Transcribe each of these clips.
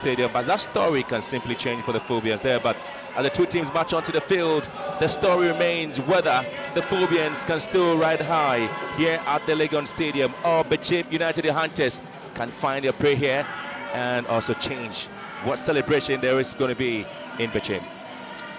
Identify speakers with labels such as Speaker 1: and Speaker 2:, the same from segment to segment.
Speaker 1: Stadium, but that story can simply change for the Phobians there. But as the two teams march onto the field, the story remains whether the Phobians can still ride high here at the Legon Stadium, or Bechem United, the Hunters, can find their prey here and also change what celebration there is going to be in Bechem.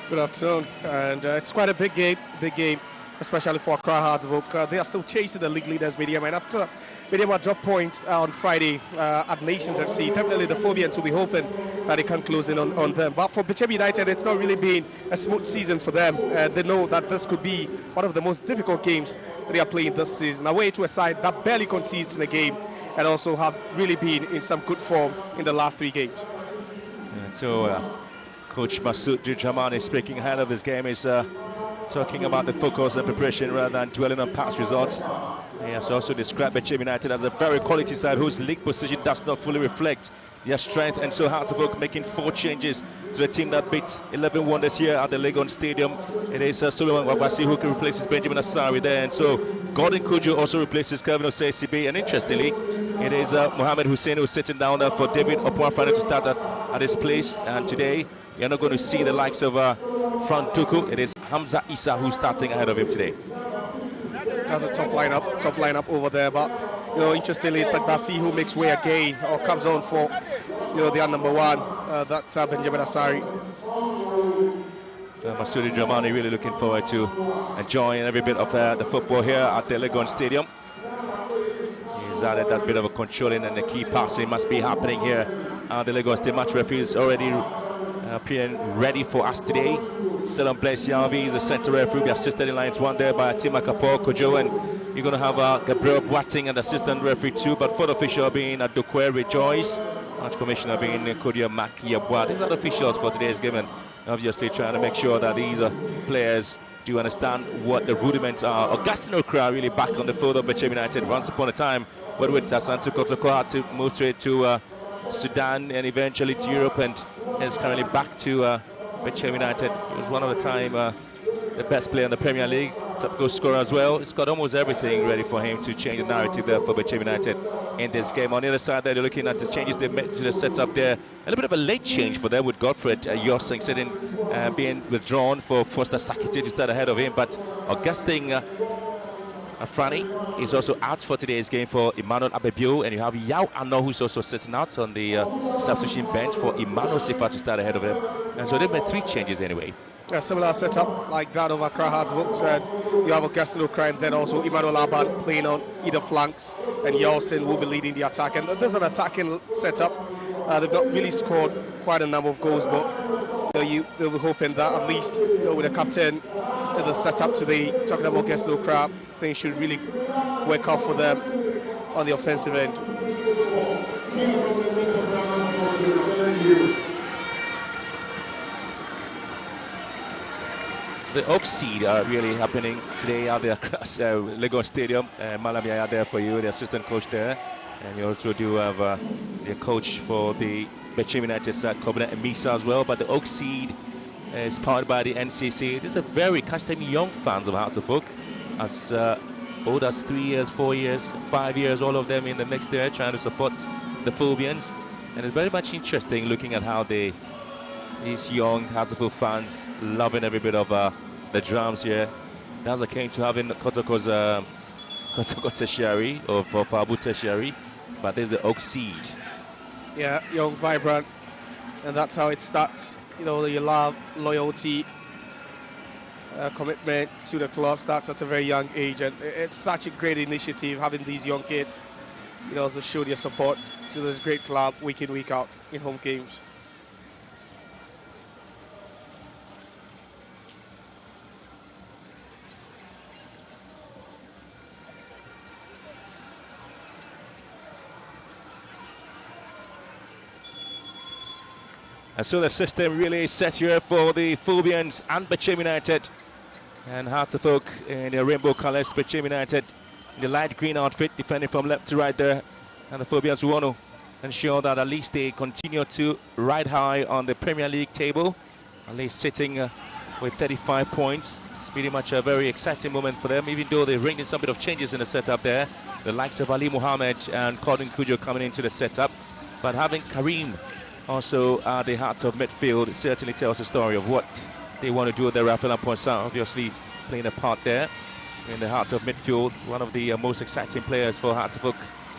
Speaker 2: Good afternoon, and it's quite a big game, especially for Accra Hearts of Oak. They are still chasing the league leaders, Medium, and after Medium dropped points on Friday at Nations FC, definitely the Phobians will be hoping that they can close in on them. But for Bechem United, it's not really been a smooth season for them. They know that this could be one of the most difficult games they are playing this season. Away to a side that barely concedes in a game, and also have really been in some good form in the last 3 games.
Speaker 1: And so Coach Masoud Dujamani, speaking ahead of this game, is talking about the focus and preparation rather than dwelling on past results. He has also described Bechem United as a very quality side whose league position does not fully reflect their strength, and so Hearts of Oak making 4 changes to the team that beat 11-1 this year at the Legon Stadium. It is Solomon Wabasi who replaces Benjamin Asari there, and so Gordon Kujo also replaces Kevin Osei-Sibi, and interestingly, it is Mohamed Hussein who's sitting down there for David Opuafane to start at his place, and today you're not going to see the likes of Frank Tuku. It is Hamza Issa who's starting ahead of him today.
Speaker 2: That's a top lineup over there, but interestingly, it's Basi who makes way again, or comes on for the number 1, that's Benjamin Asari.
Speaker 1: Masoud Dramani really looking forward to enjoying every bit of the football here at the Legon Stadium. He's added that bit of a controlling, and the key passing must be happening here at the Legon Stadium. Match referee is already appearing ready for us today. Still on Blaise Yanvi is the center referee. Be assisted in lines 1 there by Tima Kapo Kojo, and you're going to have Gabriel Boating and assistant referee 2, but fourth official being Adokwe Rejoice, match commissioner being Kodia Makiabwa. These are the officials for today's game, obviously trying to make sure that these players do understand what the rudiments are. Augustine Okra really back on the field of Bechem United. Once upon a time, but with Sansu Kotoko had to move straight to Sudan and eventually to Europe, and is currently back to Bechem United. He was one of the time the best player in the Premier League, top goal scorer as well. He's got almost everything ready for him to change the narrative there for Bechem United in this game. On the other side there, they're looking at the changes they've made to the setup there. A little bit of a late change for them with Godfred Yossing sitting, being withdrawn for Foster Sakiti to start ahead of him, but Augustine Afrani is also out for today's game for Emmanuel Abebio, and you have Yao Ano who's also sitting out on the substitution bench for Emmanuel Sifa to start ahead of him. And so they've made 3 changes anyway.
Speaker 2: A similar setup like that of Accra Hearts Books, and you have Augustine Okra and then also Emmanuel Abad playing on either flanks, and Yeltsin will be leading the attack. And there's an attacking setup. They've not really scored quite a number of goals, but they'll be hoping that at least with the captain in the setup today, talking about Augustine Okra, things should really work out for them on the offensive end.
Speaker 1: The Oak Seed are really happening today out there across Legon Stadium. Malam Yaya there for you, the assistant coach there. And you also do have the coach for the Bechem United side, Kobina Emisa as well. But the Oak Seed is powered by the NCC. This is a very custom young fans of Hearts of Oak, as old as 3 years, 4 years, 5 years, all of them in the mix there trying to support the Phobians. And it's very much interesting looking at how these young Hearts of Oak fans loving every bit of the drums here. That's akin to having Kotoko's Kotoko Tertiary or Fabu Tertiary, but there's the Oak Seed.
Speaker 2: Yeah, young, vibrant, and that's how it starts. Your love, loyalty, commitment to the club starts at a very young age, and it's such a great initiative having these young kids, to show their support to this great club week in, week out in home games.
Speaker 1: And so the system really is set here for the Phobians and Bechem United. And Hearts of Oak in the rainbow colours, Bechem United in the light green outfit, defending from left to right there. And the Phobians want to ensure that at least they continue to ride high on the Premier League table. At least sitting with 35 points. It's pretty much a very exciting moment for them, even though they ring in some bit of changes in the setup there. The likes of Ali Mohammed and Gordon Kujo coming into the setup. But having Karim also the heart of midfield. It certainly tells a story of what they want to do with their Raphael and Poisson, obviously playing a part there in the heart of midfield. One of the most exciting players for Hartlepool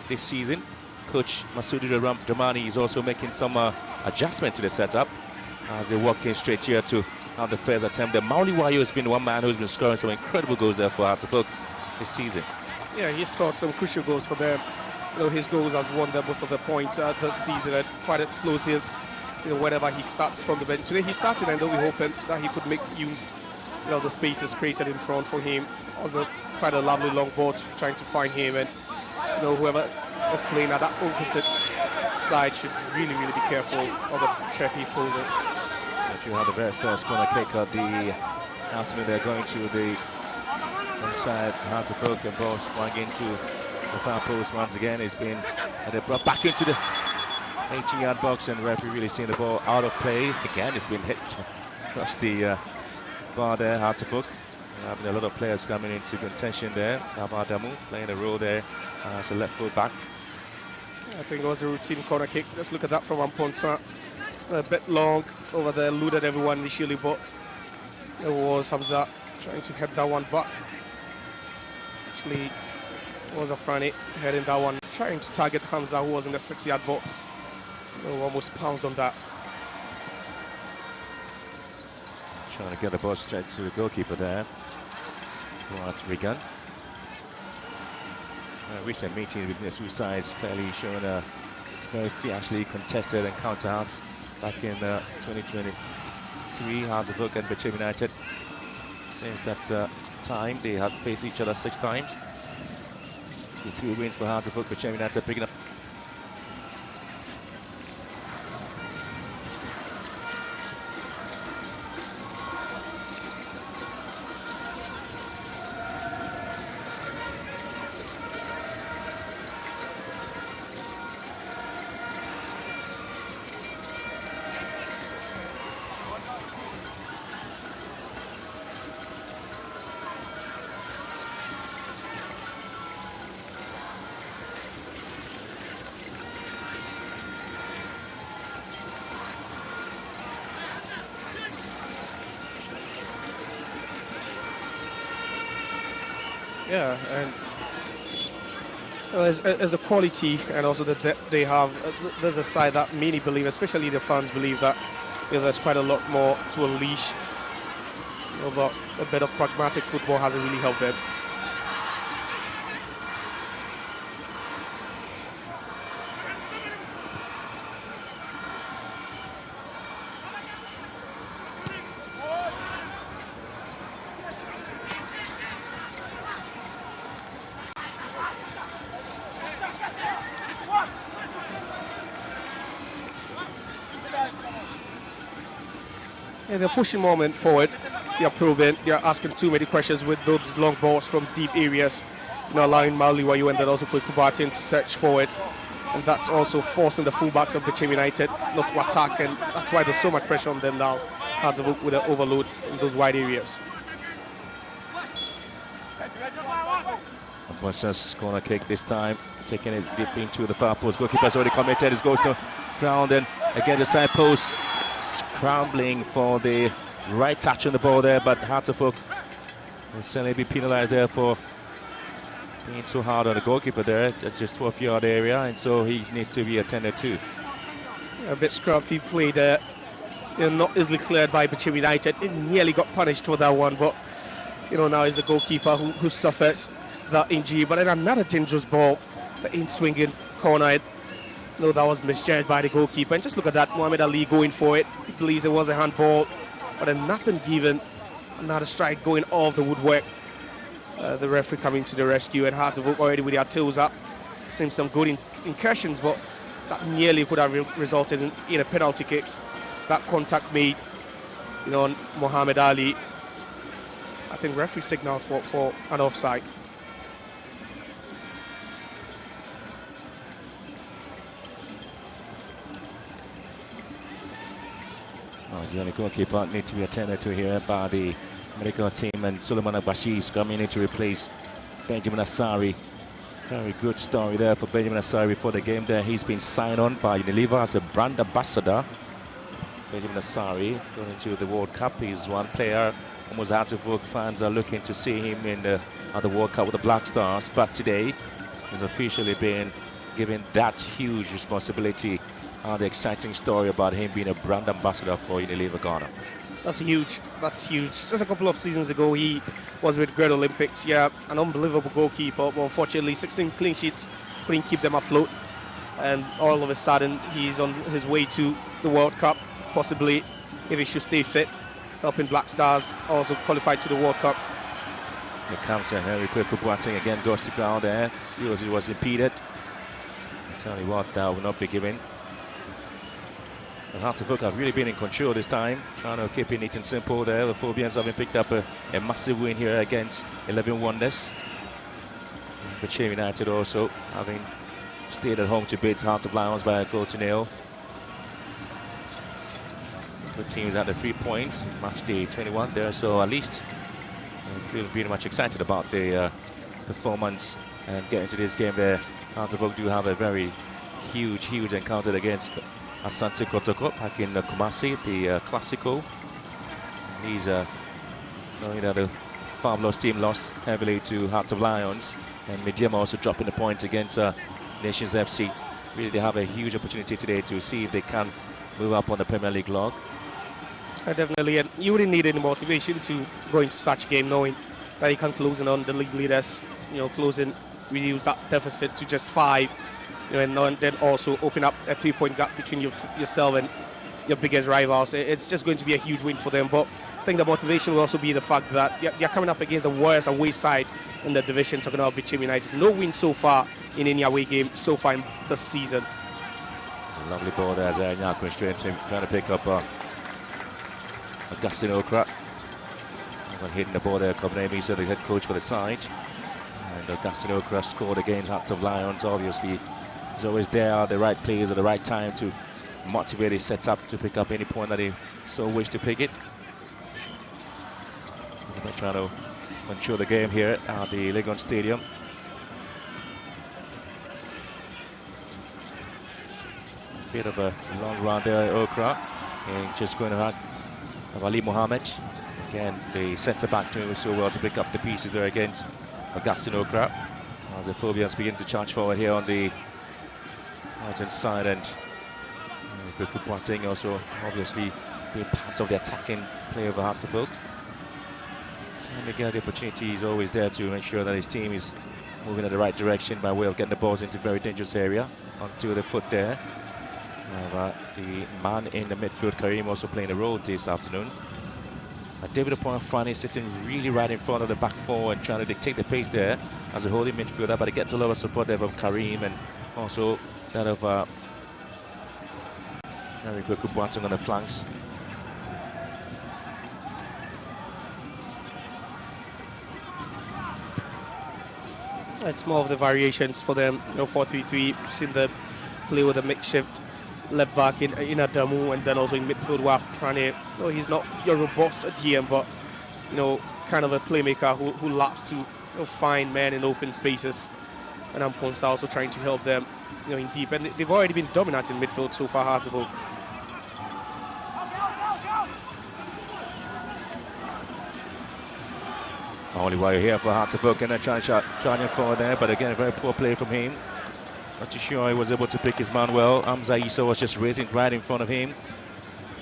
Speaker 1: this season. Coach Masudi Dramani is also making some adjustment to the setup as they walk in straight here to have the first attempt. The Mauli Wayo has been one man who's been scoring some incredible goals there for Hartlepool this season.
Speaker 2: Yeah, he scored some crucial goals for them. You know, his goals have won them most of the points this season. And quite explosive, you know, whenever he starts from the bench. Today he started, and we hoping that he could make use, you know, the spaces created in front for him. Also, quite a lovely long ball trying to find him, and you know, whoever is playing at that opposite side should really, really be careful of the threat he poses.
Speaker 1: If you have the very first corner kick of the afternoon, they're going to the inside Hartlepool, and ball swung into the far post once again. It's been brought back into the 18-yard box, and the referee really seeing the ball out of play. Again, it's been hit across the bar there, Hartlepool. Having a lot of players coming into contention there. Abadamu playing a role there as a left foot back.
Speaker 2: I think it was a routine corner kick. Let's look at that from Amponsa. A bit long over there, eluded everyone initially, but it was Hamza trying to head that one back. Actually, it was Afrani heading that one, trying to target Hamza, who was in the 6-yard box. Almost pounced on that.
Speaker 1: Trying to get the ball straight to the goalkeeper there. Towards Regan. A recent meeting between the two sides clearly showing a very fiercely contested encounter back in 2023. Hartlepool and Bechem United. Since that time, they have faced each other 6 times. 3 wins for Hartlepool, Bechem United picking up.
Speaker 2: Yeah, and as a quality and also the depth they have, there's a side that many believe, especially the fans believe, that you know, there's quite a lot more to unleash. You know, but a bit of pragmatic football hasn't really helped them. Yeah, they're pushing moment forward. They're probing. They're asking too many questions with those long balls from deep areas. You know, allowing Mauli Wayo and then also put Kubatin to search forward. And that's also forcing the fullbacks of Bechem United not to attack. And that's why there's so much pressure on them now. Hard to work with the overloads in those wide areas.
Speaker 1: Poisson's corner kick this time, taking it deep into the far post. Goalkeeper's already committed. It goes to ground, and again the side post. Scrambling for the right touch on the ball there, but Hartlepool will certainly be penalized there for being so hard on the goalkeeper there at just 12-yard area, and so he needs to be attended to.
Speaker 2: A bit scrappy play there, you know, not easily cleared by Bechem United. It nearly got punished for that one, but you know, now it's the goalkeeper who suffers that injury. But then another dangerous ball, the in-swinging corner. No, that was misjudged by the goalkeeper. And just look at that, Mohamed Ali going for it. He believes it was a handball, but then nothing given. Another strike going off the woodwork. The referee coming to the rescue, and Hartlepool already with their tails up. Seems some good incursions, but that nearly could have resulted in a penalty kick. That contact made, you know, on Mohamed Ali. I think referee signaled for an offside.
Speaker 1: The only goalkeeper need to be attended to here by the medical team, and Suleiman Abashi is coming in to replace Benjamin Asari. Very good story there for Benjamin Asari before the game there. He's been signed on by Unilever as a brand ambassador. Benjamin Asari going into the World Cup. He's one player almost Hartlepool fans are looking to see him in at the World Cup with the Black Stars. But today he's officially been given that huge responsibility. The exciting story about him being a brand ambassador for Unilever Ghana.
Speaker 2: That's huge. That's huge. Just a couple of seasons ago, he was with Great Olympics. Yeah, an unbelievable goalkeeper. But unfortunately, 16 clean sheets couldn't keep them afloat. And all of a sudden, he's on his way to the World Cup, possibly, if he should stay fit, helping Black Stars also qualify to the World Cup.
Speaker 1: Here comes Henry Kweku Boateng again, goes to ground there. Feels he was impeded. I tell you what, that will not be given. And Hartlepool have really been in control this time, trying to keep it neat and simple there. The Phobians having picked up a massive win here against 11 Wonders. Bechem United also having stayed at home to beat Heart of Lions by a goal to nil. The teams at the 3 points, match day 21 there, so at least I feel pretty much excited about the performance and getting to this game there. Hartlepool do have a very huge encounter against Asante Kotoko back in Kumasi, the Classico. He's knowing that the Farmless team lost heavily to Hearts of Lions, and Mediama also dropping the points against Nations FC. Really, they have a huge opportunity today to see if they can move up on the Premier League log.
Speaker 2: Definitely, and you wouldn't need any motivation to go into such a game knowing that you can close in on the league leaders, closing, reduce that deficit to just 5. And then also open up a 3-point gap between yourself and your biggest rivals. It's just going to be a huge win for them. But I think the motivation will also be the fact that they're coming up against the worst away side in the division, talking about Bechem United. No win so far in any away game so far in this season.
Speaker 1: Lovely ball there as Nyako straight to him, trying to pick up Augustine Okra. Hitting the ball there, Kobnemi, so the head coach for the side. And Augustine Okra scored against Hearts of Lions, obviously. He's always there at the right players at the right time to motivate his setup to pick up any point that he so wish to pick it. They're trying to control the game here at the Legon Stadium. Bit of a long run there, Okra, and just going to have Ali Mohammed. Again, the centre back doing so well to pick up the pieces there against Augustine Okra. As the Phobians begin to charge forward here on the right-hand side, and Kweku Boateng also obviously being part of the attacking play of Hartlepool. Trying to get the opportunity, he's always there to ensure that his team is moving in the right direction by way of getting the balls into very dangerous area onto the foot there. The man in the midfield, Karim, also playing a role this afternoon. David Oponfani sitting really right in front of the back four and trying to dictate the pace there as a holding midfielder, but he gets a lot of support there from Karim and also that of Henry Kweku Boateng on the flanks.
Speaker 2: It's more of the variations for them, 4-3-3, seen them play with a makeshift left back in Adamu, and then also in midfield with Frane. He's not your robust GM, but kind of a playmaker who loves to find men in open spaces. And Amponsa also trying to help them in deep, and they've already been dominant in midfield so far. Hartlepool.
Speaker 1: Only while you're here for Hartlepool, and they're trying to charge forward there, but again, a very poor play from him. Not too sure he was able to pick his man well. Hamza Issa was just racing right in front of him.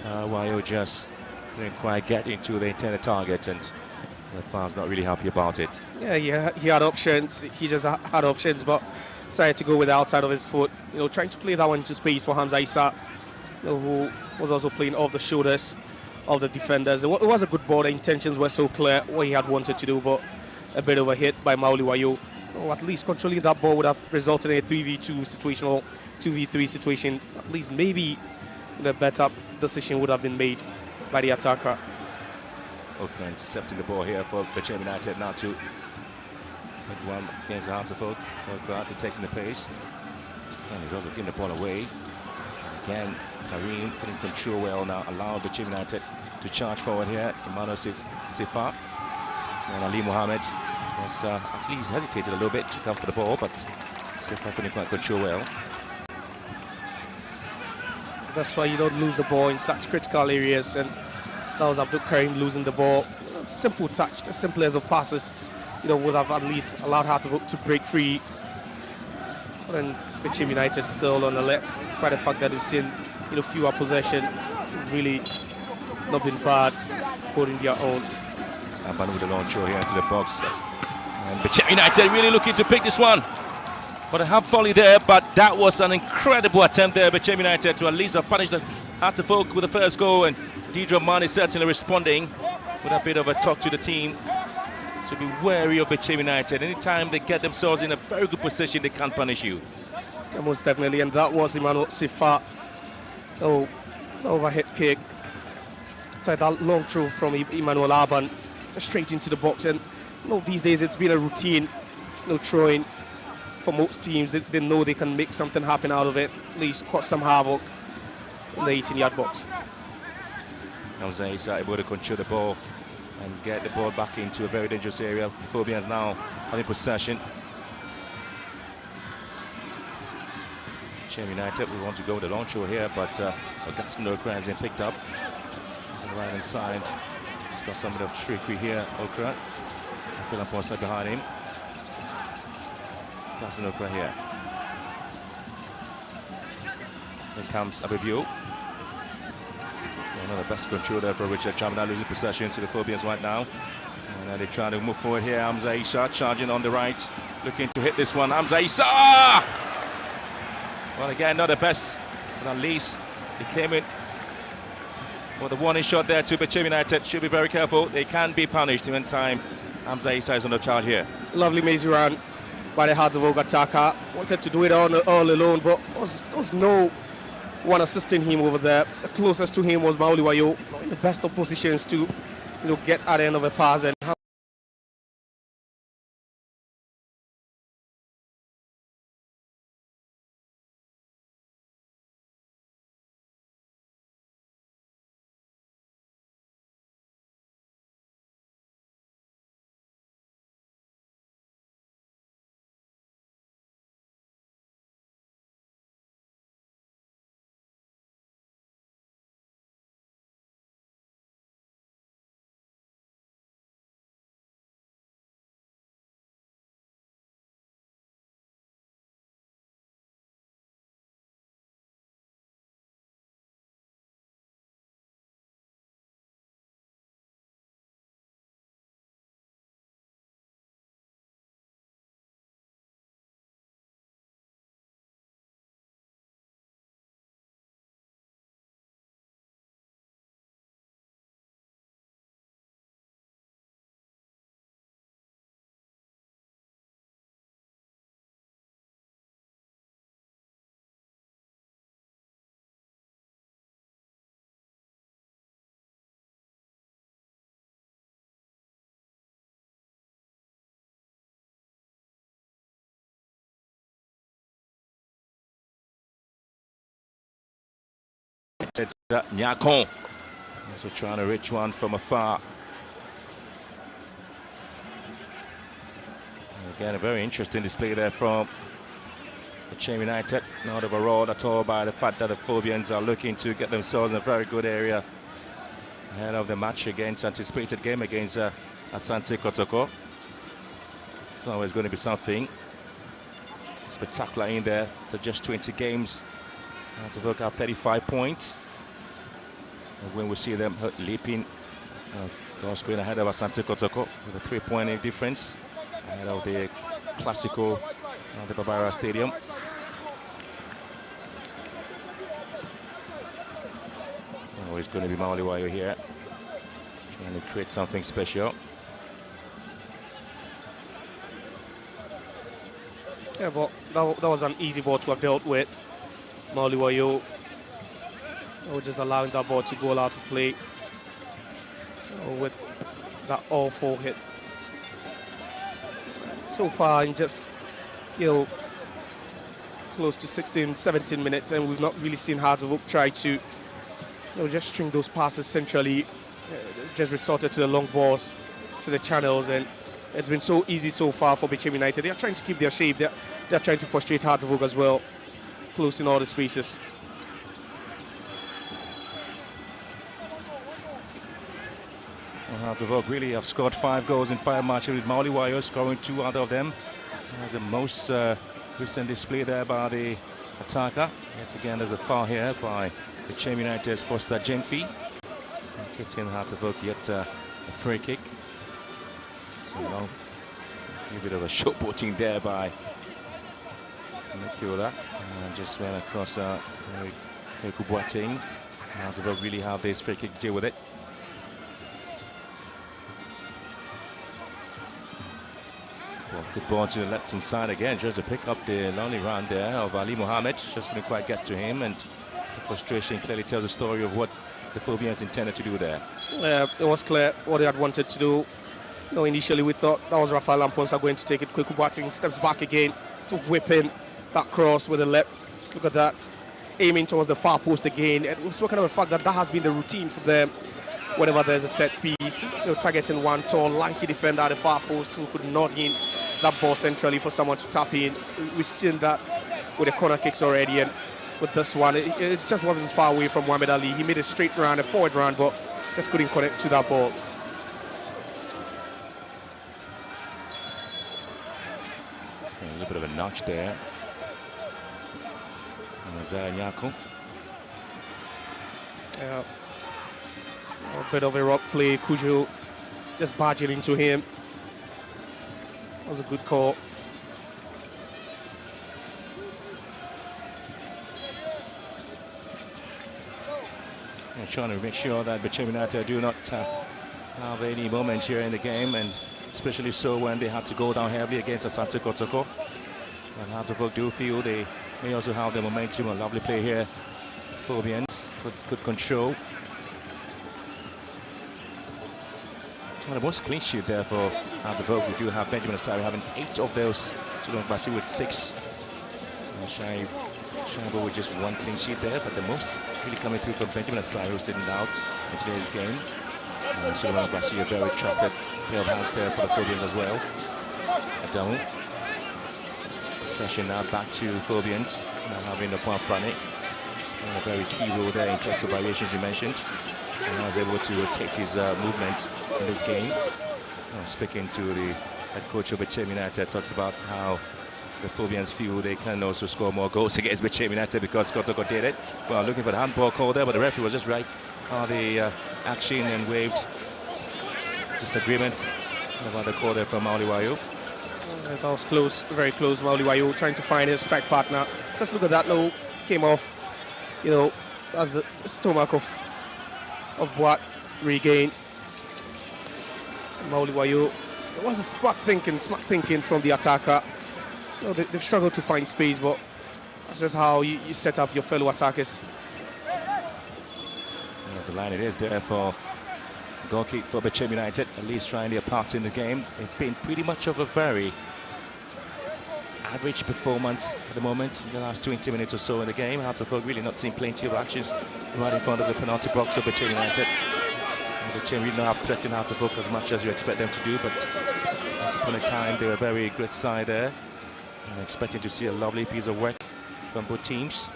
Speaker 1: While just didn't quite get into the intended target, and the fans not really happy about it.
Speaker 2: Yeah, he had options. He just had options, but decided to go with the outside of his foot. Trying to play that one into space for Hamza Issa, who was also playing off the shoulders of the defenders. It was a good ball. The intentions were so clear what he had wanted to do, but a bit of a hit by Mauli Wayo. At least controlling that ball would have resulted in a 3v2 situation or 2v3 situation. At least maybe the better decision would have been made by the attacker.
Speaker 1: Okay, intercepting the ball here for Bechem United now to one against the Hartlepool. Detecting the pace. And he's also giving the ball away. Again, Karim putting control well now, allowing Bechem United to charge forward here. Emmanuel Sifa and Ali Mohammed Was actually he's hesitated a little bit to come for the ball, but so far couldn't quite control well.
Speaker 2: That's why you don't lose the ball in such critical areas, and that was Abdul Karim losing the ball. Simple touch, the simplest of passes, would have at least allowed Hearts to break free. And Bechem United still on the left, despite the fact that we've seen fewer possession, really not been bad, holding their own.
Speaker 1: Aban with the launch here into the box. And Bechem United really looking to pick this one. But a half volley there, but that was an incredible attempt there, Bechem United, to at least have punished the Hearts with the first goal. And Deidre Mane certainly responding with a bit of a talk to the team to be wary of Bechem United. Anytime they get themselves in a very good position, they can't punish you.
Speaker 2: Yeah, most definitely, and that was Emmanuel Sifa. Oh, overhead kick. So that long throw from Emmanuel Aban straight into the box. And these days it's been a routine, throwing for most teams. They know they can make something happen out of it, at least cause some havoc in the 18-yard box.
Speaker 1: Hamza Issa able to control the ball and get the ball back into a very dangerous area. The Phobians now having possession. Bechem United, we want to go with the launch over here, but Augustin Okra has been picked up. On the right hand side, he's got some of the trickery here. Okra, fill up one side behind him. Augustin Okra here. Then comes Abibu. One of the best control there for Richard Chamina, losing possession to the Phobians right now. And they're trying to move forward here. Hamza Issa charging on the right, looking to hit this one. Hamza Issa! Well, again, not the best, but at least he came in for the warning shot there to Bechem United. Should be very careful. They can be punished in time. Hamza Issa is on the charge here.
Speaker 2: Lovely mazy run by the Hearts of Oak attacker. Wanted to do it all alone, but there was no one assisting him over there. The closest to him was Maoli Wayo, in the best of positions to get at the end of a pass. And
Speaker 1: Nyakon also trying to reach one from afar. And again, a very interesting display there from Bechem United. Not overawed at all by the fact that the Phobians are looking to get themselves in a very good area ahead of the match against anticipated game against Asante Kotoko. It's always going to be something spectacular in there. After just 20 games, Hearts of Oak have 35 points. And when we see them leaping, going ahead of Asante Kotoko with a 3-point difference ahead of the Classico at the Barbara Stadium. It's always going to be Maoli Wayo here, trying to create something special.
Speaker 2: yeah, but that was an easy ball to have dealt with. Maoli Wayo just allowing that ball to go out of play with that awful hit. So far in just close to 16, 17 minutes, and we've not really seen Hearts of Oak try to just string those passes centrally. Just resorted to the long balls to the channels, and It's been so easy so far for Bechem United. They are trying to keep their shape. They're trying to frustrate Hearts of Oak as well, closing all the spaces.
Speaker 1: Well, Hearts of Oak really have scored 5 goals in 5 matches, with Mauli Wayo scoring 2 out of them. The most recent display there by the attacker. Yet again, there's a foul here by Bechem United's Foster Jenfi. Captain Hearts of Oak yet a free kick. So now a bit of a showboating there by midfielder. Just went across Eric Boateng. Hearts of Oak really have this free kick to deal with it. Well, good ball to the left-hand side again, just to pick up the lonely run there of Ali Mohammed. Just couldn't quite get to him, and the frustration clearly tells the story of what the Phobians intended to do there.
Speaker 2: Yeah, it was clear what they had wanted to do. You know, initially we thought that was Rafael Lamponsa going to take it. Kweku Boateng steps back again to whip in that cross with the left. Just look at that, aiming towards the far post again. And we've spoken about the fact that that has been the routine for them. Whenever there's a set piece, you know, targeting one tall, lanky defender at the far post who could nod in that ball centrally for someone to tap in. We've seen that with the corner kicks already, and with this one, it just wasn't far away from Mohamed Ali. He made a straight run, a forward run, but just couldn't connect to that ball.
Speaker 1: A little bit of a notch there. Nyako.
Speaker 2: Yeah. A bit of a rock play. Kujo just barging into him. That was a good call.
Speaker 1: And trying to make sure that Bechem United do not have any moment here in the game, and especially so when they had to go down heavily against Asante Kotoko. And Hearts of Oak do feel they may also have the momentum. A lovely play here. Phobians, good control. Well, the most clean sheet there for Hearts of Oak. We do have Benjamin Asari having 8 of those. Children Basi with 6. Shaibo with just 1 clean sheet there, but the most really coming through from Benjamin Asari, who's sitting out in today's game. Children Basi, a very trusted pair of hands there for the Phobians as well. Adamu. Session now back to Phobians, now having the point front. A very key role there in terms of variations you mentioned. And I was able to rotate his movement in this game. Speaking to the head coach of Bechem United, talks about how the Phobians feel they can also score more goals against Bechem United because Kotoko did it. Well, looking for the handball call there, but the referee was just right on the action and waved disagreements about the call there from Mauli Wayo.
Speaker 2: That was close, very close. Mauli Wayo trying to find his strike partner. Just look at that, low came off. You know, as the stomach of Boat regained. Mauli Wayo. It was a smart thinking from the attacker. You know, they've struggled to find space, but that's just how you set up your fellow attackers.
Speaker 1: The line it is there for goal kick for Bechem United, at least trying their part in the game. It's been pretty much of a very average performance at the moment in the last 20 minutes or so in the game. Hearts of Oak really not seen plenty of actions right in front of the penalty box of Bechem United. Bechem really not have threatened Hearts of Oak as much as you expect them to do, but once upon a time they were a very good side there. And expecting to see a lovely piece of work from both teams.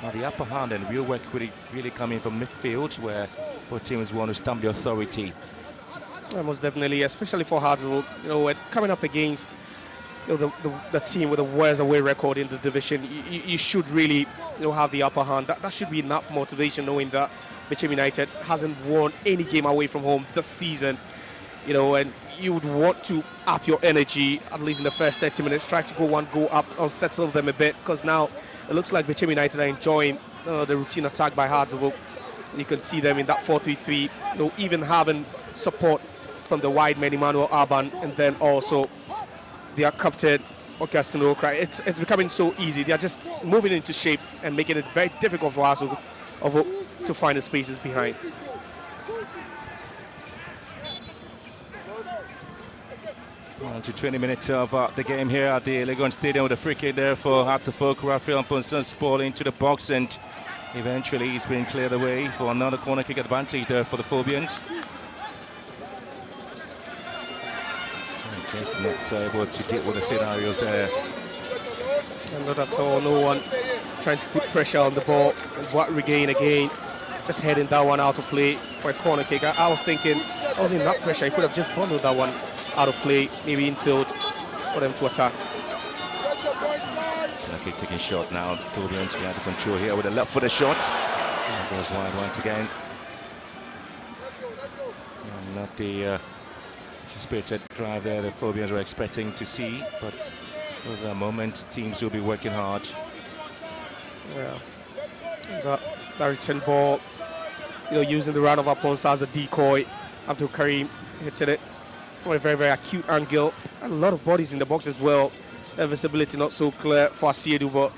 Speaker 1: Now the upper hand and real work really coming from midfield, where both teams want to stamp the authority.
Speaker 2: Yeah, most definitely, especially for Hearts of Oak. You know, coming up against the team with the worst away record in the division, you should really have the upper hand. That should be enough motivation, knowing that Bechem United hasn't won any game away from home this season. You know, and you would want to up your energy at least in the first 30 minutes, try to go up or settle them a bit, because now it looks like Bechem United are enjoying the routine attack by Hearts of Oak. You can see them in that 4-3-3, even having support from the wide man Emmanuel Arban, and then also their captain Augustine Okra. It's becoming so easy. They are just moving into shape and making it very difficult for Hearts of Oak to find the spaces behind.
Speaker 1: On to 20 minutes of the game here at the Legon Stadium with a free kick there for Hearts of Oak. Rafael Mponson's ball into the box, and eventually he's been cleared away for another corner kick advantage there for the Phobians. Just not able to deal with the scenarios there.
Speaker 2: And not at all, no one trying to put pressure on the ball. And what regain again, just heading that one out of play for a corner kick. I was thinking, I was in enough pressure, he could have just bundled that one out of play, maybe infield for them to attack.
Speaker 1: Okay, taking shot now. Philbians, we have to control here with a left footed shot. And goes wide once again. And not the anticipated drive there the Philbians were expecting to see, but those are moments teams will be working hard.
Speaker 2: Yeah, that return ball, using the round of opponents as a decoy. Abdul Karim hitting it from a very, very acute angle. And a lot of bodies in the box as well. The visibility not so clear for Asiedu, but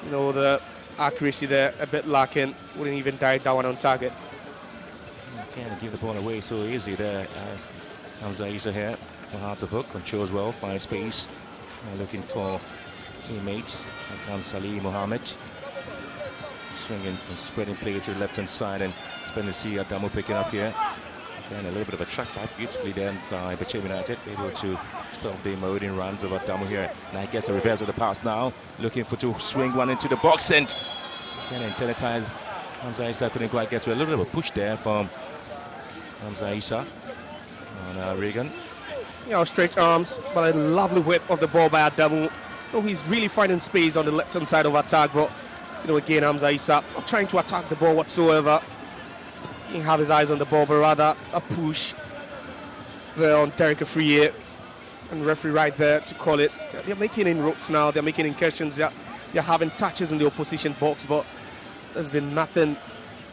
Speaker 2: the accuracy there a bit lacking. Wouldn't even direct that one on target.
Speaker 1: You can't give the ball away so easy there. Hamza Issa here, hard to hook, controls well, finds space. Looking for teammates. Here comes Salih Mohammed. Swinging and spreading play to the left-hand side, and Spencer Adamu picking up here. Again, a little bit of a track back, beautifully done by Bechem United, able to stop the marauding runs of Adamu here. And I guess a reverse of the pass now, looking for to swing one into the box, and again, internetize. Hamza Issa couldn't quite get to a little bit of a push there from Hamza Issa on Regan.
Speaker 2: Stretched arms, but a lovely whip of the ball by Adamu. He's really finding space on the left-hand side of attack, but again, Hamza Issa not trying to attack the ball whatsoever. He didn't have his eyes on the ball, but rather a push there on Derek Afriye, and referee right there to call it. They're making inroads now. They're making incursions. They're having touches in the opposition box, but there's been nothing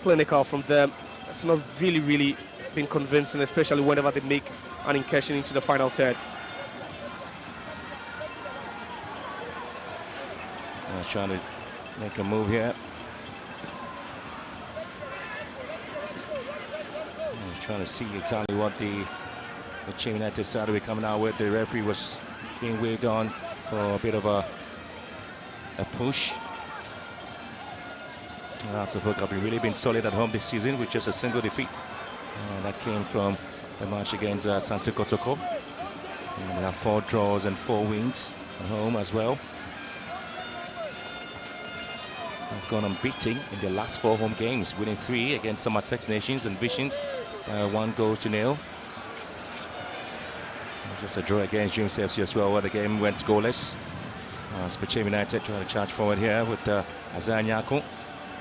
Speaker 2: clinical from them. It's not really been convincing, especially whenever they make an incursion into the final third.
Speaker 1: Trying to make a move here. Trying to see exactly what the Bechem United side will be coming out with. The referee was being waved on for a bit of a push. That's a hook. Have really been solid at home this season with just a single defeat. That came from the match against Santi Kotoko. And they have 4 draws and 4 wins at home as well. They've gone unbeaten in their last 4 home games, winning 3 against Samatex Nations and Visions, 1-0. Just a draw against Dreams FC as well, where the game went goalless. Bechem United trying to charge forward here with Azan Yako,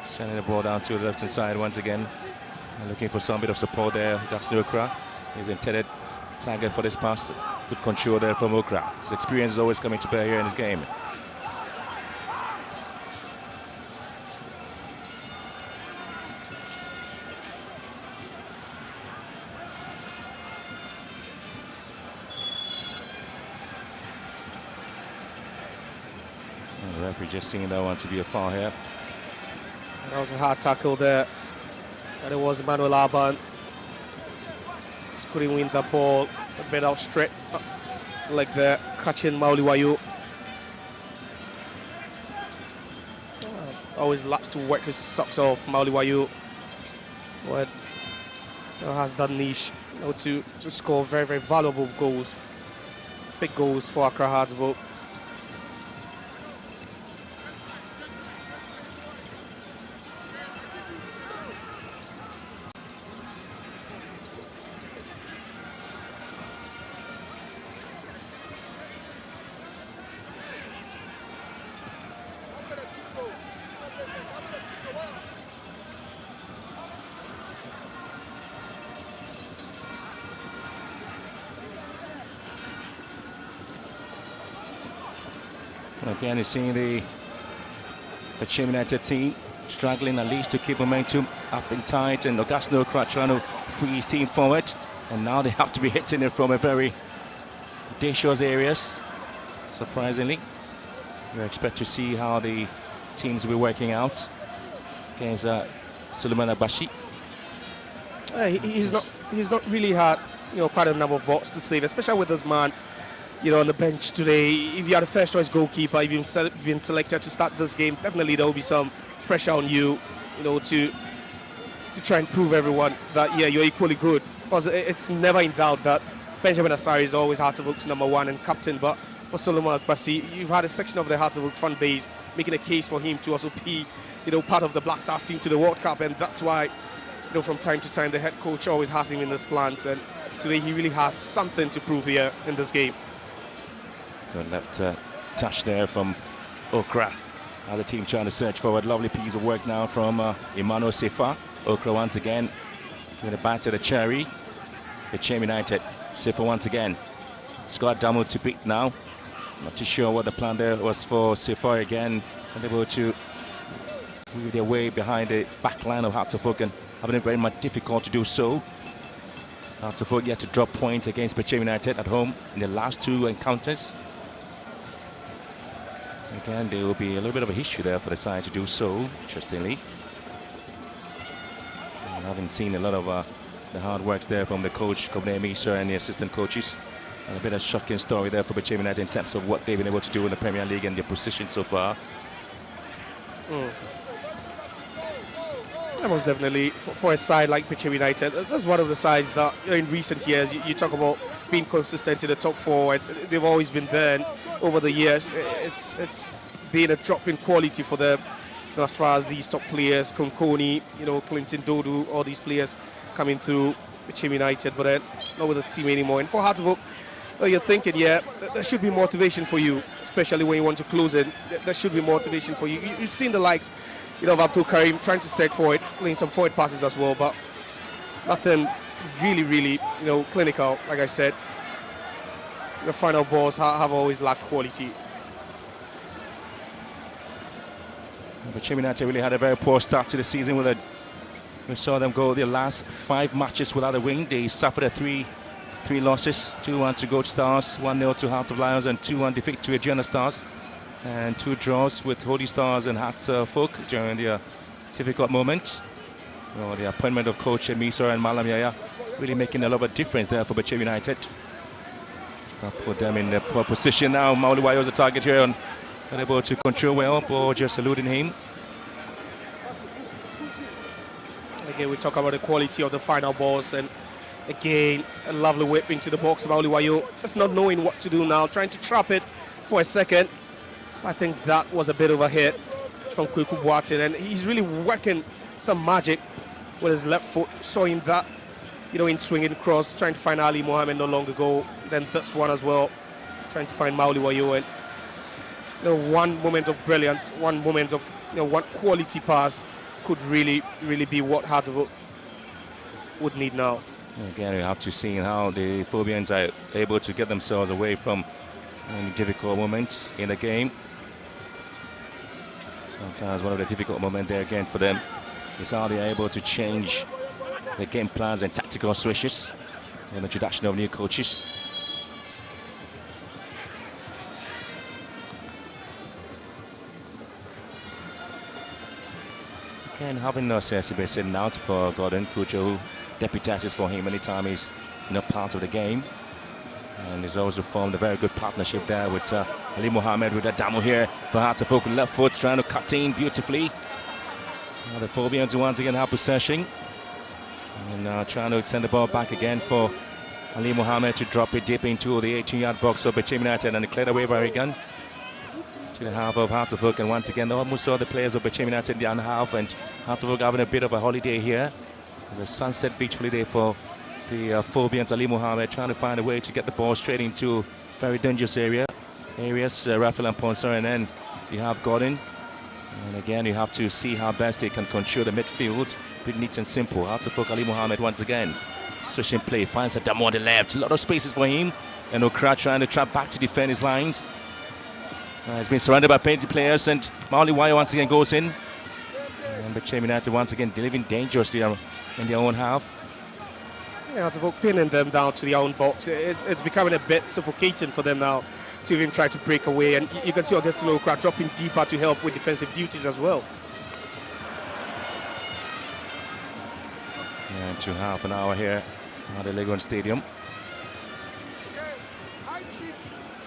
Speaker 1: sending the ball down to the left-hand side once again. Looking for some bit of support there. Gaston Okra is intended target for this pass. Good control there from Okra. His experience is always coming to bear here in this game. And the referee just seeing that one to be a foul here.
Speaker 2: That was a hard tackle there. And it was Emmanuel Alban. Just couldn't win the ball. A bit outstretched like there, catching Mauli Wayo. Always loves to work his socks off, Mauli Wayo. But has that niche to score very, very valuable goals. Big goals for Accra Hartsville.
Speaker 1: Again, you're seeing the Bechem United team struggling at least to keep momentum up and tight, and Augustino Okra trying to free his team forward, and now they have to be hitting it from a very dangerous areas. Surprisingly, you expect to see how the teams will be working out against Suleiman Abashi.
Speaker 2: He's not really had quite a number of balls to save, especially with this man on the bench today. If you are the first choice goalkeeper, if you've been selected to start this game, definitely there will be some pressure on you, to try and prove everyone that you're equally good, because it's never in doubt that Benjamin Asari is always Hearts of Oak's #1 and captain, but for Solomon Akbasi, you've had a section of the Hearts of Oak fan base making a case for him to also be, part of the Black Stars team to the World Cup, and that's why, from time to time the head coach always has him in this plans, and today he really has something to prove here in this game.
Speaker 1: Good left touch there from Okra. Other team trying to search forward. Lovely piece of work now from Emmanuel Sefa. Okra once again giving it back to the cherry. Bechem United. Sefa once again. Scott Damu to beat now. Not too sure what the plan there was for Sefa again. Unable to move their way behind the back line of Hearts of Oak and having it very much difficult to do so. Hearts of Oak yet to drop points against Bechem United at home in the last 2 encounters. Again, there will be a little bit of a history there for the side to do so, interestingly. I haven't seen a lot of the hard work there from the coach, Kobne Misa, and the assistant coaches. And a bit of shocking story there for Bechem United in terms of what they've been able to do in the Premier League and their position so far.
Speaker 2: That was definitely, for a side like Bechem United, that's one of the sides that in recent years, you talk about being consistent in the top 4, and they've always been there. And over the years, it's been a drop in quality for them, as far as these top players, Konkoni, Clinton Dodu, all these players coming through Bechem United, but then not with the team anymore. And for Hearts of Oak, you're thinking, yeah, there should be motivation for you, especially when you want to close it. There should be motivation for you. You've seen the likes, of Abdul Karim trying to set forward, playing some forward passes as well, but nothing really, clinical. Like I said, the final balls have always lacked quality.
Speaker 1: Bechem United really had a very poor start to the season. We saw them go their last 5 matches without a win. They suffered a three losses: 2-1 to Gold Stars, 1-0 to Hearts of Lions, and 2-1 defeat to Adriana Stars, and 2 draws with Holy Stars and Hearts of Oak during their difficult moment. The appointment of coach Misa and Malam Yaya really making a lot of difference there for Bechem United. I'll put them in the poor position now. Mauli Wayo is a target here, and unable to control well, or just eluding him.
Speaker 2: Again, we talk about the quality of the final balls, and again, a lovely whip into the box of Mauli Wayo, just not knowing what to do now, trying to trap it for a second. I think that was a bit of a hit from Kweku Boateng, and he's really working some magic with his left foot, showing that, in swinging cross, trying to find Ali Mohammed not long ago. Then this one as well, trying to find Mauli Wayo, and one moment of brilliance, one moment of one quality pass could really be what Hearts of Oak would need now.
Speaker 1: Again, we have to see how the Phobians are able to get themselves away from any difficult moments in the game. Sometimes one of the difficult moments there again for them is how they are able to change the game plans and tactical switches in the introduction of new coaches. Again, having no CSB sitting out for Gordon Kujo, who deputizes for him anytime he's not part of the game. And he's also formed a very good partnership there with Ali Mohammed, with Adamu here for Hearts of Oak. Left foot trying to cut in beautifully. Now the Phobians once again have possession. And trying to send the ball back again for Ali Mohammed to drop it deep into the 18-yard box of Bechem United, and cleared away by Regan to the half of Hearts of Oak. And once again, almost saw the players of Bechem United in the other half, and Hearts of Oak having a bit of a holiday here. It's a Sunset Beach holiday for the Phobians. Ali Mohammed trying to find a way to get the ball straight into very dangerous areas. Raphael and Ponser, and then you have Gordon. And again, you have to see how best they can control the midfield. Pretty neat and simple. Hearts of Oak, Ali Mohammed once again. Switching play, finds Adamu on the left. A lot of spaces for him. And Okra trying to trap back to defend his lines. He's been surrounded by plenty players, and Mauli Wayo once again goes in. And Bechem United once again delivering dangerously in their own half.
Speaker 2: Yeah, Hearts of Oak pinning them down to their own box. It's becoming a bit suffocating for them now to even try to break away. And you can see Augustino Okra dropping deeper to help with defensive duties as well.
Speaker 1: And to half an hour here at the Legon Stadium.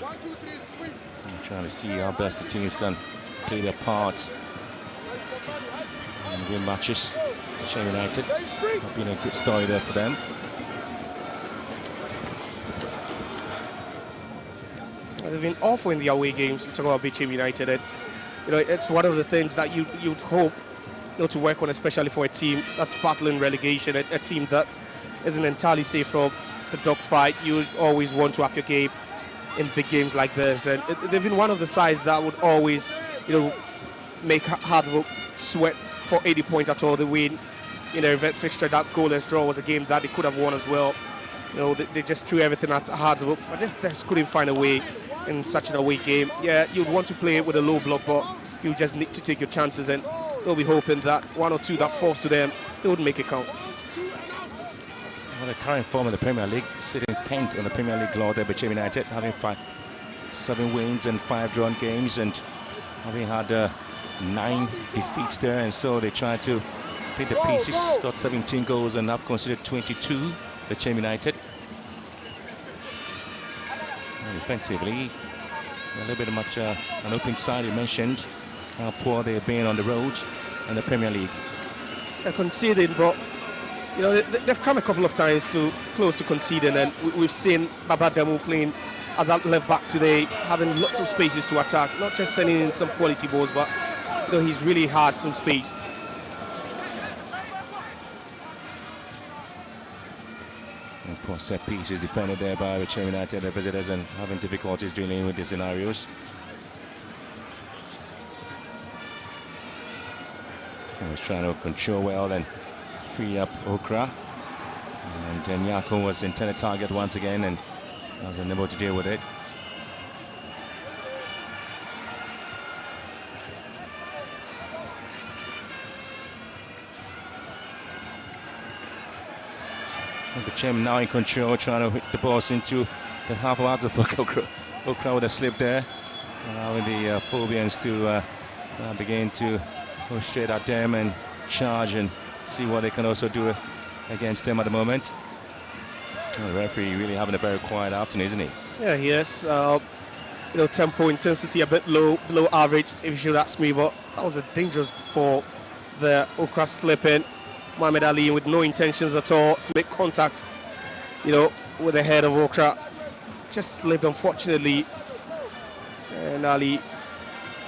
Speaker 1: I'm trying to see how best the teams can play their part and win matches. Bechem United have been a good story there for them.
Speaker 2: They've been awful in the away games. You talk about Bechem United, and it's one of the things that you'd hope to work on, especially for a team that's battling relegation, a team that isn't entirely safe from the dogfight. You would always want to up your game in big games like this, and they've been one of the sides that would always, make Hearts of Oak sweat for 80 points at all. They win in their reverse fixture. That goalless draw was a game that they could have won as well. They just threw everything at Hearts of Oak, but just couldn't find a way in such an away game. Yeah, you'd want to play it with a low block, but you just need to take your chances, and they'll be hoping that one or two that falls to them, they would make it count.
Speaker 1: Well, the current form in the Premier League, sitting 10th in the Premier League law there, Bechem United, having 7 wins and 5 drawn games, and having had 9 defeats there, and so they try to pick the pieces. Got 17 goals and have conceded 22, Bechem United. And defensively, a little bit much an open side. You mentioned how poor they've been on the road in the Premier League.
Speaker 2: They're conceding, but they've come a couple of times close to conceding, and we've seen Baba Demu playing as a left back today, having lots of spaces to attack, not just sending in some quality balls, but he's really had some space.
Speaker 1: And poor set pieces defended there by Bechem United, the visitors, and having difficulties dealing with the scenarios. He was trying to control well and free up Okra, and then Nyako was intended target once again and was unable to deal with it. Bechem now in control, trying to hit the balls into the half of Hearts of Oak. Okra with a slip there, allowing the Phobians to begin to go straight at them and charge and see what they can also do against them at the moment. The referee really having a very quiet afternoon, isn't he?
Speaker 2: Yeah, he is. Tempo, intensity a bit low, below average, if you should ask me, but that was a dangerous ball. The Okra slipping. Mohamed Ali with no intentions at all to make contact, with the head of Okra. Just slipped, unfortunately. And Ali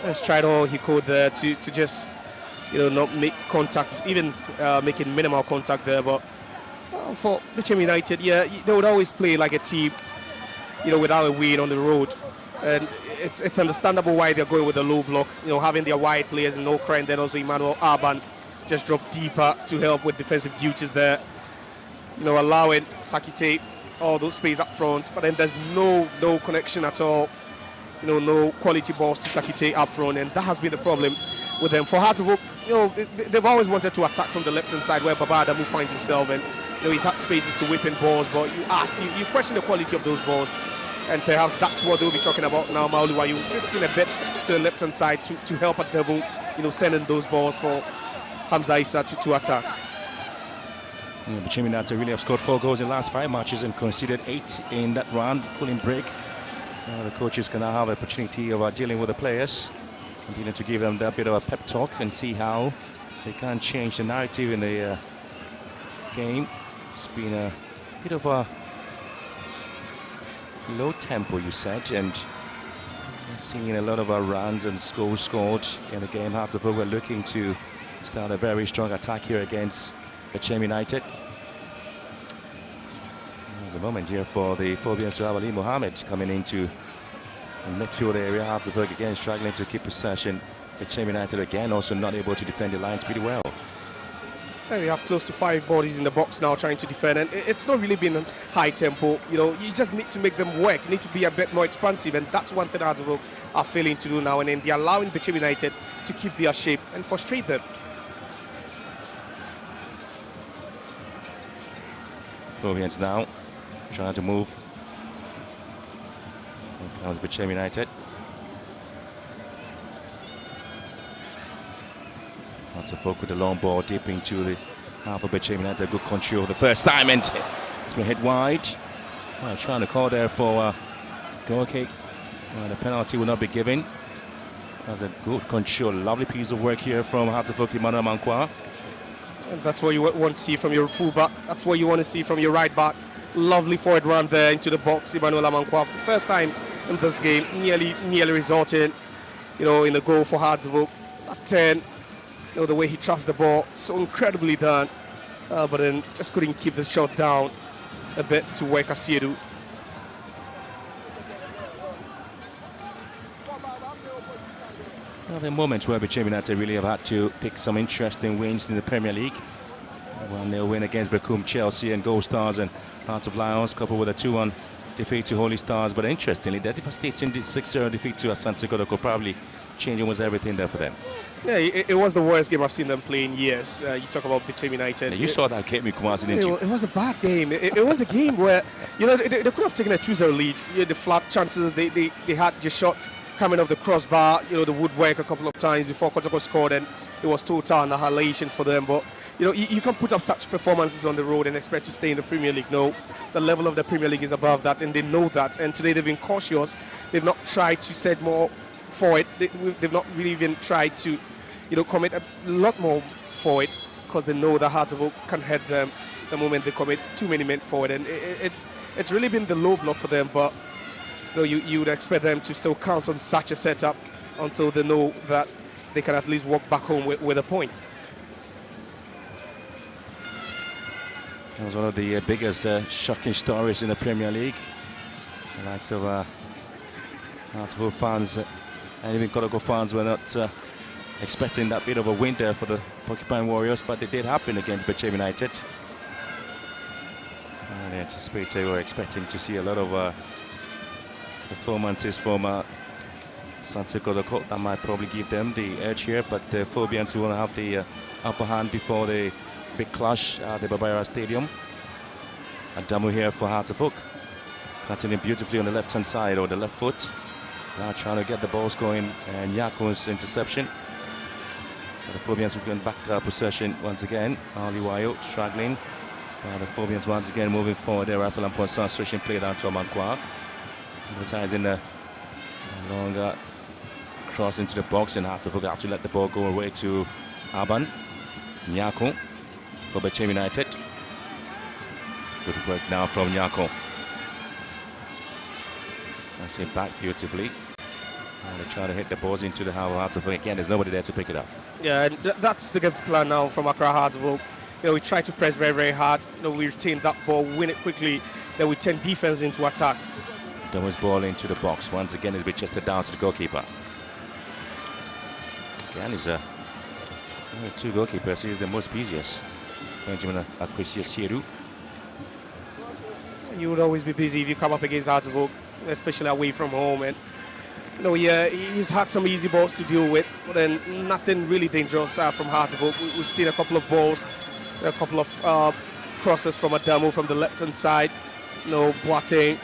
Speaker 2: has tried all he could there to just, not make contact, even making minimal contact there. But for Bechem United, yeah, they would always play like a team, without a win on the road. And it's understandable why they're going with a low block, having their wide players in Okra, and then also Emmanuel Arban just drop deeper to help with defensive duties there. Allowing Sakite all those space up front, but then there's no connection at all. No quality balls to Sakite up front, and that has been the problem with them. For Hearts of Oak, they've always wanted to attack from the left-hand side where Baba Adamu finds himself, and he's had spaces to whip in balls, but you question the quality of those balls, and perhaps that's what they'll be talking about now. Mauluwa, you drifting a bit to the left-hand side to help Adamu, sending those balls for Hamza Issa to attack.
Speaker 1: Bechem United really have scored 4 goals in the last 5 matches and conceded 8 in that round, pulling break. The coaches can now have an opportunity of dealing with the players, and to give them that bit of a pep talk and see how they can change the narrative in the game. It's been a bit of a low tempo, you said, and seeing a lot of runs and goals scored in the game. Hearts of Oak were looking to start a very strong attack here against Bechem United. There's a moment here for the Phobians to have Ali Mohammed coming into the midfield area. Hearts of Oak again struggling to keep possession. Bechem United again also not able to defend the lines pretty well.
Speaker 2: And we have close to 5 bodies in the box now trying to defend, and it's not really been a high tempo. You just need to make them work. You need to be a bit more expansive, and that's one thing Hearts of Oak are failing to do now and then. They're allowing Bechem United to keep their shape and frustrate them.
Speaker 1: Phobians now trying to move. Here comes Bechem United. Hearts of Oak with the long ball deep into the half of Bechem United. Good control the first time, and it's been hit wide. Trying to call there for goal kick. The penalty will not be given. That's a good control. Lovely piece of work here from Hearts of Oak, Emmanuel Mankwa.
Speaker 2: And that's what you want to see from your fullback. That's what you want to see from your right back. Lovely forward run there into the box, Emmanuel Amankwa. For the first time in this game, nearly resulting, in a goal for Hearts of Oak. At 10, the way he traps the ball, so incredibly done, but then just couldn't keep the shot down a bit to work Asiedu.
Speaker 1: Well, there are moments where Bechem United really have had to pick some interesting wins in the Premier League. 1-0 win against Bechem, Chelsea and Gold Stars and Hearts of Lions, coupled with a 2-1 defeat to Holy Stars. But interestingly, that devastating 6-0 defeat to Asante Kotoko probably changing was everything there for them.
Speaker 2: Yeah, it was the worst game I've seen them play in years. You talk about Bechem United.
Speaker 1: Yeah, you saw that game in Kumasi, didn't you?
Speaker 2: It was a bad game. It was a game where, they could have taken a 2-0 lead. The flat chances, they had just shots coming off the crossbar, the woodwork a couple of times before Kotoko scored, and it was total annihilation for them. But, you can't put up such performances on the road and expect to stay in the Premier League. No, the level of the Premier League is above that, and they know that. And today they've been cautious. They've not tried to set more forward. They've not really even tried to, commit a lot more forward, because they know that Hearts of Oak can hurt them the moment they commit too many men forward. And it's really been the low block for them. But you would expect them to still count on such a setup until they know that they can at least walk back home with a point.
Speaker 1: It was one of the biggest shocking stories in the Premier League. The likes of Hearts of Oak fans and even Kotoko fans were not expecting that bit of a win there for the Porcupine Warriors, but it did happen against Bechem United. They anticipated, they were expecting to see a lot of performances from Asante Kotoko that might probably give them the edge here, but the Phobians will have the upper hand before the big clash at the Babara Stadium. Adamu here for Hearts of Oak, cutting in beautifully on the left-hand side or the left foot. Now trying to get the balls going, and Yako's interception. The Phobians will get back possession once again. Ali Wayo struggling. The Phobians once again moving forward. There, Rafael and Ponsan stretching play down to Amankwa. Advertising the longer cross into the box, and Hearts of Oak have to let the ball go away to Aban. Nyako for Bechem United. Good work now from Nyako. That's it back beautifully. And they try to hit the balls into the Hearts of Oak. Again, there's nobody there to pick it up.
Speaker 2: Yeah, and that's the game plan now from Accra Hearts of Oak. We try to press very, very hard. We retain that ball, win it quickly. Then we turn defense into attack.
Speaker 1: Thomas ball into the box. Once again, it's been chested down to the goalkeeper. Again, he's two goalkeepers. He's the most busiest. Benjamin Akwesi Asiedu.
Speaker 2: You would always be busy if you come up against Hearts of Oak, especially away from home. And he's had some easy balls to deal with, but then nothing really dangerous from Hearts of Oak. We've seen a couple of balls, a couple of crosses from Adamu from the left-hand side, Boateng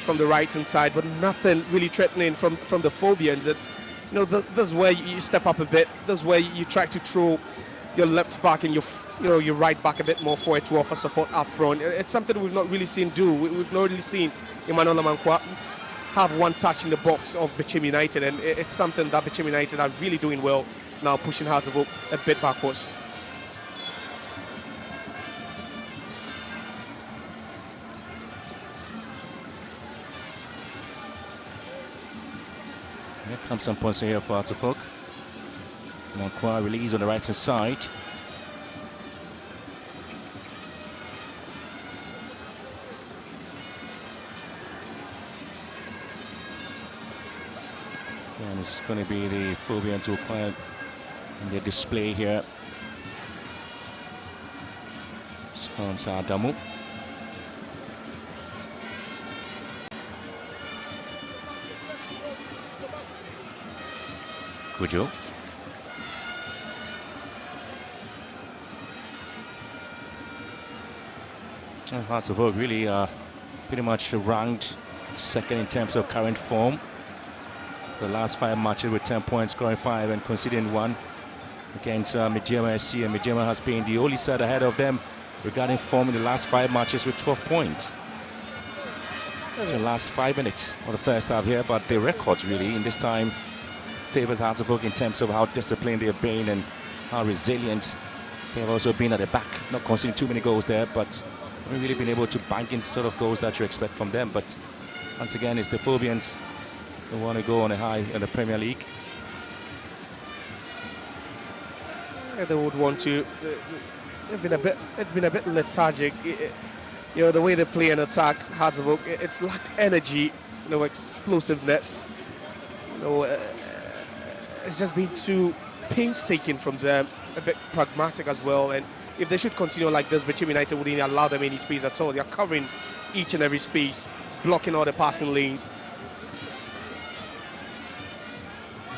Speaker 2: from the right-hand side, but nothing really threatening from the Phobians. And, that's where you step up a bit. That's where you try to throw your left back and your right back a bit more forward to offer support up front. It's something we've not really seen do. We've not really seen Emmanuel Amankwa have one touch in the box of Bechem United, and it's something that Bechem United are really doing well now, pushing Hearts of Oak a bit backwards.
Speaker 1: Here comes some points here for Hearts of Oak. Amankwa release on the right hand side. And it's going to be the Phobians who acquired in their display here. Comes Adamu. Kujo. Hearts of Oak really pretty much ranked second in terms of current form. The last 5 matches with 10 points, scoring 5 and conceding 1 against Midjema SC, and Midjema has been the only side ahead of them regarding form in the last 5 matches with 12 points. So the last 5 minutes of the first half here, but the records really in this time favors Hearts of Oak in terms of how disciplined they've been and how resilient they've also been at the back, not conceding too many goals there, but haven't really been able to bank in sort of goals that you expect from them. But once again, it's the Phobians They want to go on a high in the Premier League.
Speaker 2: Yeah, they would want to. It's been a bit lethargic. You know, the way they play and attack Hearts of Oak, it's lacked energy, you know, explosiveness. You know, it's just been too painstaking from them, a bit pragmatic as well. And if they should continue like this, Bechem United wouldn't allow them any space at all. They're covering each and every space, blocking all the passing lanes.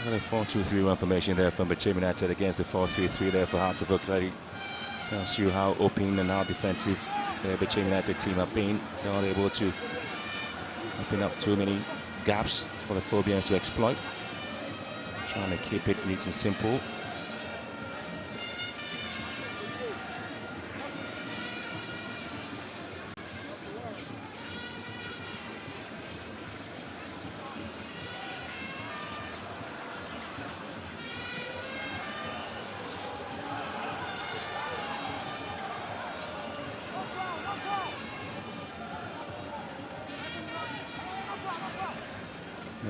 Speaker 1: Well, a 4-2-3-1 formation there from Bechem United against the 4-3-3 there for Hearts of Oak. Tells you how open and how defensive the Bechem United team have been. They're not able to open up too many gaps for the Phobians to exploit. Trying to keep it neat and simple.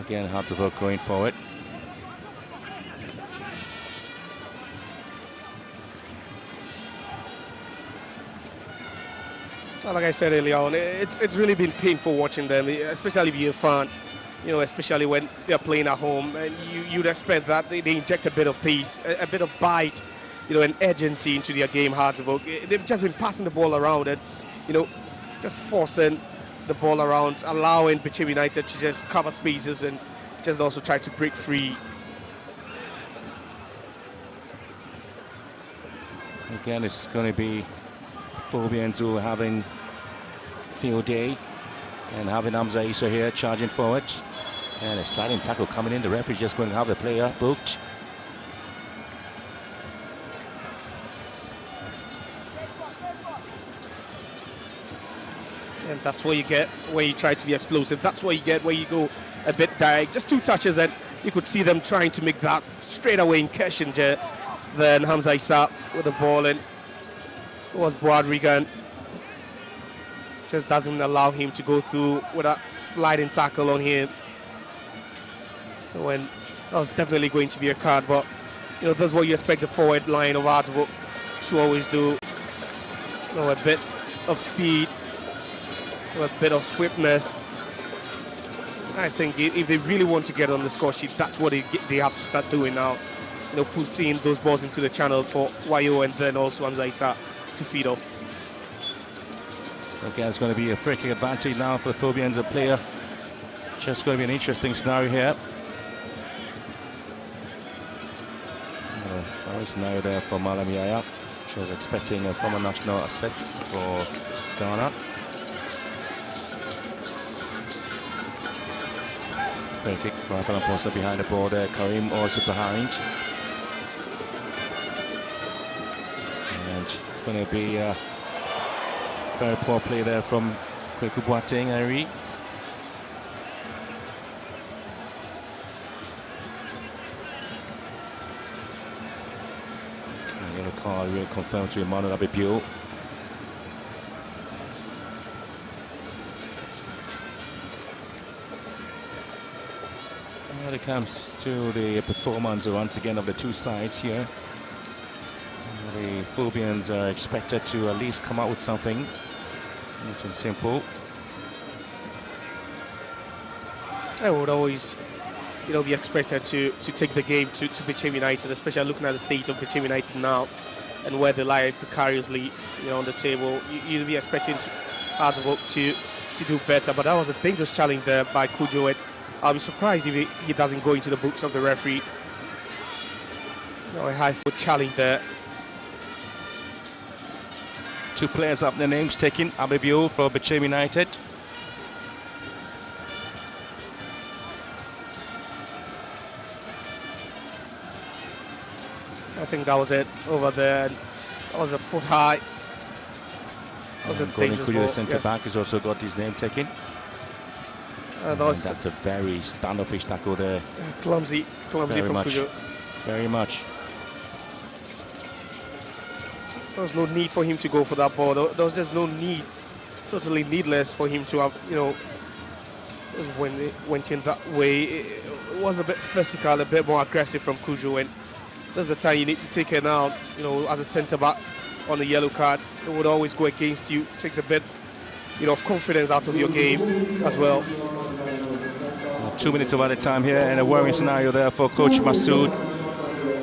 Speaker 1: Again, Hearts of Oak going forward.
Speaker 2: Well, like I said earlier on, it's really been painful watching them, especially if you're a fan. You know, especially when they're playing at home, and you'd expect that they inject a bit of pace, a bit of bite, you know, and urgency into their game. Hearts of Oak, they've just been passing the ball around and, you know, just forcing the ball around, allowing Bechem United to just cover spaces and just also try to break free.
Speaker 1: Again, it's going to be Phobians who are having field day and having Hamza Issa here charging forward. And a sliding tackle coming in. The referee just going to have the player booked.
Speaker 2: And that's what you get when you try to be explosive. That's what you get when you go a bit direct. Just two touches and you could see them trying to make that straight away incursion. Then Hamza Issa with the ball, and it was Boad Regan. Just doesn't allow him to go through with a sliding tackle on him. When that was definitely going to be a card, but you know, that's what you expect the forward line of Hearts of Oak to always do. You know, a bit of speed, a bit of swiftness. I think if they really want to get on the score sheet, that's what they have to start doing now. You know, putting those balls into the channels for Wayo and then also Hamza Issa to feed off.
Speaker 1: Okay, it's going to be a free kick advantage now for the Phobians, a player. Just going to be an interesting scenario here. Nice now there for Malam Yaya. She was expecting a former national assets for Ghana. Free kick, Rafael Amposa behind the ball there. Karim also behind. And it's going to be a very poor play there from Kweku Boateng, Henry. The call will confirm to Emmanuel Abebiu. When it comes to the performance once again of the two sides here, the Phobians are expected to at least come out with something neat and simple.
Speaker 2: I would always, you know, be expected to take the game to Bechem United, especially looking at the state of Bechem United now and where they lie precariously, you know, on the table. You'd be expecting Hearts of Oak to do better, but that was a dangerous challenge there by Kujo, and I'll be surprised if he doesn't go into the books of the referee. You know, a high foot challenge there.
Speaker 1: Two players have their names taken. Abebiu for Bechem United.
Speaker 2: I think that was it over there. That was a foot high. That was a dangerous ball.
Speaker 1: The centre back has also got his name taken. That's a very standoffish tackle there.
Speaker 2: Clumsy from Kujo.
Speaker 1: Very much.
Speaker 2: There was no need for him to go for that ball. There was just no need, totally needless for him to have, you know, was when it went in that way. It was a bit physical, a bit more aggressive from Kujo, and there's the time you need to take it out. You know, as a centre back on the yellow card, it would always go against you. It takes a bit, you know, of confidence out of your game as well.
Speaker 1: 2 minutes of added time here, and a worrying scenario there for Coach Masood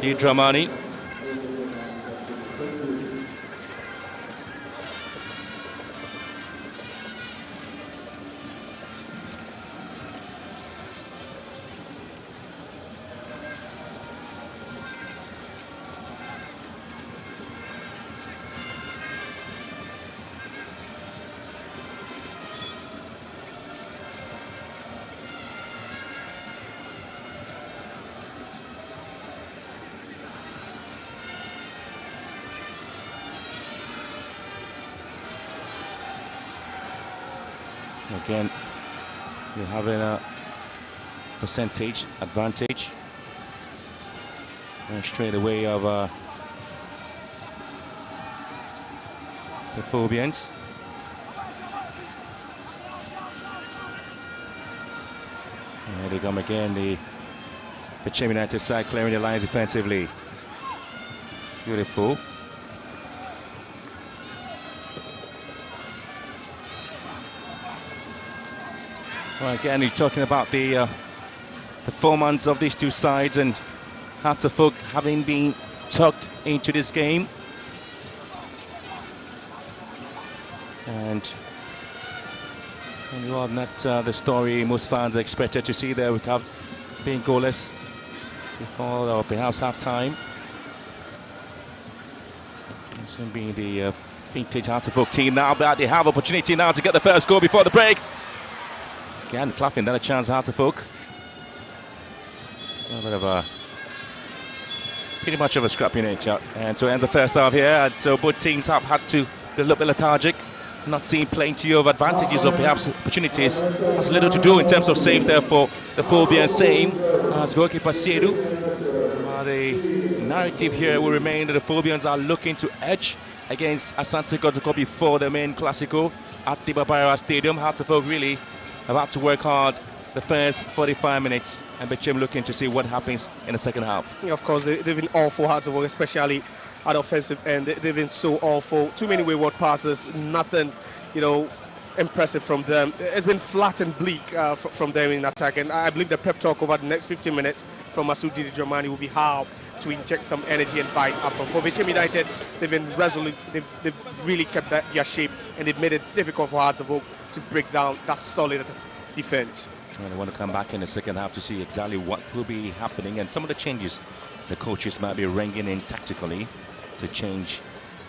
Speaker 1: Di Dramani. Again, you're having a percentage advantage. And straight away of the Phobians. And here they come again, the Bechem United side clearing the lines defensively. Beautiful. Well, again, you're talking about the performance of these two sides, and Hartlepool having been tucked into this game. And tell you what, not the story most fans expected to see there, without being goalless before or perhaps half time. This will be the vintage Hartlepool team now, but they have opportunity now to get the first goal before the break. Again, Fluffing, then a chance, Hartlepool. A bit of a, pretty much of a scrappy nature. And so it ends the first half here. And so both teams have had to be a little bit lethargic, not seeing plenty of advantages or perhaps opportunities. Has little to do in terms of saves there for the Phobia, same as goalkeeper Sedu. The narrative here will remain that the Phobians are looking to edge against Asante Kotoko before the main Classico at the Babara Stadium. Hartlepool really about to work hard the first 45 minutes, and Bechem looking to see what happens in the second half.
Speaker 2: Yeah, of course, they've been awful hard to work, especially at offensive end. They've been so awful. Too many wayward passes, nothing, you know, impressive from them. It's been flat and bleak from them in attack, and I believe the pep talk over the next 15 minutes from Masood Di Dramani will be how to inject some energy and bite up front. For Bechem United, they've been resolute. They've really kept their shape, and they've made it difficult for Hartlepool to break down that solid defense.
Speaker 1: And they want to come back in the second half to see exactly what will be happening and some of the changes the coaches might be ringing in tactically to change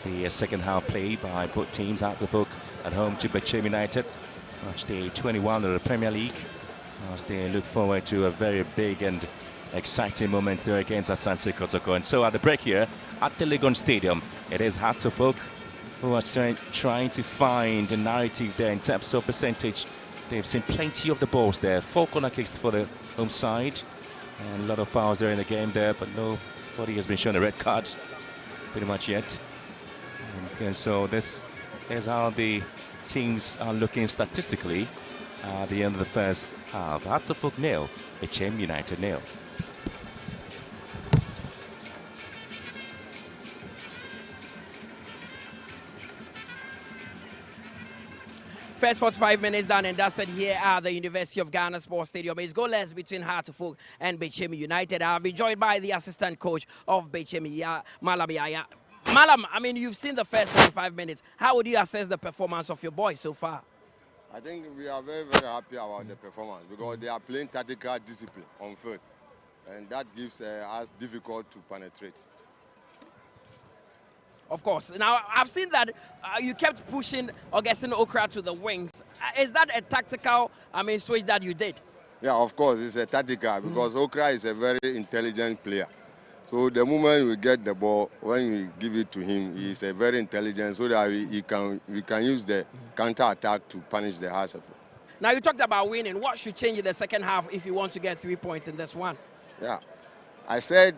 Speaker 1: the second half play by both teams. Hartlepool at home to Bechem United, match day 21 of the Premier League, as they look forward to a very big and exciting moment there against Asante Kotoko. And so at the break here at the Legon Stadium, it is Hartlepool who are trying to find a narrative there in terms of percentage. They've seen plenty of the balls there. 4 corner kicks for the home side, and a lot of fouls there in the game there, but nobody has been shown a red card pretty much yet. And so this is how the teams are looking statistically at the end of the first half. Hartlepool 0, Bechem United 0.
Speaker 3: First 45 minutes done and dusted here at the University of Ghana Sports Stadium. It's goalless between Hartlepool and Bechem United. I've been joined by the assistant coach of Bechem, Malam Yaya. Malam, I mean, you've seen the first 45 minutes. How would you assess the performance of your boys so far?
Speaker 4: I think we are very, very happy about the performance because they are playing tactical discipline on field, and that gives us difficult to penetrate.
Speaker 3: Of course. Now, I've seen that you kept pushing Augustine Okra to the wings. Is that a tactical, switch that you did?
Speaker 4: Yeah, of course, it's a tactical because Okra is a very intelligent player. So the moment we get the ball, when we give it to him, he's a very intelligent, so that we can use the counter-attack to punish the Hartlepool.
Speaker 3: Now, you talked about winning. What should change in the second half if you want to get 3 points in this one?
Speaker 4: Yeah, I said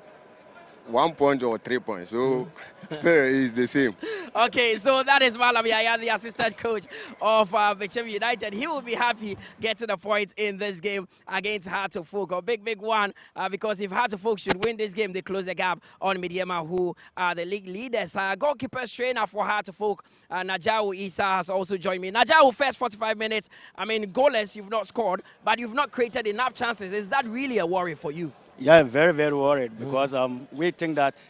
Speaker 4: 1 point or 3 points. So still it's the same.
Speaker 3: Okay, so that is Malam Yaya, the assistant coach of Bechem United. He will be happy getting a point in this game against Heart of Folk. A big one, because if Heart of Folk should win this game, they close the gap on Mediema, who are the league leaders. Goalkeepers trainer for Heart of Folk, Najau Isa, has also joined me. Najau, first 45 minutes, I mean, goalless, you've not scored, but you've not created enough chances. Is that really a worry for you?
Speaker 5: Yeah, I'm very, very worried because we think that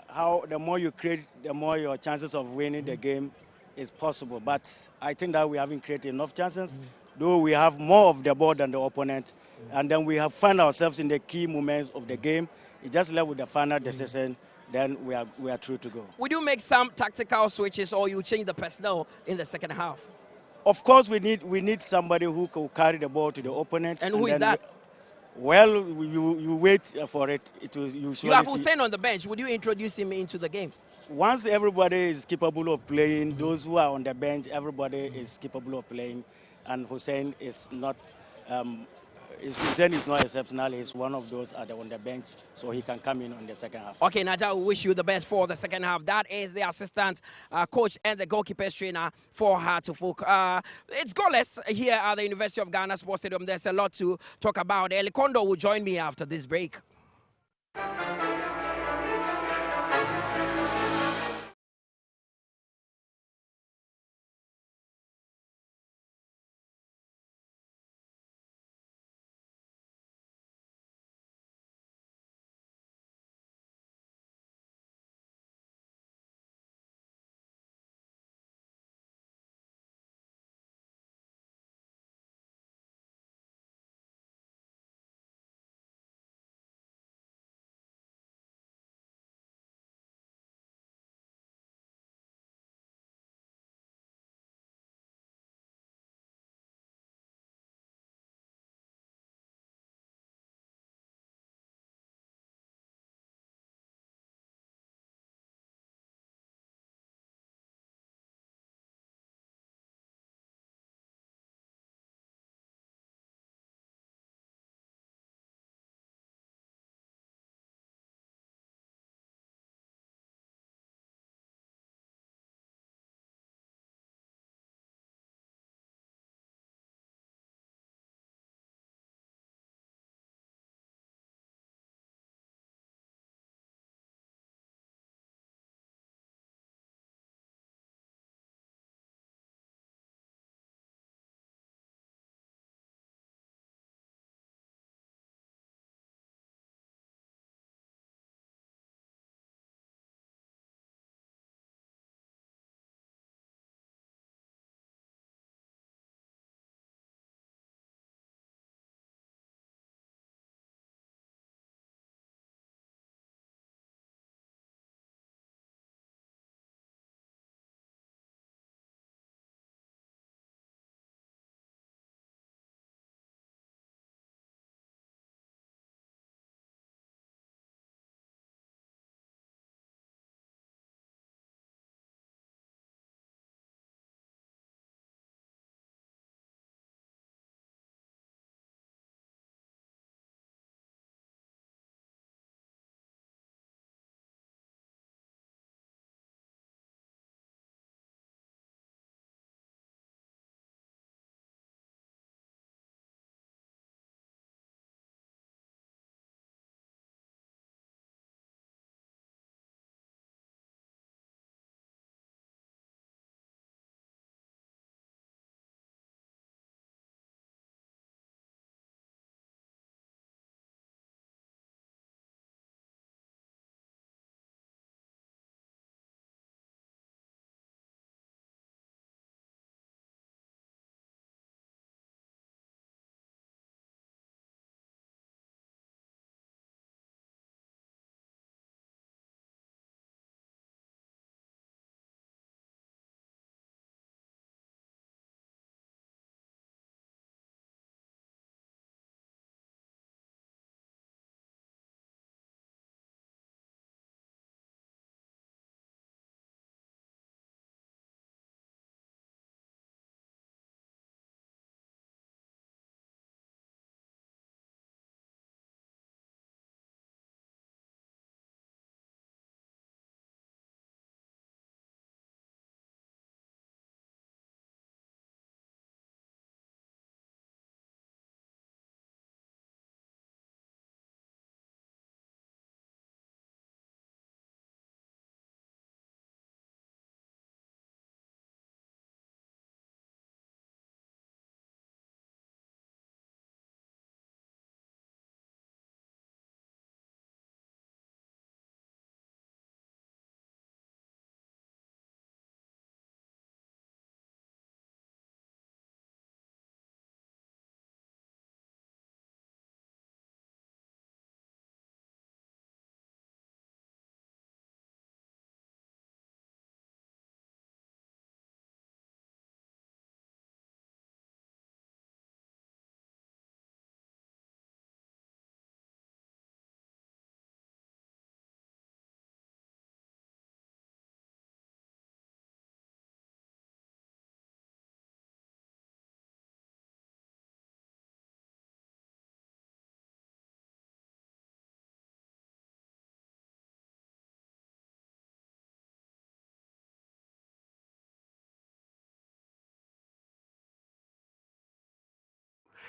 Speaker 5: how the more you create, the more your chances of winning the game is possible. But I think that we haven't created enough chances, though we have more of the ball than the opponent. And then we have found ourselves in the key moments of the game. It just left with the final decision, then we are through to go.
Speaker 3: Would you make some tactical switches or you change the personnel in the second half?
Speaker 5: Of course, we need somebody who can carry the ball to the opponent.
Speaker 3: And who is that?
Speaker 5: Well, you wait for it. You
Speaker 3: have Hussein on the bench. Would you introduce him into the game?
Speaker 5: Once everybody is capable of playing, those who are on the bench, everybody is capable of playing, and Hussein is not. Hussein is not exceptional. He's one of those on the bench, so he can come in on the second half.
Speaker 3: Okay, Naja, we wish you the best for the second half. That is the assistant coach and the goalkeepers trainer for Heart of Folk. It's goalless here at the University of Ghana Sports Stadium. There's a lot to talk about. Elikondo will join me after this break.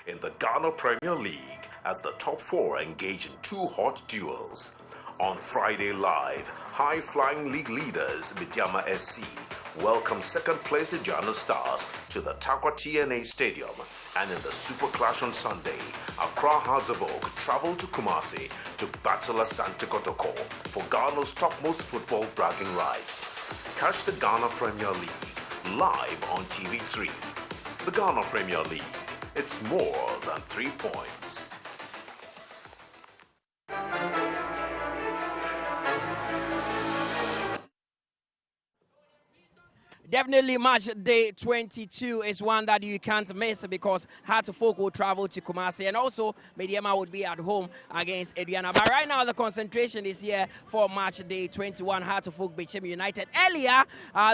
Speaker 6: in the Ghana Premier League as the top four engage in two hot duels. On Friday live, high-flying league leaders Midyama SC welcome second-placed Ghana Stars to the Takwa TNA Stadium, and in the Super Clash on Sunday, Accra Hearts of Oak travel to Kumasi to battle Asante Kotoko for Ghana's topmost football bragging rights. Catch the Ghana Premier League live on TV3. The Ghana Premier League, it's more than 3 points.
Speaker 3: Definitely match day 22 is one that you can't miss because Heart of Folk will travel to Kumasi, and also Mediama would be at home against Adriana. But right now the concentration is here for match day 21, Heart of Folk Bechem United. Earlier,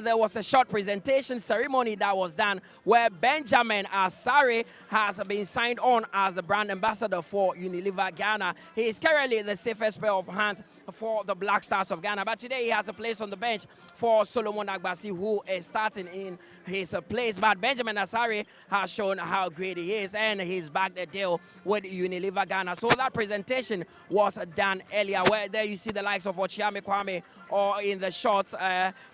Speaker 3: there was a short presentation ceremony that was done where Benjamin Asare has been signed on as the brand ambassador for Unilever Ghana. He is currently the safest pair of hands for the Black Stars of Ghana, but today he has a place on the bench for Solomon Agbasi, who is starting in his place. But Benjamin Asare has shown how great he is, and he's backed a deal with Unilever Ghana. So that presentation was done earlier, where there you see the likes of Ochiame Kwame, or in the shots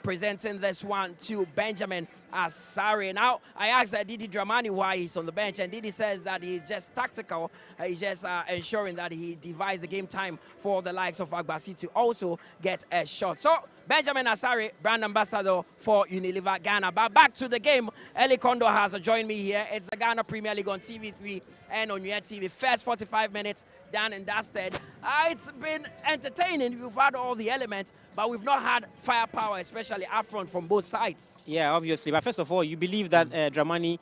Speaker 3: presenting this one to Benjamin Asare. Now, I asked Didi Dramani why he's on the bench, and Didi says that he's just tactical. He's just ensuring that he divides the game time for the likes of Agbasi to also get a shot. So, Benjamin Asare, brand ambassador for Unilever Ghana. But back to the game, Eli Kondo has joined me here. It's the Ghana Premier League on TV3 and on your TV. First 45 minutes done and dusted. It's been entertaining. We've had all the elements, but we've not had firepower, especially up front from both sides.
Speaker 7: Yeah, obviously. But first of all, you believe that Dramani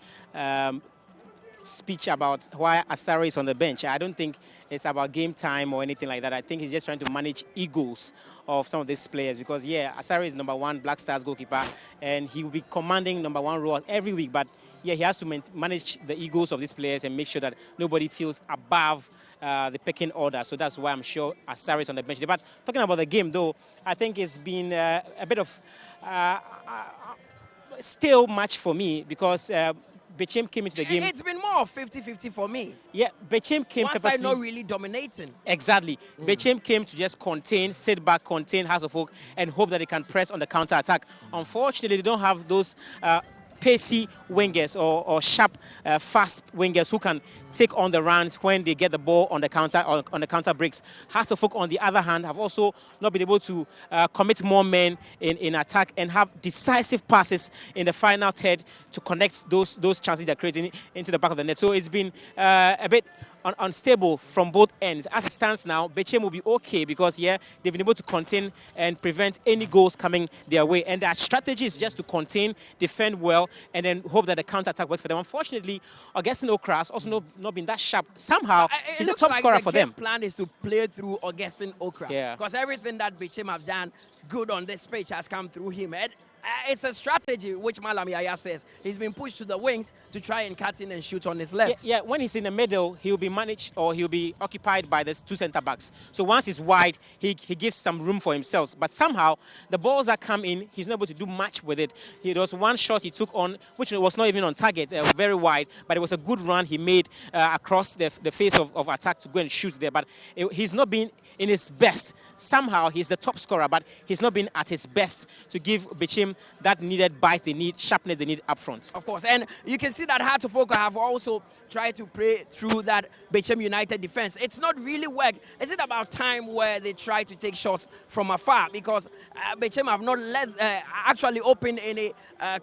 Speaker 7: speech about why Asare is on the bench. I don't think it's about game time or anything like that. I think he's just trying to manage egos of some of these players because, yeah, Asare is #1 Black Stars goalkeeper, and he will be commanding #1 role every week. But, yeah, he has to manage the egos of these players and make sure that nobody feels above the pecking order. So that's why I'm sure Asare is on the bench. But talking about the game, though, I think it's been a bit of stale match for me because Bechem came into the game.
Speaker 3: It's been more 50-50 for me.
Speaker 7: Yeah, Bechem came
Speaker 3: one side not really dominating.
Speaker 7: Exactly. Bechem came to just contain, sit back, contain Hearts of Oak, and hope that they can press on the counter-attack. Unfortunately, they don't have those pacey wingers or sharp, fast wingers who can take on the runs when they get the ball on the counter or on the counter breaks. Hearts of Oak, on the other hand, have also not been able to commit more men in attack and have decisive passes in the final third to connect those chances they're creating into the back of the net. So it's been a bit unstable from both ends. As it stands now, Bechem will be okay because, yeah, they've been able to contain and prevent any goals coming their way. And their strategy is just to contain, defend well, and then hope that the counter-attack works for them. Unfortunately, Augustine Okra has also not been that sharp. Somehow, he's a top scorer for them.
Speaker 3: The plan is to play through Augustine Okra.
Speaker 7: Yeah.
Speaker 3: Because everything that Bechem have done good on this pitch has come through him. And it's a strategy which Malam Yaya says. He's been pushed to the wings to try and cut in and shoot on his left.
Speaker 7: Yeah, when he's in the middle, he'll be managed or he'll be occupied by the two centre-backs. So once he's wide, he gives some room for himself. But somehow, the balls that come in, he's not able to do much with it. There was one shot he took on, which was not even on target, very wide, but it was a good run he made across the face of attack to go and shoot there. But he's not been in his best. Somehow, he's the top scorer, but he's not been at his best to give Bechem that needed bite they need, sharpness they need up front.
Speaker 3: Of course, and you can see that Hearts of Oak have also tried to play through that Bechem United defense. It's not really worked. Is it about time where they try to take shots from afar? Because Bechem have not actually opened any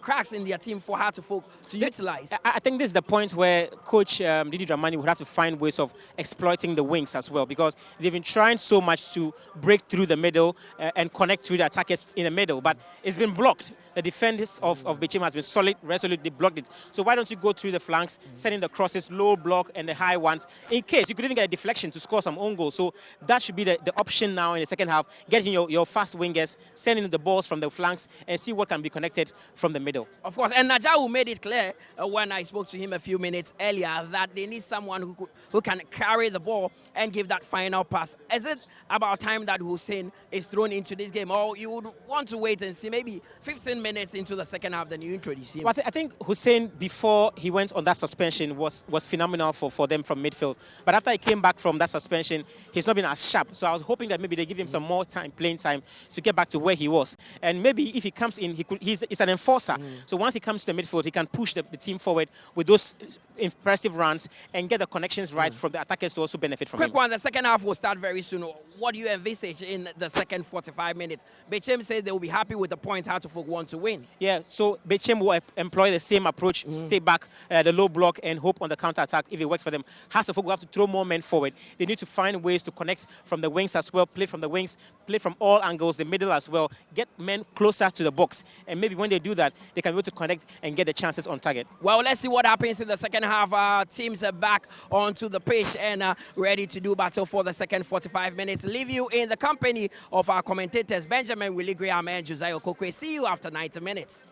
Speaker 3: cracks in their team for Hearts of Oak to utilize.
Speaker 7: I think this is the point where Coach Didi Dramani would have to find ways of exploiting the wings as well, because they've been trying so much to break through the middle and connect to the attackers in the middle, but it's been blocked. The defense of Bechem has been solid, resolutely blocked it. So why don't you go through the flanks, sending the crosses, low block and the high ones, in case you could even get a deflection to score some own goals. So that should be the option now in the second half, getting your fast wingers, sending the balls from the flanks and see what can be connected from the middle.
Speaker 3: Of course, and Najau made it clear when I spoke to him a few minutes earlier that they need someone who can carry the ball and give that final pass. Is it about time that Hussein is thrown into this game, or you would want to wait and see maybe 15 minutes into the second half, then you introduce him.
Speaker 7: Well, I think Hussein, before he went on that suspension, was phenomenal for them from midfield. But after he came back from that suspension, he's not been as sharp. So I was hoping that maybe they give him some more time, playing time, to get back to where he was. And maybe if he comes in, he's an enforcer. So once he comes to the midfield, he can push the team forward with those impressive runs and get the connections right from the attackers to also benefit from him.
Speaker 3: Quick one, the second half will start very soon. What do you envisage in the second 45 minutes? Bechem said they will be happy with the points Hartlepool want to win.
Speaker 7: Yeah, so Bechem will employ the same approach, stay back, the low block, and hope on the counter-attack if it works for them. Hartlepool will have to throw more men forward. They need to find ways to connect from the wings as well, play from the wings, play from all angles, the middle as well, get men closer to the box. And maybe when they do that, they can be able to connect and get the chances on target.
Speaker 3: Well, let's see what happens in the second half. Teams are back onto the pitch and ready to do battle for the second 45 minutes. Leave you in the company of our commentators, Benjamin Willie Graham and Josiah Okokwe. See you after 90 minutes.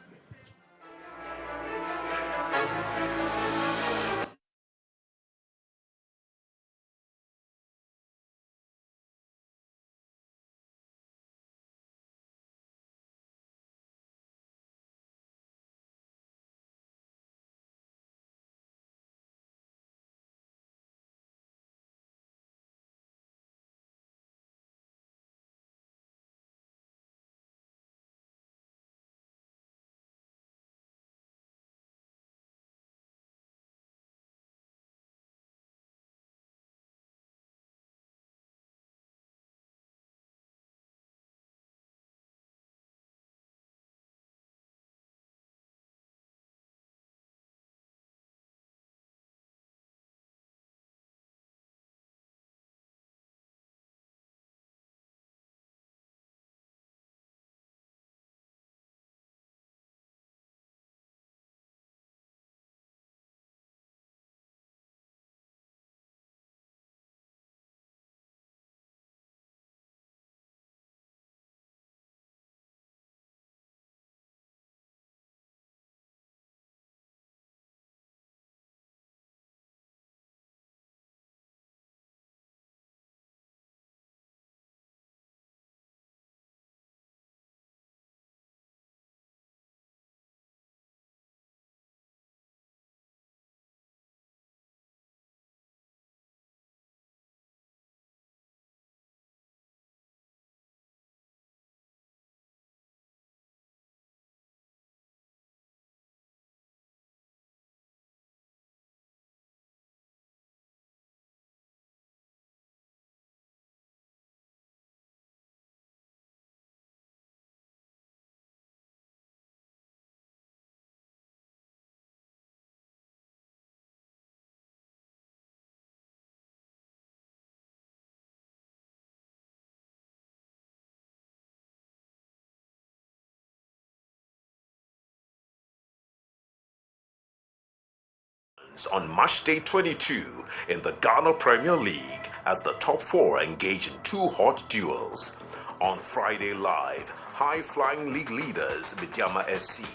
Speaker 6: On match day 22 in the Ghana Premier League as the top four engage in two hot duels. On Friday live, high-flying league leaders Midfield SC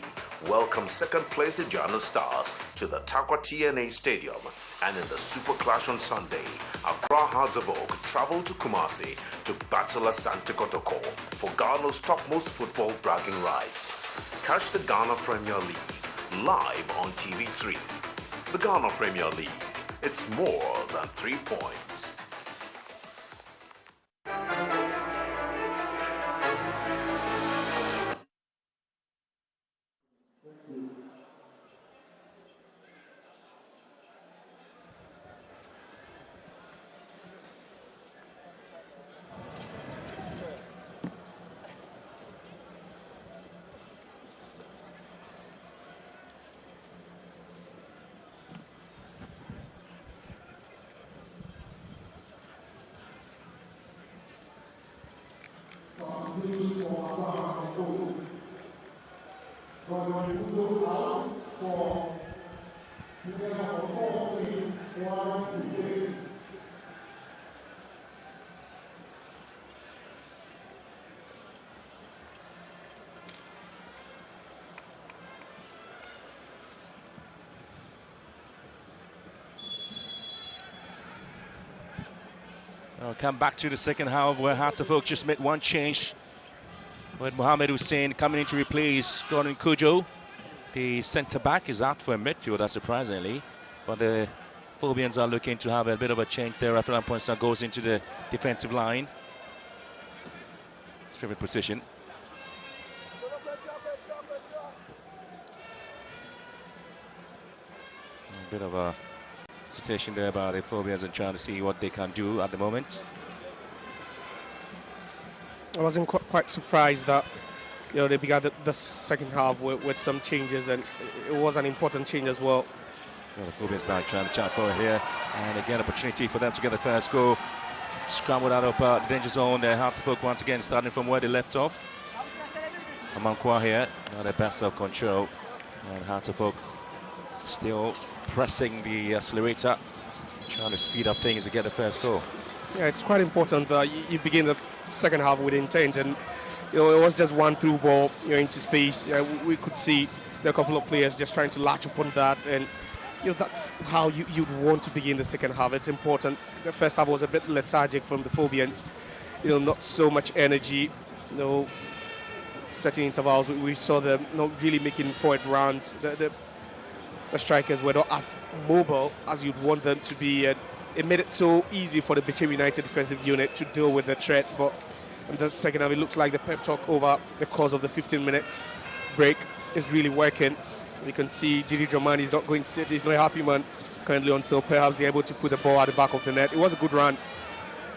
Speaker 6: welcome second-placed Ghana Stars to the Takwa TNA Stadium, and in the Super Clash on Sunday, Accra Hearts of Oak travel to Kumasi to battle Asante Kotoko for Ghana's topmost football bragging rights. Catch the Ghana Premier League live on TV3. The Ghana Premier League, it's more than 3 points.
Speaker 1: I'll come back to the second half where Hearts of Oak just made one change. With Mohamed Hussein coming in to replace Gordon Kujo. The centre-back is out for a midfielder, surprisingly. But the Phobians are looking to have a bit of a change there. Rafael Amponsa goes into the defensive line. His favorite position. A bit of a hesitation there by the Phobians and trying to see what they can do at the moment.
Speaker 2: I wasn't quite surprised that they began the second half with some changes, and it was an important change as well.
Speaker 1: Well, the Phobians now trying to chat forward here, and again opportunity for them to get the first goal. Scrambled out of the danger zone. They're Hartlepool once again starting from where they left off. Amankwa here, now their best of control, and Hartlepool still pressing the accelerator, trying to speed up things to get the first goal.
Speaker 2: Yeah, it's quite important that you begin the second half with intent, and it was just one through ball into space. We could see a couple of players just trying to latch upon that, and that's how you'd want to begin the second half. It's important. The first half was a bit lethargic from the Phobians, not so much energy, certain intervals. We saw them not really making forward runs. The strikers were not as mobile as you'd want them to be, and it made it so easy for the Bechem United defensive unit to deal with the threat. But in the second half, it looks like the pep talk over the course of the 15-minute break is really working. You can see Didi Dramani is not going to sit. He's not a happy man currently until perhaps they're able to put the ball at the back of the net. It was a good run.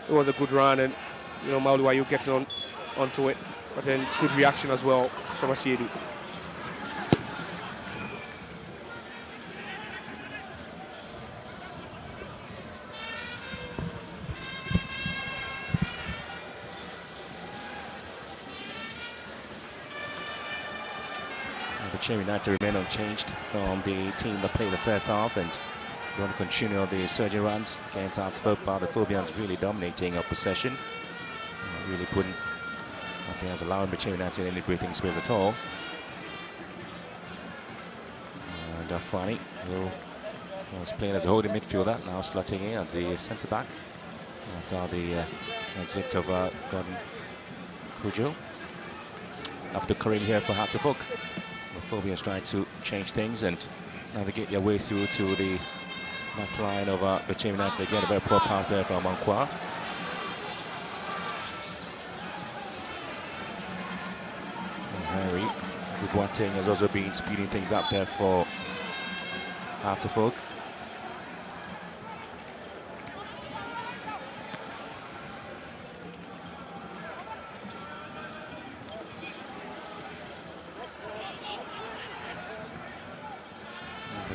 Speaker 2: It was a good run, and Mauluwayu getting onto it. But then good reaction as well from Asiedu.
Speaker 1: Bechem United remain unchanged from the team that played the first half, and going to continue the surging runs against Hartlepool. The Phobians really dominating our possession, really putting players allowing Bechem United any breathing space at all. And Afani was playing as a holding midfielder, now slotting in as the centre back after the exit of Gordon Kujo. Abdul Karim here for Hartlepool. The Phobians trying to change things and navigate their way through to the back line of Bechem United. Again, a very poor pass there from Amankwa. Henry Boateng has also been speeding things up there for Hartlepool.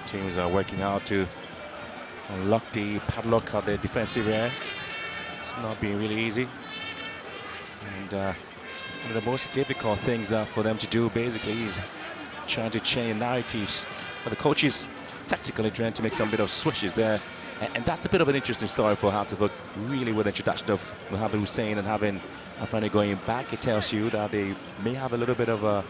Speaker 1: Teams are working hard to unlock the padlock of the defensive area. It's not been really easy. And one of the most difficult things for them to do basically is trying to change narratives. But the coaches tactically trying to make some bit of switches there. And that's a bit of an interesting story for Hartlepool, really, with the introduction of Mohamed Hussein and having Afani going back. It tells you that they may have a little bit of a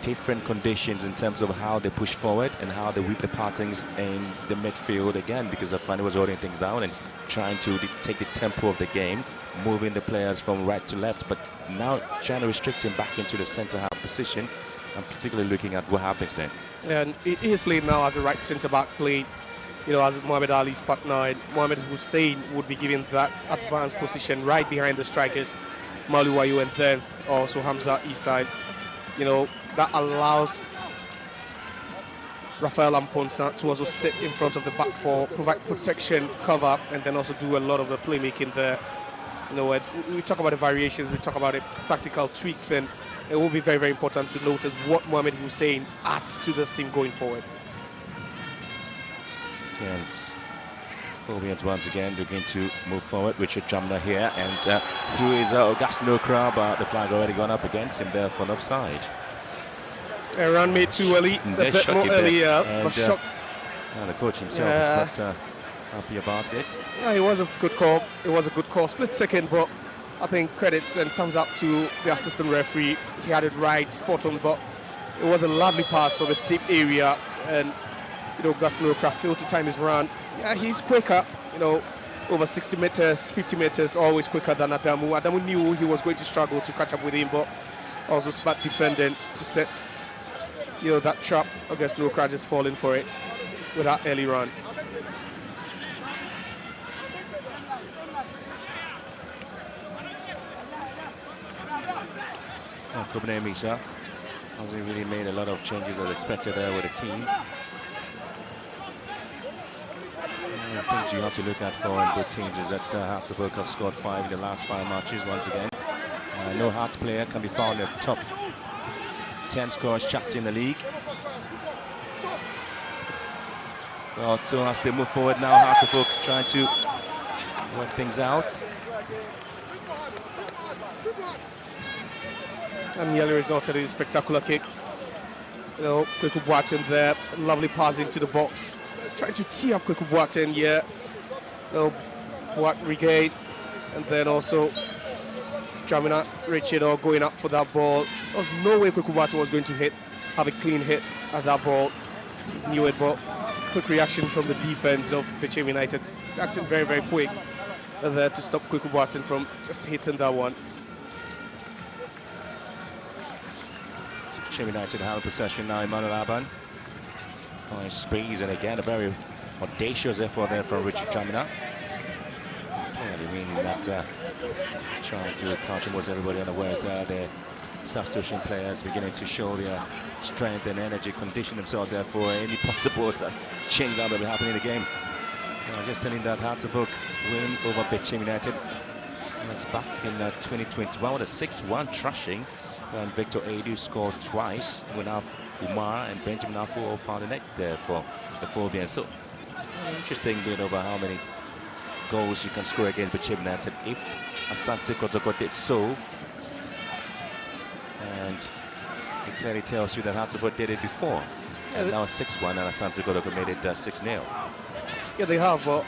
Speaker 1: different conditions in terms of how they push forward and how they whip the patterns in the midfield again, because Afani was holding things down and trying to take the tempo of the game, moving the players from right to left, but now trying to restrict him back into the centre half position, and particularly looking at what happens then.
Speaker 2: And he is playing now as a right centre back, playing as Mohamed Ali's partner, and Mohamed Hussein would be given that advanced position right behind the strikers, Mauluwayu, and then also Hamza Isai. That allows Rafael Amponsa to also sit in front of the back four, provide protection, cover, and then also do a lot of the playmaking there. We talk about the variations, we talk about the tactical tweaks, and it will be very, very important to notice what Mohamed Hussein adds to this team going forward.
Speaker 1: And Phobians once again looking to move forward. Richard Jamna here, and through his Augustino crowd, but the flag already gone up against him there for an offside.
Speaker 2: Run made too early, a bit more early, but shock.
Speaker 1: The coach himself is not happy about it.
Speaker 2: Yeah, it was a good call. It was a good call. Split second, but I think credits and thumbs up to the assistant referee. He had it right, spot on, but it was a lovely pass from a deep area, and Augustino Craft failed to time his run. Yeah, he's quicker, over 60 meters, 50 meters, always quicker than Adamu. Adamu knew he was going to struggle to catch up with him, but Also smart defending to set, that trap against Nukra, just falling for it with that early run.
Speaker 1: Kubne Misa hasn't really made a lot of changes as expected there with the team. Things you have to look at for in good teams is that Hearts of Oak have scored 5 in the last 5 matches once again. No Hearts player can be found in the top 10 scorers charts in the league. Well, so as they move forward now, Hearts of Oak trying to work things out.
Speaker 2: And nearly resulted in a spectacular kick. Kweku Boateng there, lovely pass into the box. Trying to tee up Kweku Boateng here. Boat regain, and then also Jamina Richard going up for that ball. There was no way Kweku Boateng was going to have a clean hit at that ball. Just knew it, but quick reaction from the defense of Bechem United, acting very, very quick there to stop Kweku Boateng from just hitting that one.
Speaker 1: Bechem United have possession now. Emmanuel Aban sprees, and again a very audacious effort there from Richard Jamina. Clearly meaning that trying to catch him was everybody unawares there. The substitution players beginning to show their strength and energy, condition themselves there for any possible change that will be happening in the game. Just telling that Hearts of Oak win over Bechem United. That's back in 2021 with a 6-1 thrashing. And Victor Edu scored twice. We have Umar and Benjamin Afu all found the net there for the Phobians. So interesting bit over how many goals you can score against Bechem United if Asante Kotoko did so. And it clearly tells you that Hearts of Oak did it before. And now 6-1 and Asante Kotoko made it 6-0.
Speaker 2: Yeah, they have, but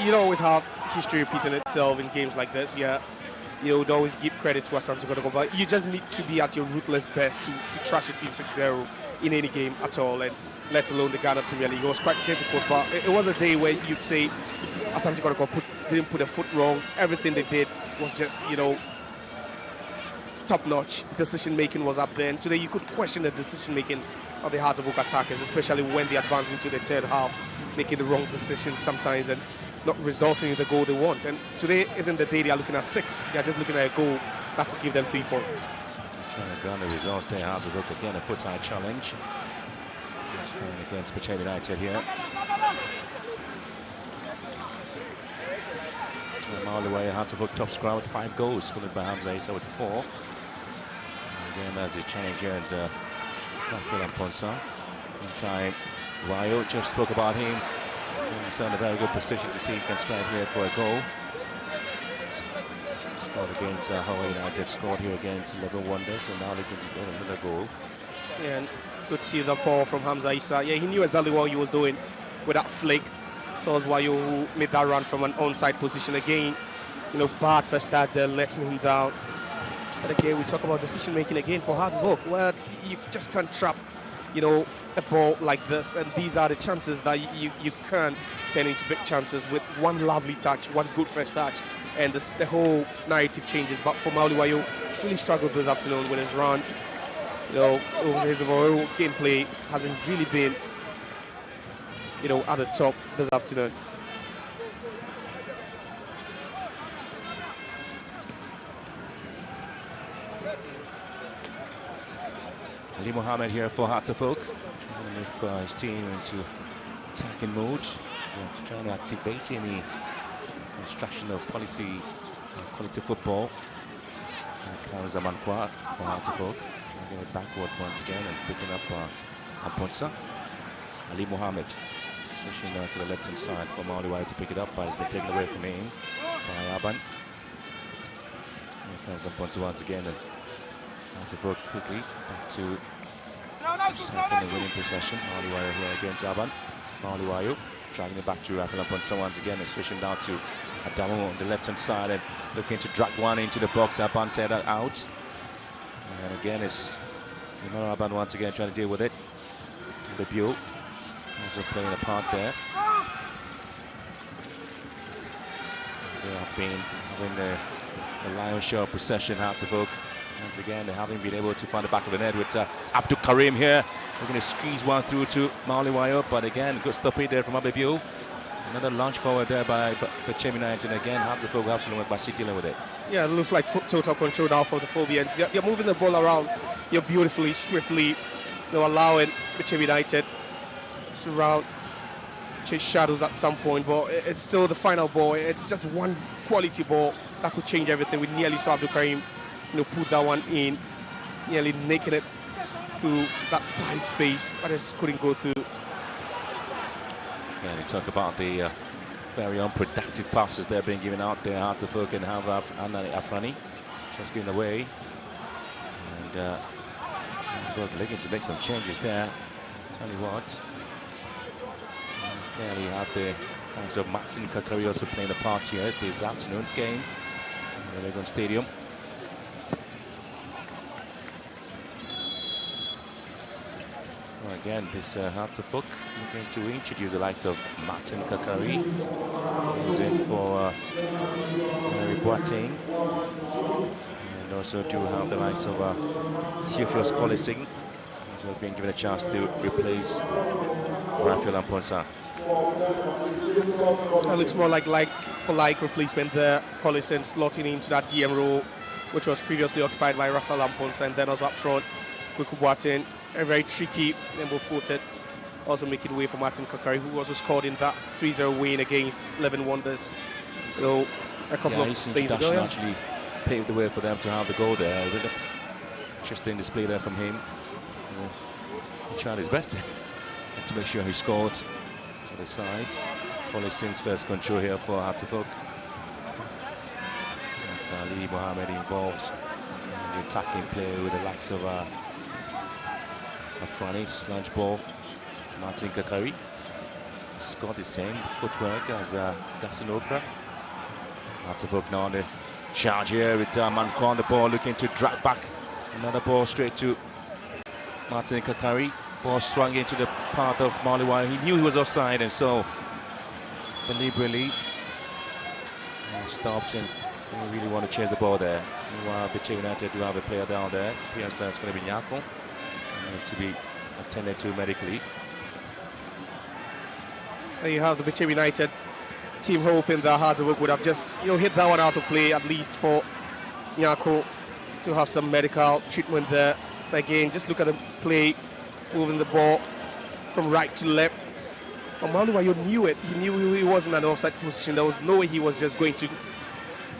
Speaker 2: you don't always have history repeating itself in games like this. Yeah. You would always give credit to Asante Kotoko, but you just need to be at your ruthless best to trash a team 6-0 in any game at all, and let alone the Ghana Premier League. It was quite difficult, but it was a day where you'd say Asante Kotoko didn't put a foot wrong. Everything they did was just, top-notch. Decision-making was up there, and today you could question the decision-making of the Hearts of Oak attackers, especially when they advance into the third half, making the wrong decision sometimes and not resulting in the goal they want. And today isn't the day they are looking at 6. They are just looking at a goal that could give them 3 points.
Speaker 1: Trying to ground the results there. Hearts of Oak again, a foot-high challenge. Just going against Bechem United here. And all the way, Hearts of Oak top scorer with 5 goals, followed by Hamza Issa with 4. And again, as the challenge here, and Rafael Amponsa. In time, Ryo just spoke about him. He's in a very good position to see if he can strike here for a goal. Scored against Hawaii United, scored here against Liverpool Wonders, and now they can get another goal.
Speaker 2: Yeah, and good to see the ball from Hamza Issa. Yeah, he knew exactly what he was doing with that flick. Towards Wayo, who made that run from an onside position again. Bad first start there, letting him down. But again, we talk about decision making again for Hearts of Oak. Well, you just can't trap a ball like this, and these are the chances that you can turn into big chances with one lovely touch, one good first touch, and the whole narrative changes. But for Mauli Wayo, really struggled this afternoon with his runs. His overall gameplay hasn't really been, at the top this afternoon.
Speaker 1: Ali Mohammed here for Hearts of Oak, trying to move his team into attacking mode, trying to activate any construction of quality football. Comes Amankwa for Hearts of Oak, going backwards once again and picking up Amponsa. Ali Mohammed switching to the left-hand side for Mauliwai to pick it up, but it's been taken away from him by Aban. Here comes Amponsa once again, and Hearts of Oak quickly back to second and winning possession. Mauliwayo here against Aban. Mauliwayo dragging it back to Rafael Amponsa once again and switching down to Adamo on the left-hand side and looking to drag one into the box. Aban said that out. And again, it's Aban once again trying to deal with it. Debut also playing a part there. They have been having the lion's share of possession, Hearts of Oak, And again, they haven't been able to find the back of the net with Abdul Karim here. They're going to squeeze one through to Maliwayo, but again, good stoppage there from Abebiu. Another launch forward there by Bechem United, and again, Hearts of Oak absolutely with Bashir dealing with it.
Speaker 2: Yeah, it looks like total control now for the Phobians. You're moving the ball around, you're beautifully, swiftly, allowing Bechem United to round, chase shadows at some point, but it's still the final ball. It's just one quality ball that could change everything. We nearly saw Abdul Karim, put that one in, nearly making it through that tight space, but it just couldn't go through.
Speaker 1: Yeah, we talk about the very unproductive passes they're being given out there. Hearts of Oak and Afrani just giving away. And looking to make some changes there. Tell you what. Yeah, we have the likes of Martin Kakari also playing a part here this afternoon's game at the Legon Stadium. Well, again, this Hearts of Oak looking to introduce the likes of Martin Kakari. He's in for Mary Boateng. And also do have the likes of Theophilus Collising. So being given a chance to replace Raphael Amponsa.
Speaker 2: It looks more like for-like replacement there. Collison slotting into that DM role, which was previously occupied by Raphael Amponsa, and then also up front, Kweku Boateng, a very tricky, nimble-footed, also making way for Martin Kakari, who also scored in that 3-0 win against 11 Wonders. So a couple of days ago. Yeah.
Speaker 1: Actually paved the way for them to have the goal there. Really interesting display there from him. He tried his best to make sure he scored for the side. Collison's first control here for Hearts of Oak. That's Ali Mohammed involved in the attacking play with the likes of Afrani, sludge ball. Martin Kakari scored the same footwork as Gaston Okra. Hearts of Oak now on the charge here with Manko on the ball, looking to drag back. Another ball straight to Martin Kakari. Ball swung into the path of Maliwayo. He knew he was offside, and so deliberately stopped and didn't really want to chase the ball there. Meanwhile, Bechem United do have a player down there. Appears it's going to be Nyako. Needs to be attended to medically.
Speaker 2: There you have the Bechem United team hoping that Hearts of Oak would have just hit that one out of play, at least for Nyako to have some medical treatment there. But again, just look at the play, moving the ball from right to left. Maliwayo knew it. He knew he wasn't in an offside position. There was no way he was just going to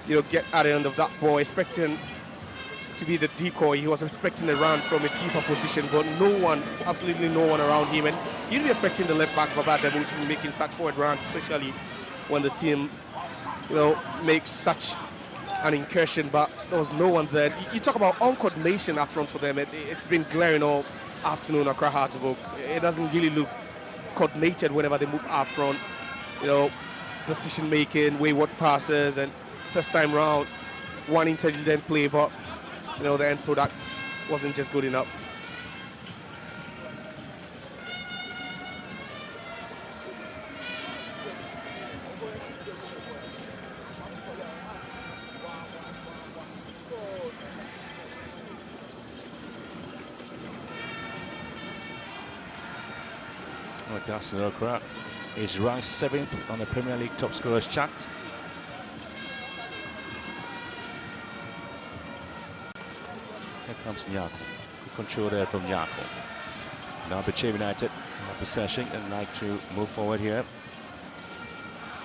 Speaker 2: get at the end of that ball, expecting to be the decoy. He was expecting a run from a deeper position, but no one, absolutely no one around him. And you'd be expecting the left back Babademo to be making such forward runs, especially when the team makes such an incursion, but there was no one there. You talk about uncoordination up front for them. It's been glaring all afternoon across Hearts of Oak. It doesn't really look coordinated whenever they move up front. Decision making, wayward passes, and first time round, one intelligent play, but the end product wasn't just good enough.
Speaker 1: Gaston Okra is ranked 7th on the Premier League top scorers chart. Here comes Nyako. Good control there from Nyako. Now Bechem United have possession and like to move forward here.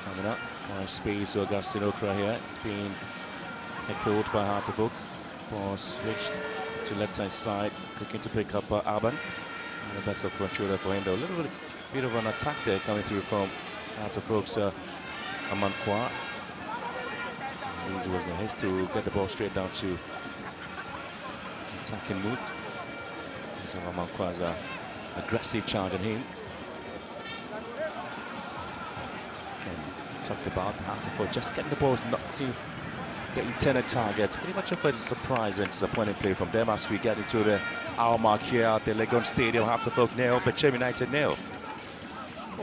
Speaker 1: Coming up, find space for Gaston Okra here. It's been echoed by Hearts of Oak. Ball switched to left-hand side, looking to pick up Alban. And the best of control there for him, though. A little bit of an attack there coming through from Hearts of Oak's Amankwa. Easy was the haste to get the ball straight down to attacking mood. So Amankwa's aggressive charge on him. And talked about Hearts of Oak just getting the balls not to the intended targets. Pretty much of a surprise and disappointing play from them as we get into the hour mark here at the Legon Stadium. Hearts of Oak nil, Bechem United nil.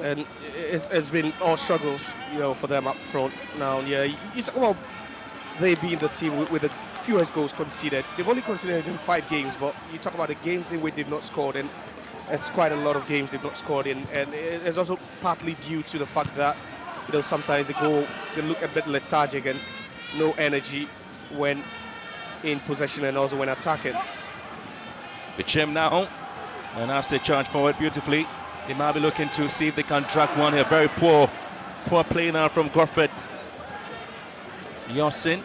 Speaker 2: And it's been all struggles, for them up front now. Yeah, you talk about they being the team with the fewest goals conceded. They've only conceded in 5 games, but you talk about the games in which they've not scored, and it's quite a lot of games they've not scored in, and it's also partly due to the fact that, you know, sometimes they look a bit lethargic and no energy when in possession and also when attacking.
Speaker 1: Bechem now, and as they charge forward beautifully, they might be looking to see if they can drag one here. Very poor play now from Godfred Yosin.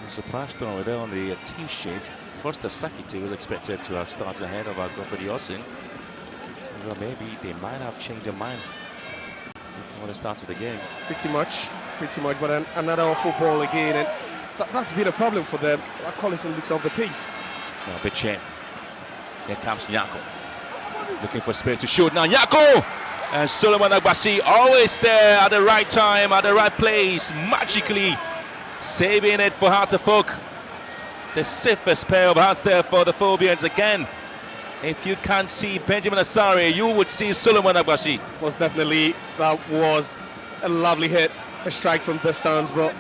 Speaker 1: Surprise story there on the team sheet. Foster Sakiti was expected to have started ahead of Godfred Yosin. Well, maybe they might have changed their mind before the start of the game.
Speaker 2: Pretty much. But another football again, and that's been a problem for them. Collison looks off the pace.
Speaker 1: Now Bechem. Here comes Nyako. Looking for space to shoot. Now Nyako! And Solomon Agbasi always there at the right time, at the right place, magically saving it for Hearts of Oak. The safest pair of hands there for the Phobians again. If you can't see Benjamin Asare, you would see Solomon Agbasi.
Speaker 2: Most definitely, that was a lovely hit, a strike from distance, but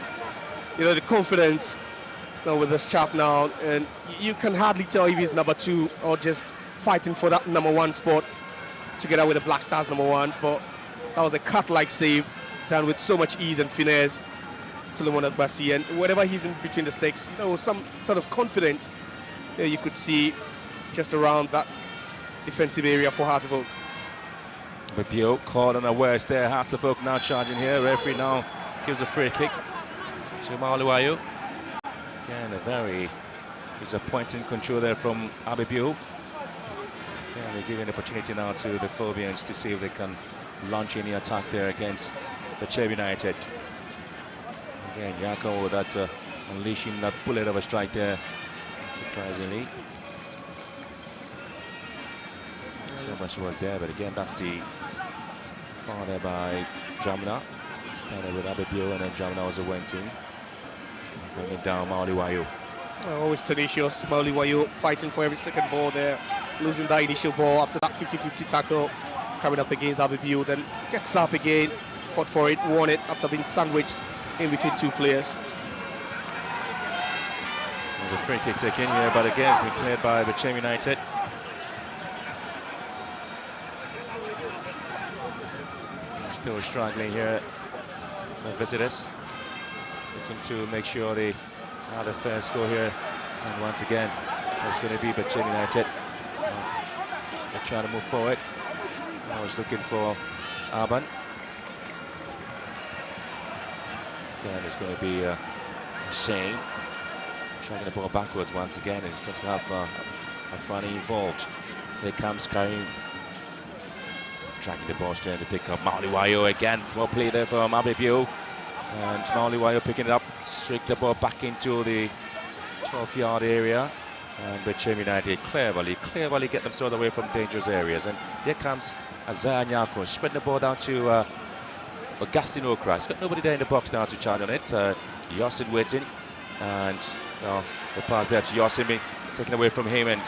Speaker 2: you know, the confidence, you know, with this chap now, and you can hardly tell if he's number 2 or just fighting for that number 1 spot together with the Black Stars number 1. But that was a cut-like save done with so much ease and finesse. Solomon Agbasi, and whenever he's in between the sticks, you know, some sort of confidence you could see just around that defensive area for Hearts of Oak.
Speaker 1: Babio caught unawares there. Hearts of Oak now charging here. Referee now gives a free kick to Maluwayo. Again, a very disappointing control there from Abibio. Yeah, they're giving the opportunity now to the Phobians to see if they can launch any attack there against the Bechem United. Again, Yako with that unleashing that bullet of a strike there, surprisingly. So much was there, but again, that's the foul there by Jamna. Started with Abibio, and then Jamna also went in, bringing down Mauliwayo.
Speaker 2: Always tenacious, Mauliwayo fighting for every second ball there, losing that initial ball after that 50-50 tackle, coming up against Abibio, then gets up again, fought for it, won it after being sandwiched in between 2 players.
Speaker 1: There's a free kick taken here, but again it's been cleared by Bechem United. Still struggling here, the visitors. Looking to make sure they have a fair score here. And once again, it's going to be Bechem United. They're trying to move forward. I was looking for Arban. It's going to be Shane dragging the ball backwards once again. He's just going to have Afrani involved. Here comes Karim, dragging the ball straight to pick up Mauliwayo again. Well played there from Abibio, and Mauliwayo picking it up, streak the ball back into the 12-yard area. And Bechem United cleverly get themselves away from dangerous areas. And here comes Azar Nyako, spreading the ball down to Augustine Okra. He's got nobody there in the box now to charge on it. Yosin waiting, and the pass there to Yosin taken away from him, and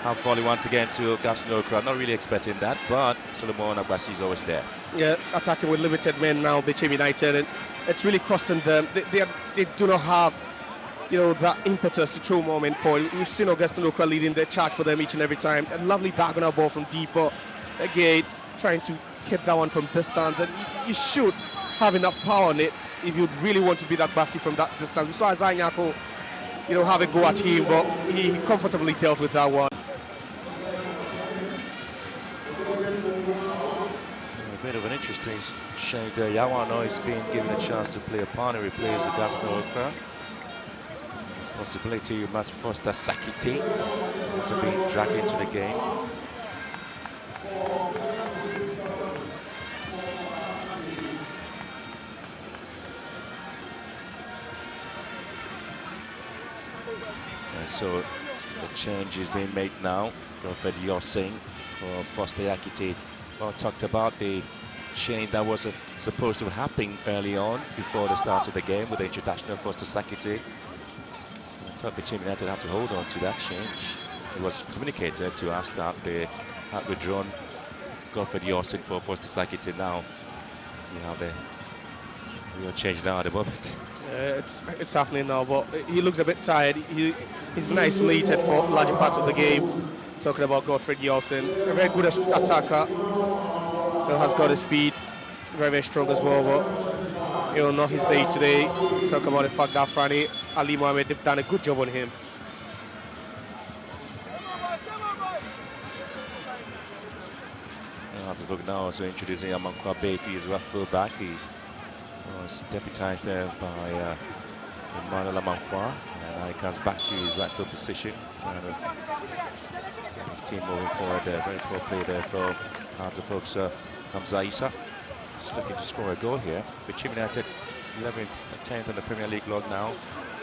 Speaker 1: half volley once again to Augustine Okra. Not really expecting that, but Solomon Agbasi is always there.
Speaker 2: Yeah, attacking with limited men now, Bechem United, and it's really costing them. They do not have, you know, that impetus to throw moment for. We've seen Augustine Okra leading the charge for them each and every time. A lovely diagonal ball from deep, but again, trying to hit that one from distance, and you should have enough power on it if you really want to beat that Agbasi from that distance. We saw Azar Nyako, you know, have a go at him, but he comfortably dealt with that one.
Speaker 1: A bit of an interesting shade there. Yawano is being given a chance to play a partner. He plays Augustine Okra. There's possibility you must foster Sakiti, also being dragged into the game. So the change is being made now. Godfred Yosin for Foster Yakiti. Well, talked about the change that was supposed to happen early on before the start of the game with the introduction of Foster Sakiti. I thought the Bechem United had to hold on to that change. It was communicated to us that they had withdrawn Godfred Yosin for Foster Sakiti. Now you have a You're changed now at the moment.
Speaker 2: It's happening now, but he looks a bit tired. He's been isolated for larger parts of the game. Talking about Godfred Yeltsin, a very good attacker. Has got the speed, very, very strong as well, but not his day today. Talk about the fact that Franny, Ali Mohammed, they've done a good job on him.
Speaker 1: We'll have to look now, also introducing Amankwa Befi as right full back. He's deputized there by Emmanuel Amankwa, and now he comes back to his right field position. His team moving forward there, very poor play there from Hearts of Oak's Hamza Issa. Just looking to score a goal here. Bechem United is 11th and 10th on the Premier League log now.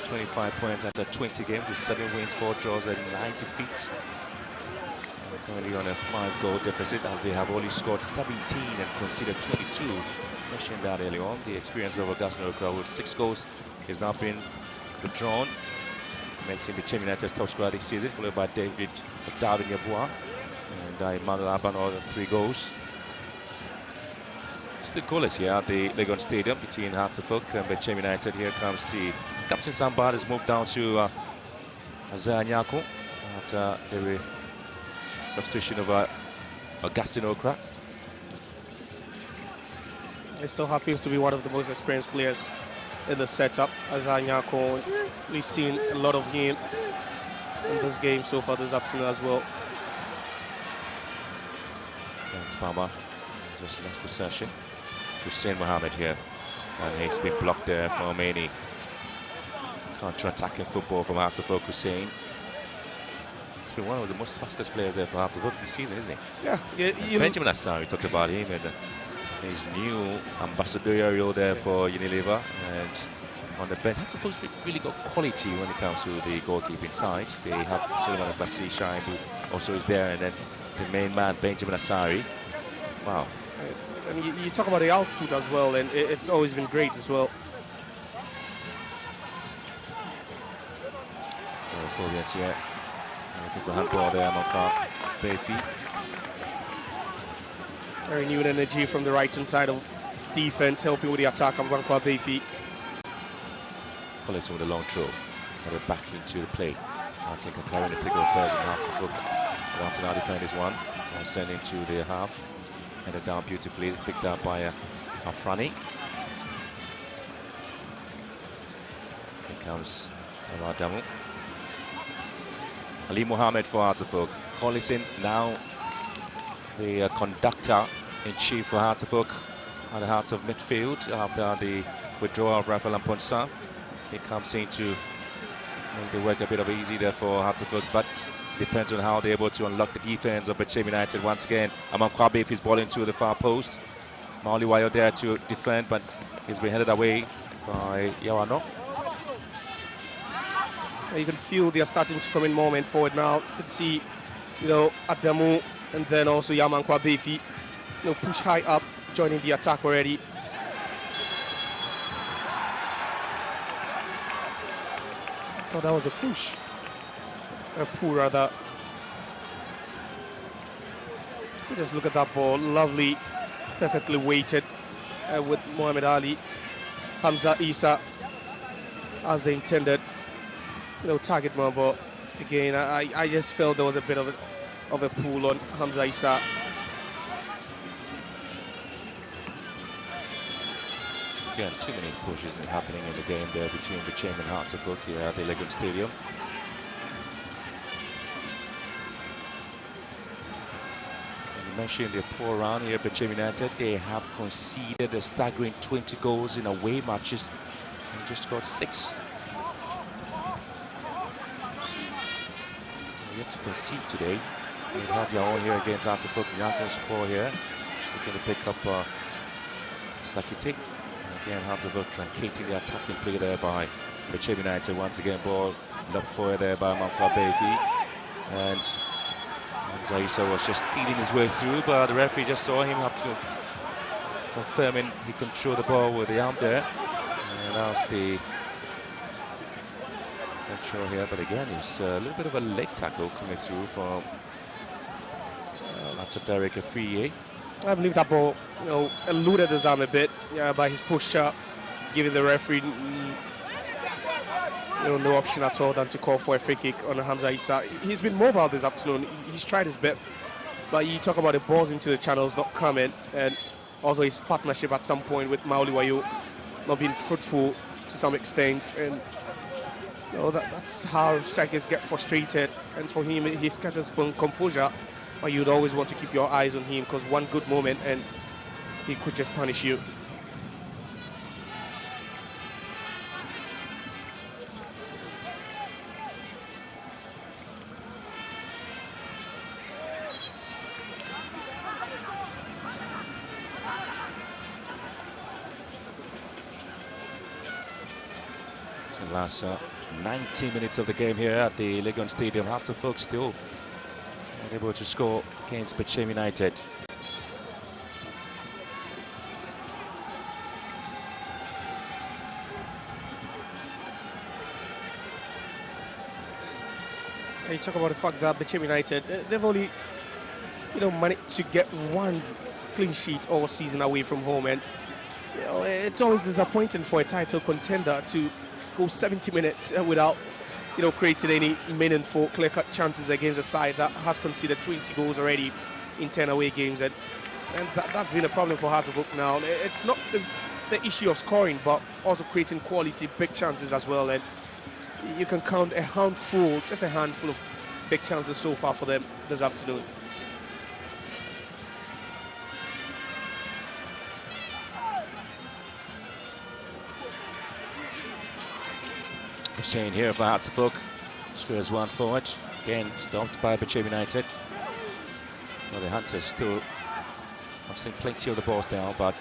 Speaker 1: 25 points after 20 games with 7 wins, 4 draws and 9 defeats. Currently on a 5-goal deficit as they have only scored 17 and conceded 22. Mentioned that earlier on. The experience of Augustine Okra with 6 goals has now been withdrawn. Makes him Bechem United's top scorer this season, followed by David Darwin Yabua and Emmanuel Abano, 3 goals. Still goalless here at the Legon Stadium between Hearts of Oak and Bechem United. Here comes the captain Sambad has moved down to Azar Nyako after the substitution of Augustine Okra.
Speaker 2: He still happens to be one of the most experienced players in the setup. Azar Nyako, we've seen a lot of him in this game so far this afternoon as well.
Speaker 1: Thanks, Palmer. Just next possession. Hussein Mohammed here, and he's been blocked there from any counter-attacking football from Hearts of Oak. Hussein. He's been one of the most fastest players there for Hearts of Oak this season, isn't he?
Speaker 2: Yeah.
Speaker 1: Benjamin Assar, we talked about him and his new ambassadorial role there for Unilever, and on the bench, Hearts of Oak's really got quality when it comes to the goalkeeping side. They have Suleiman Abbasi Shine, who also is there, and then the main man, Benjamin Assari. Wow.
Speaker 2: And you talk about the output as well, and it's always been great as well.
Speaker 1: Forwards here. Looking for handball there, Amankwa Befi.
Speaker 2: Very renewed energy from the right-hand side of defense, helping with the attack. Amankwa Befi.
Speaker 1: Collison with a long throw. Got it back into the play. I think a carrying the pick of players in Hearts of Oak. Want to now defend this one. And send into the half. Headed down beautifully, picked up by Afrani. Here comes Adamu. Ali Mohammed for Hearts of Oak. Collison now the conductor-in-chief for Hearts of Oak at the Hearts of midfield after the withdrawal of Rafael Amponsa. He comes in to make the work a bit of easy there for Hearts of Oak, but depends on how they're able to unlock the defense of Bechem United. Once again, Amankwa Befi is ball into the far post. Mauli Wayo there to defend, but he's been headed away by Yawano.
Speaker 2: You can feel they are starting to come in moment forward now. You can see, Adamu and then also Amankwa Befi, push high up, joining the attack already. Oh, that was a push. A pull rather. Just look at that ball, lovely, perfectly weighted with Muhammad Ali, Hamza Issa as they intended. Target man, but again, I just felt there was a bit of a pull on Hamza Issa.
Speaker 1: Again, too many pushes happening in the game there between Bechem and Hearts of Oak here at the Legon Stadium. Mentioned their poor run here, Bechem United. They have conceded a staggering 20 goals in away matches and just got 6. Yet to concede today. They had their own here against Antwerp. Nyako score here. Just looking to pick up Sakiti. Again, Antwerp truncating the attacking play there by Bechem United. Once again, ball locked forward there by Amankwa Befi. And Zaisa was just feeding his way through, but the referee just saw him have to confirming he controlled the ball with the arm there. And that was the not sure here, but again, it's a little bit of a leg tackle coming through from that's a Derek Afiye.
Speaker 2: I believe that ball, eluded his arm a bit by his posture, giving the referee no option at all than to call for a free kick on Hamza Issa. He's been mobile this afternoon. He's tried his best, but you talk about the balls into the channels not coming, and also his partnership at some point with Maoli Wayo not being fruitful to some extent, and that's how strikers get frustrated. And for him, he's got his composure, but you'd always want to keep your eyes on him, because one good moment and he could just punish you.
Speaker 1: Last 90 minutes of the game here at the Legon Stadium. Hearts of Folk still able to score against Bechem United.
Speaker 2: You talk about the fact that Bechem United, they've only managed to get one clean sheet all season away from home, and it's always disappointing for a title contender to go 70 minutes without creating any meaningful clear-cut chances against a side that has conceded 20 goals already in 10 away games, and that's been a problem for Hearts of Oak now. It's not the issue of scoring, but also creating quality big chances as well, and you can count just a handful of big chances so far for them this afternoon.
Speaker 1: Hussein here for Hearts of Folk. Squares one forward. Again, stopped by Bechem United. Well, the Hunters still have seen plenty of the balls now, but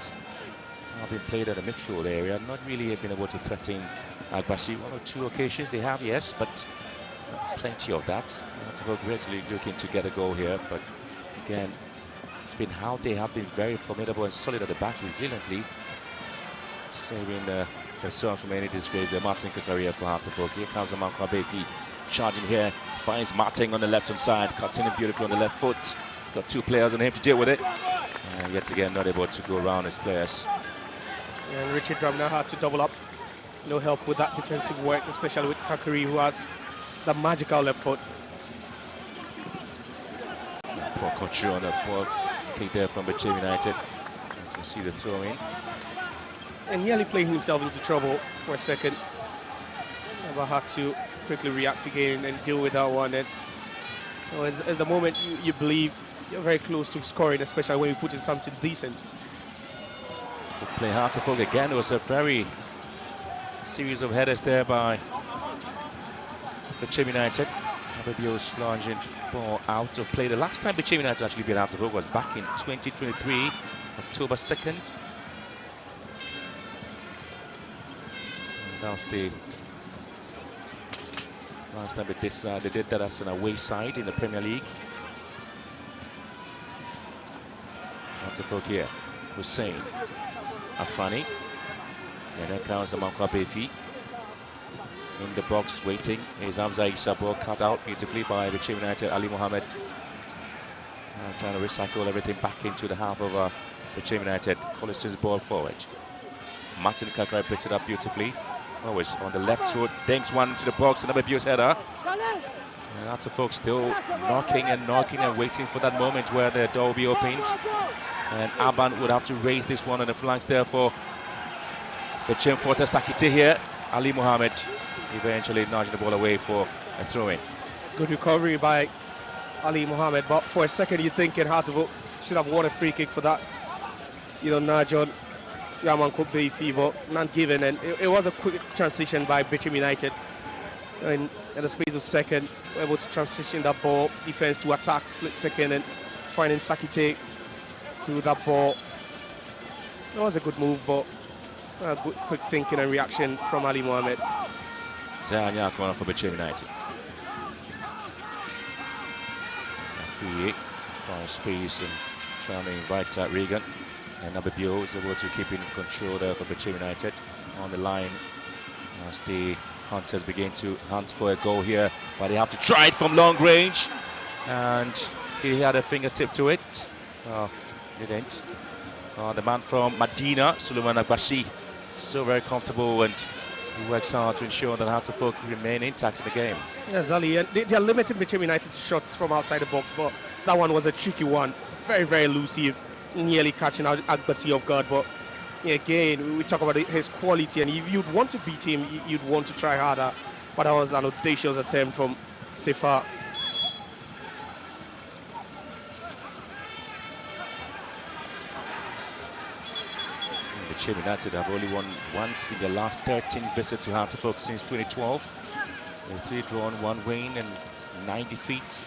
Speaker 1: have been played at the midfield area. Not really been able to threaten Agbasi. One or two occasions they have, yes, but plenty of that. Hearts of Folk gradually looking to get a goal here, but again, it's been how they have been very formidable and solid at the back, resiliently saving themselves from any disgrace. The Martin career for Hearts of Folk. Here comes the Mankwa Befi charging here, finds Martin on the left hand side, cuts in beautifully on the left foot. Got two players on him to deal with it, and yet again not able to go around his players.
Speaker 2: And Richard Drum now had to double up. No help with that defensive work, especially with Kakari, who has the magical left foot.
Speaker 1: Poor control on the ball kick there from Bechem United. You can see the throw in.
Speaker 2: And nearly playing himself into trouble for a second. But had to quickly react again and deal with that one. And as the moment you believe you're very close to scoring, especially when you put in something decent.
Speaker 1: Good play Hearts of Folk again. It was a very series of headers there by Bechem United. Ababio's lunging ball out of play. The last time Bechem United actually beat Hearts of Folk was back in 2023, October 2nd. That was the last time they did that as an away side in the Premier League. Hearts of Folk here. Hussein, Afani, and then comes the Mankwa Befi. In the box waiting is Hamza Issa, ball cut out beautifully by Bechem United, Ali Mohammed. Trying to recycle everything back into the half of Bechem United. Colliston's ball forward. Martin Kakrai picks it up beautifully. Always on the left foot, dinks one to the box, another abuse header. And Hearts of Folk still knocking and waiting for that moment where the door will be opened. And Aban would have to raise this one on the flanks there for Bechem Fortes Takite here. Ali Mohammed eventually nudged the ball away for a throw-in.
Speaker 2: Good recovery by Ali Mohammed, but for a second you're thinking Hearts of Oak should have won a free kick for that. Nudge on Yaman Befi, but not given, and it was a quick transition by Bechem United. In the space of second, able to transition that ball, defense to attack, split second, and finding Sakite through that ball. It was a good move, but good quick thinking and reaction from Ali Mohammed.
Speaker 1: Zanya corner for Bechem United. Free from space and trying to invite Regan. And Ababio is able to keep in control there for Bechem United on the line as the Hunters begin to hunt for a goal here, but they have to try it from long range, and he had a fingertip to it. Didn't. The man from Medina, Suleiman Agbasi, so very comfortable, and he works hard to ensure that Hearts of Oak remain intact in the game.
Speaker 2: Yes, Ali, and they are limiting Bechem United to shots from outside the box, but that one was a tricky one. Very, very elusive, nearly catching Agbasi off guard. But again, we talk about his quality, and if you'd want to beat him, you'd want to try harder. But that was an audacious attempt from Sefa.
Speaker 1: Bechem United have only won once in the last 13 visits to Hearts of Oak since 2012. They're 3 drawn, 1 win, and 9 defeats.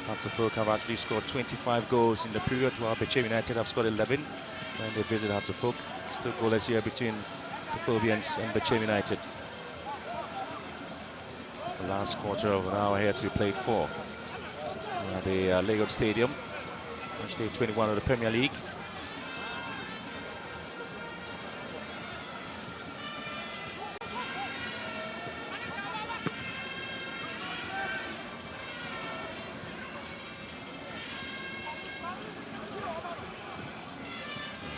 Speaker 1: Hearts of Oak have actually scored 25 goals in the period, while Bechem United have scored 11 when they visit Hearts of Oak. Still goalless here between the Phobians and Bechem United. The last quarter of an hour here to be played for at the Lagos Stadium, match day 21 of the Premier League.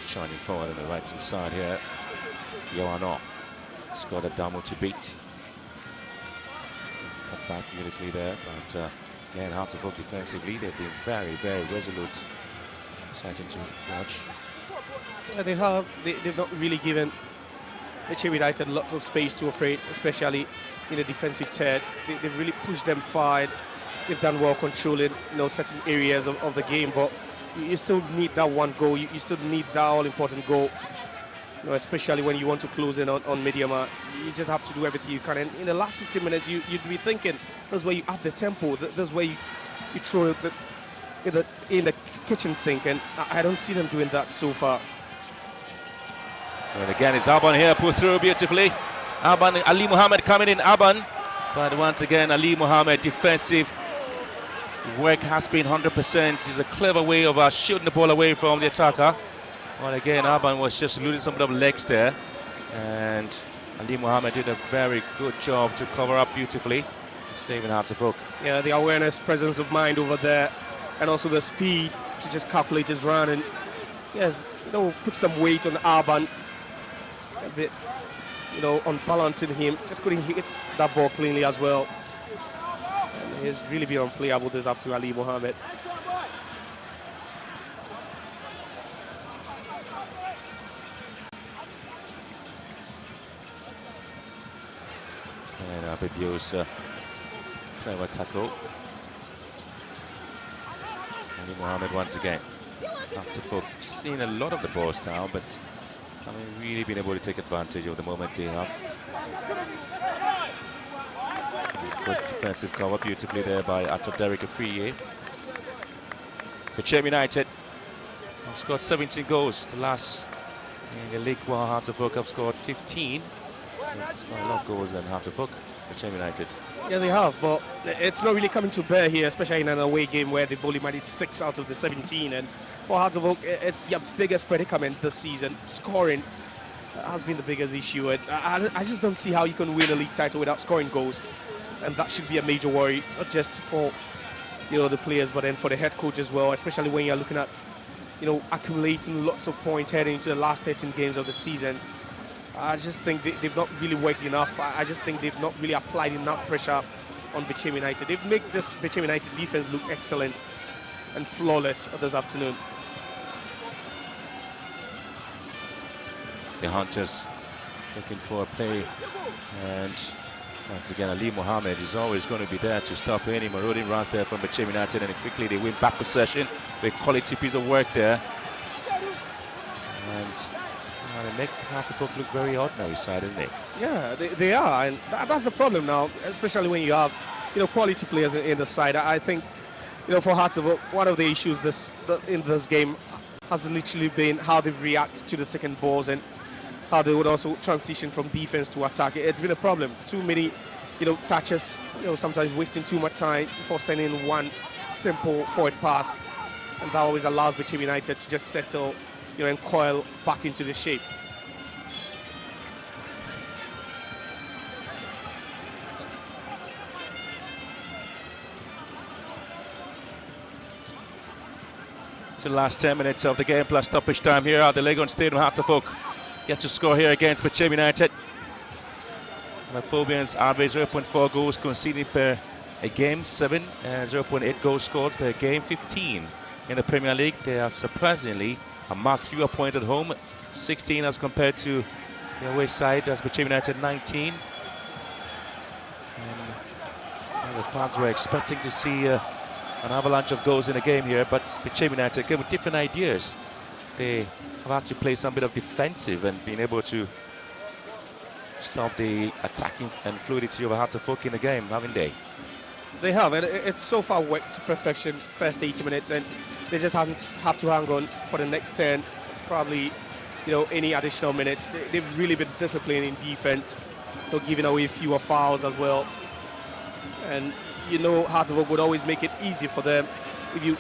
Speaker 1: Shining forward on the right hand side here. Yoano scored a double to beat. Cut back beautifully there, but again, Hearts of Oak defensively, they've been very, very resolute. Exciting to watch.
Speaker 2: Yeah, they've not really given Bechem United lots of space to operate, especially in the defensive third. They've really pushed them forward. They've done well controlling certain areas of the game, but you still need that one goal. You still need that all-important goal, especially when you want to close in on Midyama. You just have to do everything you can. And in the last 15 minutes, you'd be thinking, that's where you add the tempo. That's where you throw it in the kitchen sink. And I don't see them doing that so far.
Speaker 1: And again, it's Aban here, put through beautifully. Aban, Ali Mohammed coming in, Aban. But once again, Ali Mohammed, defensive work has been 100%. It's a clever way of shooting the ball away from the attacker. Well, again, Aban was just losing some of the legs there. And Ali Mohammed did a very good job to cover up beautifully, saving Hearts of Oak.
Speaker 2: Yeah, the awareness, presence of mind over there, and also the speed to just calculate his run. And yes, put some weight on Aban. A bit, on balancing him. Just couldn't hit that ball cleanly as well. He's really been unplayable this up to Ali Mohammed.
Speaker 1: And Abibio's clever tackle. Ali Mohammed once again. After folk, just seeing a lot of the balls now, but haven't really been able to take advantage of the moment they have. Good defensive cover beautifully there by Derek Afriye. Bechem United have scored 17 goals. The last in the league, while Hearts of Oak have scored 15. It's quite a lot of goals than Hearts of Oak, Bechem United.
Speaker 2: Yeah, they have, but it's not really coming to bear here, especially in an away game where they've only managed 6 out of the 17. And for Hearts of Oak, it's their biggest predicament this season. Scoring has been the biggest issue. And I just don't see how you can win a league title without scoring goals. And that should be a major worry, not just for the players, but then for the head coach as well, especially when you're looking at accumulating lots of points heading into the last 13 games of the season. I just think they've not really worked enough. I just think they've not really applied enough pressure on Bechem United. They've made this Bechem United defense look excellent and flawless this afternoon.
Speaker 1: The Hunters looking for a play, and once again, Ali Mohammed is always going to be there to stop any marauding runs there from Bechem United, and quickly they win back possession with quality piece of work there. And they make Hearts of Oak look very ordinary side, isn't it?
Speaker 2: Yeah, they are, and that's the problem now, especially when you have quality players in the side. I think for Hearts of Oak, one of the issues in this game has literally been how they react to the second balls and how they would also transition from defense to attack. It's been a problem. Too many, touches, sometimes wasting too much time for sending one simple forward pass. And that always allows Bechem United to just settle, and coil back into the shape.
Speaker 1: So the last 10 minutes of the game plus stoppage time here at the Lagos Stadium. Hearts of Oak yet to score here against Bechem United. And the Phobians average 0.4 goals conceded per a game, 0.8 goals scored per game, 15 in the Premier League. They have surprisingly amassed fewer points at home, 16 as compared to the away side, as Bechem United 19. And the fans were expecting to see an avalanche of goals in the game here, but Bechem United came with different ideas. They have had to play some bit of defensive and been able to stop the attacking and fluidity of Hearts of Oak in the game, haven't they?
Speaker 2: They have, and it's so far worked to perfection first 80 minutes, and they just have to hang on for the next 10, probably, any additional minutes. They've really been disciplined in defense, giving away fewer fouls as well. And Hearts of Oak would always make it easy for them if you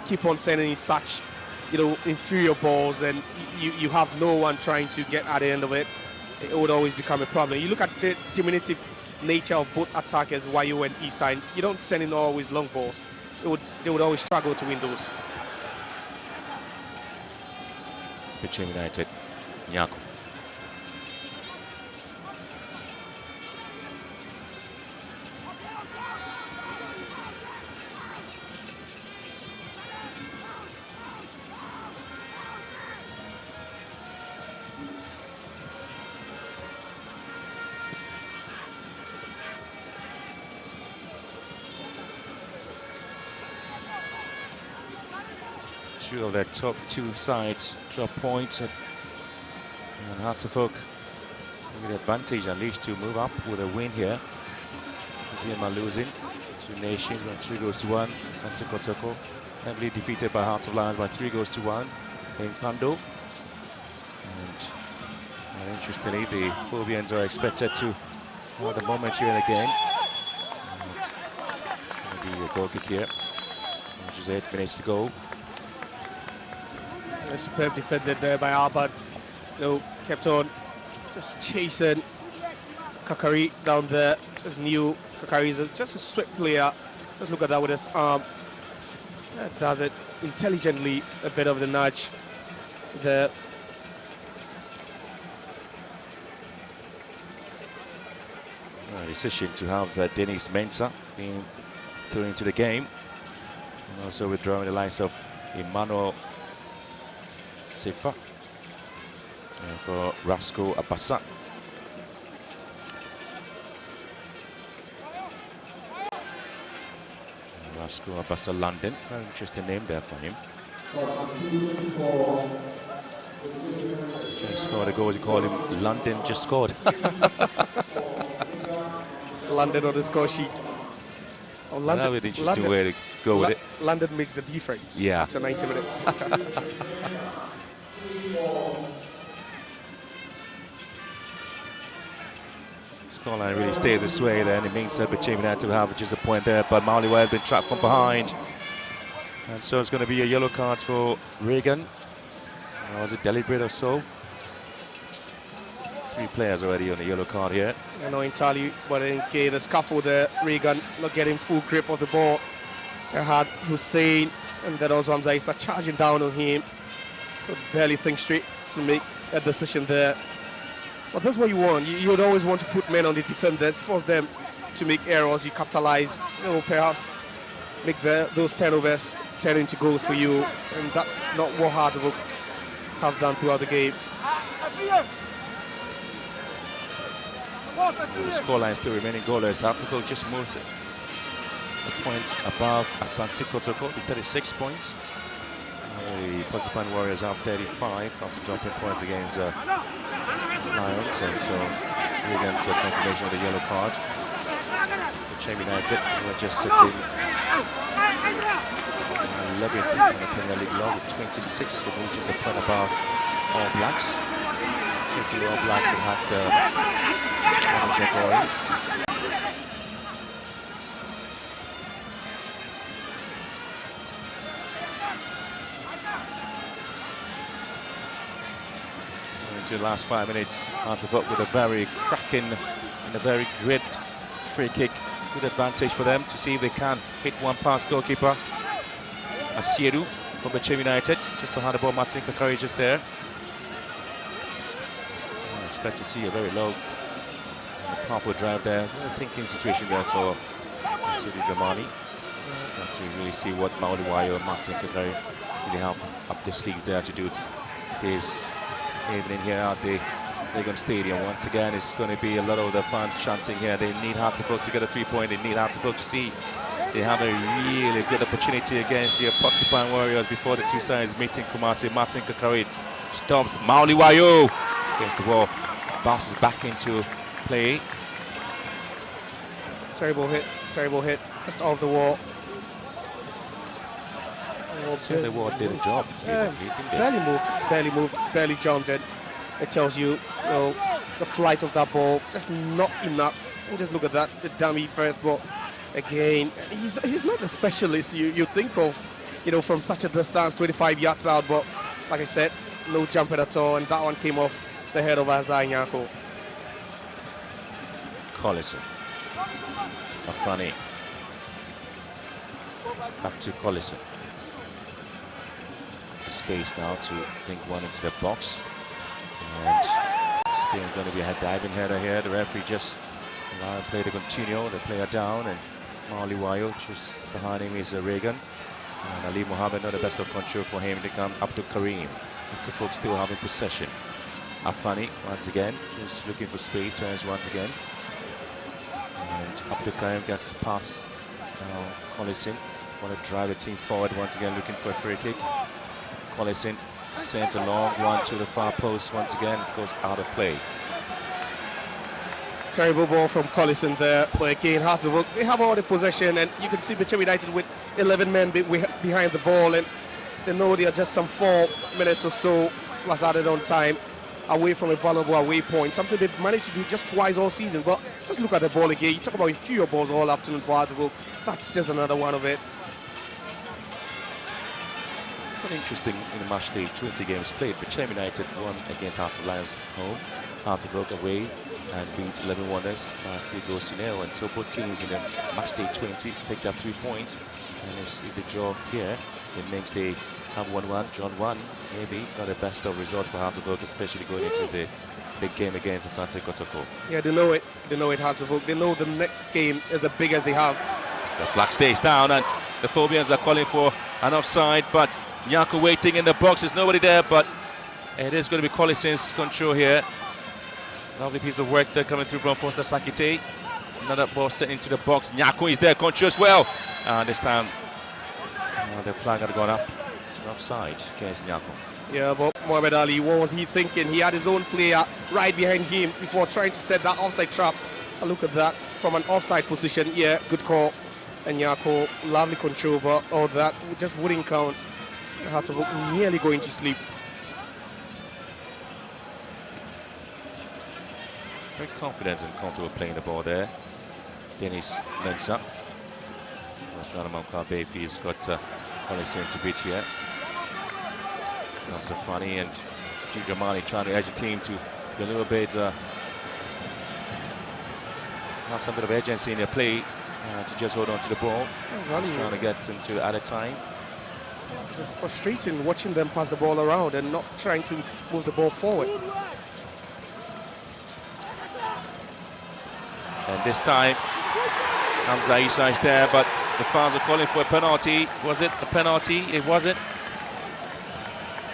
Speaker 2: keep on sending in such, inferior balls, and you have no one trying to get at the end of it. It would always become a problem. You look at the diminutive nature of both attackers, YO and Eastside. You don't send in always long balls. They would always struggle to win those.
Speaker 1: Bechem United, Nyako. Two of their top two sides drop points, and Hearts of Oak with the advantage at least to move up with a win here. Diema losing to Nations on 3-1. Santi Kotoko heavily defeated by Hearts of Lions by 3-1 in Pando. And interestingly, the Phobians are expected to have the moment here in the game. And it's going to be a goal kick here. Which is 8 minutes to go.
Speaker 2: Superb defended there by Albert. Kept on just chasing Kakari down there. Just knew Kakari is just a swift player. Just look at that with his arm. Does it intelligently, a bit of the nudge there.
Speaker 1: Decision to have Dennis Mensah being thrown into the game. And also withdrawing the likes of Emmanuel Sefa for Rasco Abassa. Rasco Abassa London, very interesting name there for him. Just scored a goal, you call him London just scored.
Speaker 2: London on the score sheet. Oh, London,
Speaker 1: that would be an interesting way to go with it.
Speaker 2: London makes the difference after 90 minutes.
Speaker 1: Scoreline really stays this way then. It means that Bechem United to have just a point there, but Maliwell has been trapped from behind. And so it's going to be a yellow card for Reagan. Was it deliberate or so? 3 players already on the yellow card here.
Speaker 2: I know entirely, but in case the scuffle there, Reagan not getting full grip of the ball. They had Hussein and then also Hamza Issa charging down on him. Could barely think straight to make a decision there. But that's what you want. You would always want to put men on the defenders, force them to make errors, you capitalize, perhaps make those turnovers turn into goals for you. And that's not what Hearts of Oak have done throughout the game.
Speaker 1: The scoreline still remaining goalless. Hearts of Oak just moved a point above Asante Kotoko to 36 points. The Porcupine Warriors have 35 after dropping points against Lions, and so Reagan's a confirmation of the yellow card. Bechem United were just sitting 11th in the Premier League log with 26, which is a point above All Blacks. Just the All Blacks have had into the last 5 minutes, Hearts of Oak with a very cracking and a very great free kick. Good advantage for them to see if they can hit one past goalkeeper Asieru from Bechem United. Just behind the ball, Martin Kakari just there. expect to see a very low, powerful drive there. A thinking situation there for Sidi Dramani. Got to really see what Mauliwayo and Martin could really help up the sleeves there to do it this evening here at the Legon Stadium. Once again, it's going to be a lot of the fans chanting here. They need Hartlepool to get a 3-point. They need Hartlepool to see they have a really good opportunity against the Porcupine Warriors before the two sides meeting Kumasi. Martin Kakari stops Mauliwayo against the wall. Bounces back into play.
Speaker 2: Terrible hit, just off the wall.
Speaker 1: So the wall did a job.
Speaker 2: Barely moved, barely jumped it. It tells you, the flight of that ball, just not enough. And just look at that, the dummy first ball. Again, he's not the specialist you think of, from such a distance, 25 yards out. But like I said, no jumping at all, and that one came off the head of Isaiah Nyako.
Speaker 1: Collison. Afani. Back to Collison. Space now to link one into the box. And Spain's going to be a diving header here. The referee just allowed play to continue. The player down, and Mauliwayo just behind him is Reagan. And Ali Mohammed, not the best of control for him to come up to Kareem. The folks still having possession. Afani once again, just looking for space, turns once again. And up to Kareem gets the pass. Now Collison want to drive the team forward once again, looking for a free kick. Collison sends a long one to the far post once again, goes out of play.
Speaker 2: Terrible ball from Collison there, but again, Hartlepool, they have all the possession, and you can see Bechem United with 11 men behind the ball, and they know they are just some 4 minutes or so plus added on time away from a valuable away point, something they've managed to do just twice all season. But just look at the ball again. You talk about fewer balls all afternoon for Hartlepool. That's just another one of it.
Speaker 1: Quite interesting in the match day 20 games played. Bechem United won against Hartlepool Lions home, Hartlepool away, and beat 11 Wonders 3-0. And so both teams in the match day 20 picked up 3 points. And if the draw here, it makes they have 1-1, drawn 1, maybe not the best of result for Hartlepool, especially going into the big game against Asante Kotoko.
Speaker 2: Yeah, they know it, Hartlepool. They know the next game is the biggest they have.
Speaker 1: The flag stays down, and the Phobians are calling for an offside, but Nyako waiting in the box. There's nobody there, but it is going to be Collison's control here. Lovely piece of work there coming through from Foster Sakite. Another ball set into the box. Nyako is there, control as well. And this time, the flag had gone up. It's an offside against Nyako.
Speaker 2: Yeah, but Mohamed Ali, what was he thinking? He had his own player right behind him before trying to set that offside trap. And look at that from an offside position. Yeah, good call. And Nyako, lovely control, but all that just wouldn't count. Had to look nearly going to sleep.
Speaker 1: Very confident and comfortable playing the ball there. Dennis Mensah. Rashana Bayfi's got Collison to beat here. That's funny, and Jamali trying to edge the team to be a little bit have some bit of agency in their play to just hold on to the ball. Trying to get them to added time.
Speaker 2: It's frustrating watching them pass the ball around and not trying to move the ball forward.
Speaker 1: And this time, Hamza Isa is there, but the fans are calling for a penalty. Was it a penalty? It wasn't.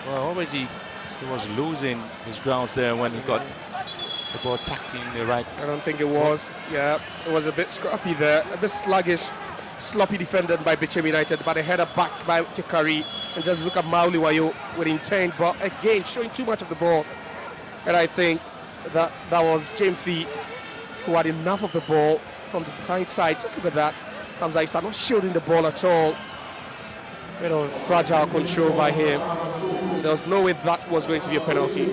Speaker 1: Well, always he was losing his grounds there when he got the ball tacked in the right.
Speaker 2: I don't think it was. Yeah, it was a bit scrappy there, a bit sluggish. Sloppy defended by Bechem United, but a header back by Kikari. And just look at Mauliwayo with intent, but again showing too much of the ball. And I think that was Jamfi who had enough of the ball from the behind side. Just look at that. Hamza Isa not shielding the ball at all. Fragile control by him. There was no way that was going to be a penalty.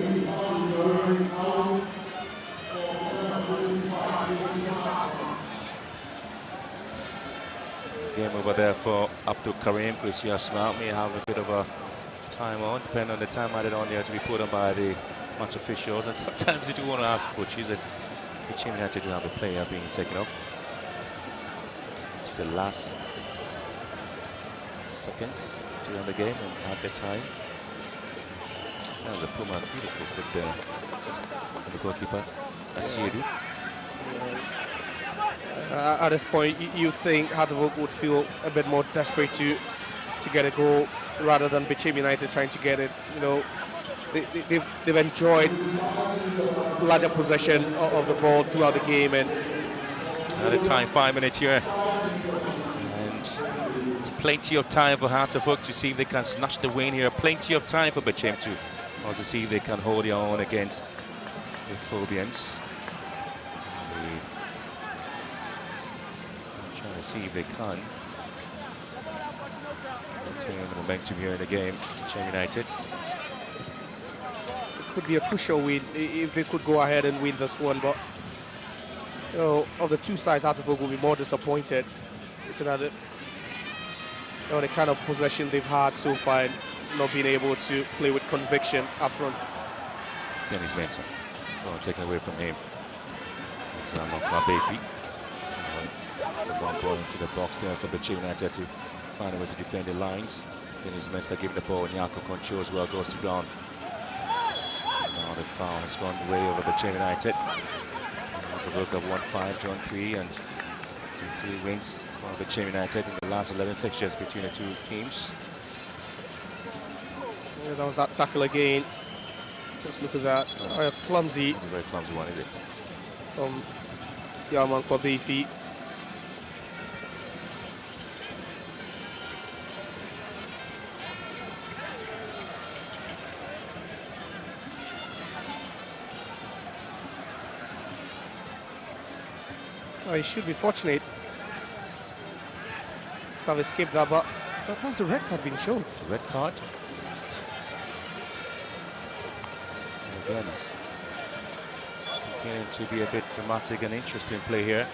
Speaker 1: Game over there for Abdul Karim. Christian Smart may have a bit of a time on, depending on the time added on there to be put on by the match officials. And sometimes you do want to ask coaches if the team had to have a player being taken off to the last seconds to end the game and at the time. That was a Puma, beautiful fit there. And the goalkeeper, Asiedu.
Speaker 2: At this point, you think Hearts of Oak would feel a bit more desperate to get a goal rather than Bechem United trying to get it. You know, they've enjoyed larger possession of the ball throughout the game. And
Speaker 1: at a time, 5 minutes here. And there's plenty of time for Hearts of Oak to see if they can snatch the win here. Plenty of time for Bechem to also see if they can hold their own against the Phobians. Trying to see if they can maintain the momentum here in the game. Bechem United.
Speaker 2: It could be a crucial win if they could go ahead and win this one, but you know, of the two sides, Hearts of Oak will be more disappointed looking at it. You know, the kind of possession they've had so far and not being able to play with conviction up front.
Speaker 1: Dennis Mensah. Oh, taken away from him. Baby. The long ball into the box there for Bechem United to find a way to defend the lines. Dennis Mensah giving the ball, Nyako Concho as well goes to ground. Now the foul has gone way over Bechem United. It's a work of 1-5, drawn 3, and 3 wins for Bechem United in the last 11 fixtures between the two teams.
Speaker 2: Yeah, that was that tackle again. Just look at that. Clumsy.
Speaker 1: It's a very clumsy one, is it?
Speaker 2: From Yaman Kwabefi. Oh, he should be fortunate to have escaped that, but that's a red card being shown.
Speaker 1: It's a red card. And again, it's beginning to be a bit dramatic and interesting play here.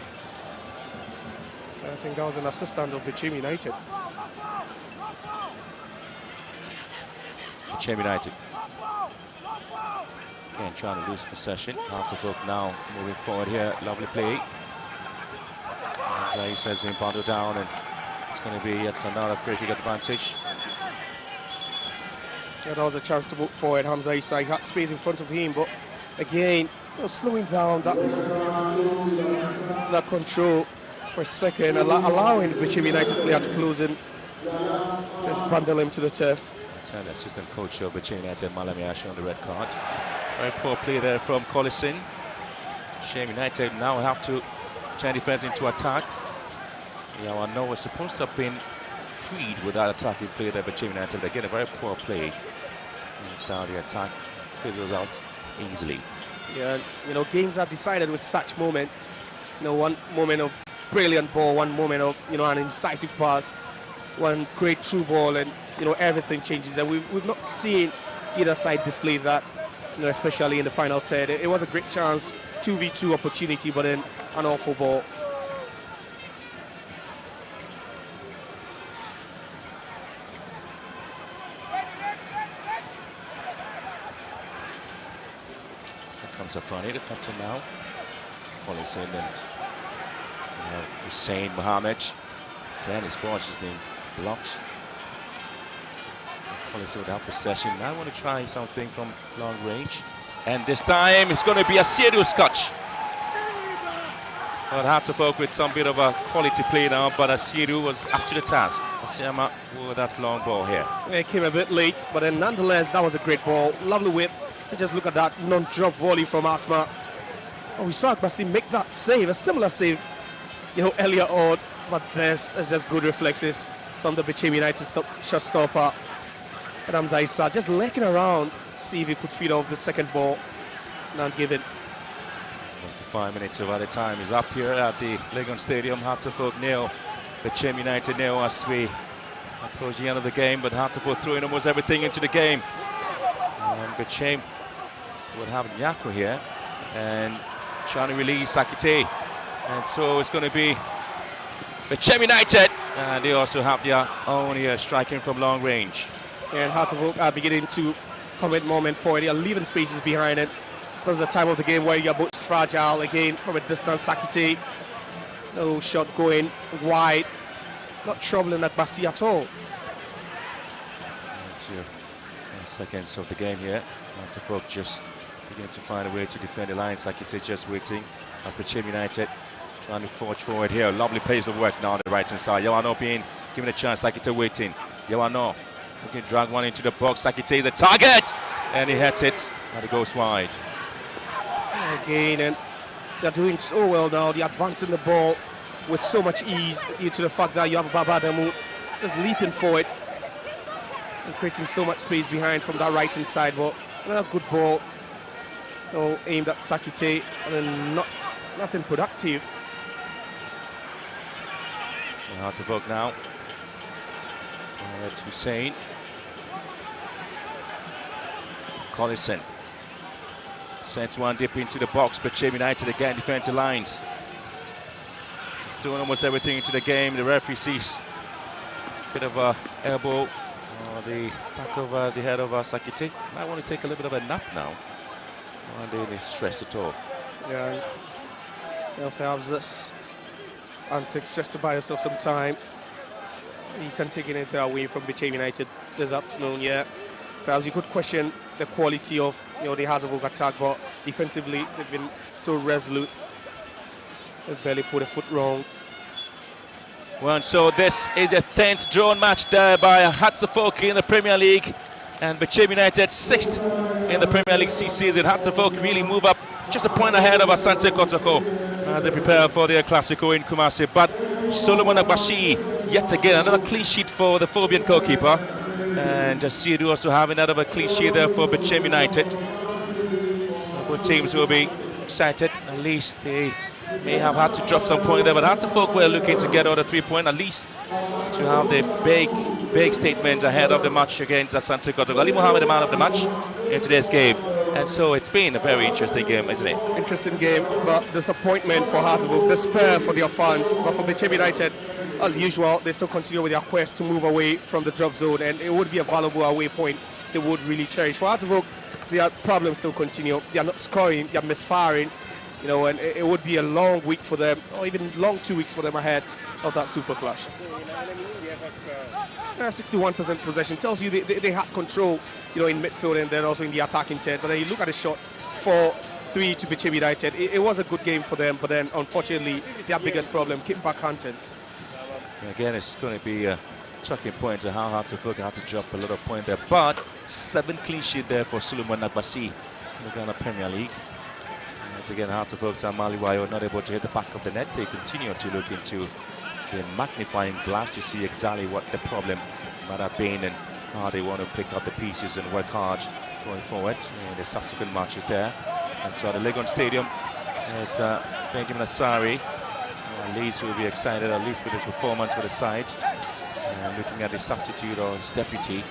Speaker 2: I think that was an assistant of Bechem United.
Speaker 1: Bechem United. Again, trying to lose possession. Hearts of Oak now moving forward here. Lovely play. Zaisa has been bundled down, and it's going to be yet another free kick advantage.
Speaker 2: Yeah, that was a chance to move forward. Hamza Issa had space in front of him, but again, you know, slowing down that control for a second, allowing Bechem United player to close in, just bundle him to the turf.
Speaker 1: And the assistant coach of Bechem United, Malami, on the red card. Very poor play there from Collison. Bechem United now have to turn defense into attack. Yeah, I know we're supposed to have been freed with that attacking play there, Bechem United. Again, a very poor play. And start the attack fizzles out easily.
Speaker 2: Yeah, you know, games are decided with such moment. You know, one moment of brilliant ball, one moment of, you know, an incisive pass, one great through ball, and, you know, everything changes. And we've not seen either side display that, you know, especially in the final third. It was a great chance, 2v2 opportunity, but then an awful ball.
Speaker 1: Comes up front here, the captain now. Collison and Hussein Mohammed. Again, his ball has been blocked. Collison without possession. Now I want to try something from long range. And this time it's going to be a serious catch. Well, have to focus with some bit of a quality play now, but Asiru was up to the task. Asiama with that long ball here.
Speaker 2: It came a bit late, but then nonetheless, that was a great ball. Lovely whip. And just look at that non-drop volley from Asma. Oh, we saw Agbasi make that save, a similar save, you know, earlier on. But this is just good reflexes from the Bechem United shot stopper. Adam Zaisa just lurking around, see if he could feed off the second ball. Not given.
Speaker 1: Just 5 minutes of other time is up here at the Legon Stadium. Hearts of Oak nil, Bechem United nil as we approach the end of the game. But Hearts of Oak throwing almost everything into the game. And Bechem would have Nyako here and trying to release Sakite. And so it's going to be Bechem United. And they also have their own here striking from long range.
Speaker 2: And Hearts of Oak are beginning to commit moment forward. They are leaving spaces behind it. This is the time of the game where you're both fragile again from a distance. Sakite, no shot going wide, not troubling Agbasi at all.
Speaker 1: Seconds of the game here. Folk just beginning to find a way to defend the line. Sakite just waiting as Bechem United trying to forge forward here. Lovely pace of work now on the right hand side. Yawano being given a chance. Sakite waiting. Yawano looking to drag one into the box. Sakite is the target, and he hits it, and it goes wide.
Speaker 2: Again, and they're doing so well now. They're advancing the ball with so much ease due to the fact that you have Babadamu just leaping forward and creating so much space behind from that right hand side. But another good ball, aimed at Sakite, and then nothing productive.
Speaker 1: Hard to vote now. That's Hussein. Collison sends one deep into the box, but Bechem United again defensive lines. Throwing almost everything into the game. The referee sees a bit of a elbow or the back of the head of Sakite. Might want to take a little bit of a nap now. Not really stressed at all.
Speaker 2: Yeah, perhaps this antics just to buy yourself some time. You can take anything away from Bechem United this afternoon. Yeah, perhaps you could question the quality of the Hazard attack, but defensively they've been so resolute. They've barely put a foot wrong.
Speaker 1: Well, so this is the 10th drawn match there by Hatzefolk in the Premier League, and Bechem United 6th in the Premier League C season. Hatzefolk really move up just a point ahead of Asante Kotoko as they prepare for their Classico in Kumasi. But Solomon Agbashi, yet again, another clean sheet for the Phobian goalkeeper. And Sidu also having another clean sheet there for Bechem United. So both teams will be excited. At least they may have had to drop some points there, but Hatzefolk were looking to get all the 3 points, at least to have the big statements ahead of the match against Asante Kotoko. Ali Mohammed, the man of the match in today's game. And so it's been a very interesting game, isn't it?
Speaker 2: Interesting game, but disappointment for Hatzefolk, despair for their fans. But for Bechem United, as usual, they still continue with their quest to move away from the drop zone, and it would be a valuable away point they would really cherish. For Hatzefolk, their problems still continue. They are not scoring, they are misfiring, and it would be a long week for them, or even long 2 weeks for them ahead of that super clash. 61% possession tells you they had control, in midfield and then also in the attacking third. But then you look at the shots, 4-3 to Bechem United. It was a good game for them, but then unfortunately their biggest problem came back hunting.
Speaker 1: Again, it's going to be a tracking point to how Hatzefolk had to drop a lot of points there. But 7 clean sheet there for Solomon Agbasi in the Ghana Premier League. And again, Hatzefolk and Maliwayo not able to hit the back of the net. They continue to look into the magnifying glass to see exactly what the problem might have been and how they want to pick up the pieces and work hard going forward in the subsequent matches there. And so the Legon Stadium is Benjamin Asari. Leeds will be excited at least with his performance for the side. And looking at the substitute or his deputy,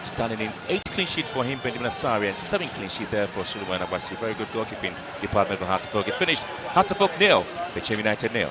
Speaker 1: standing in 8 clean sheets for him, Benjamin Asari, and 7 clean sheets there for Solomon Agbasi. Very good goalkeeping department for Hatzefolk. It finished Hatzefolk 0, Bechem United 0.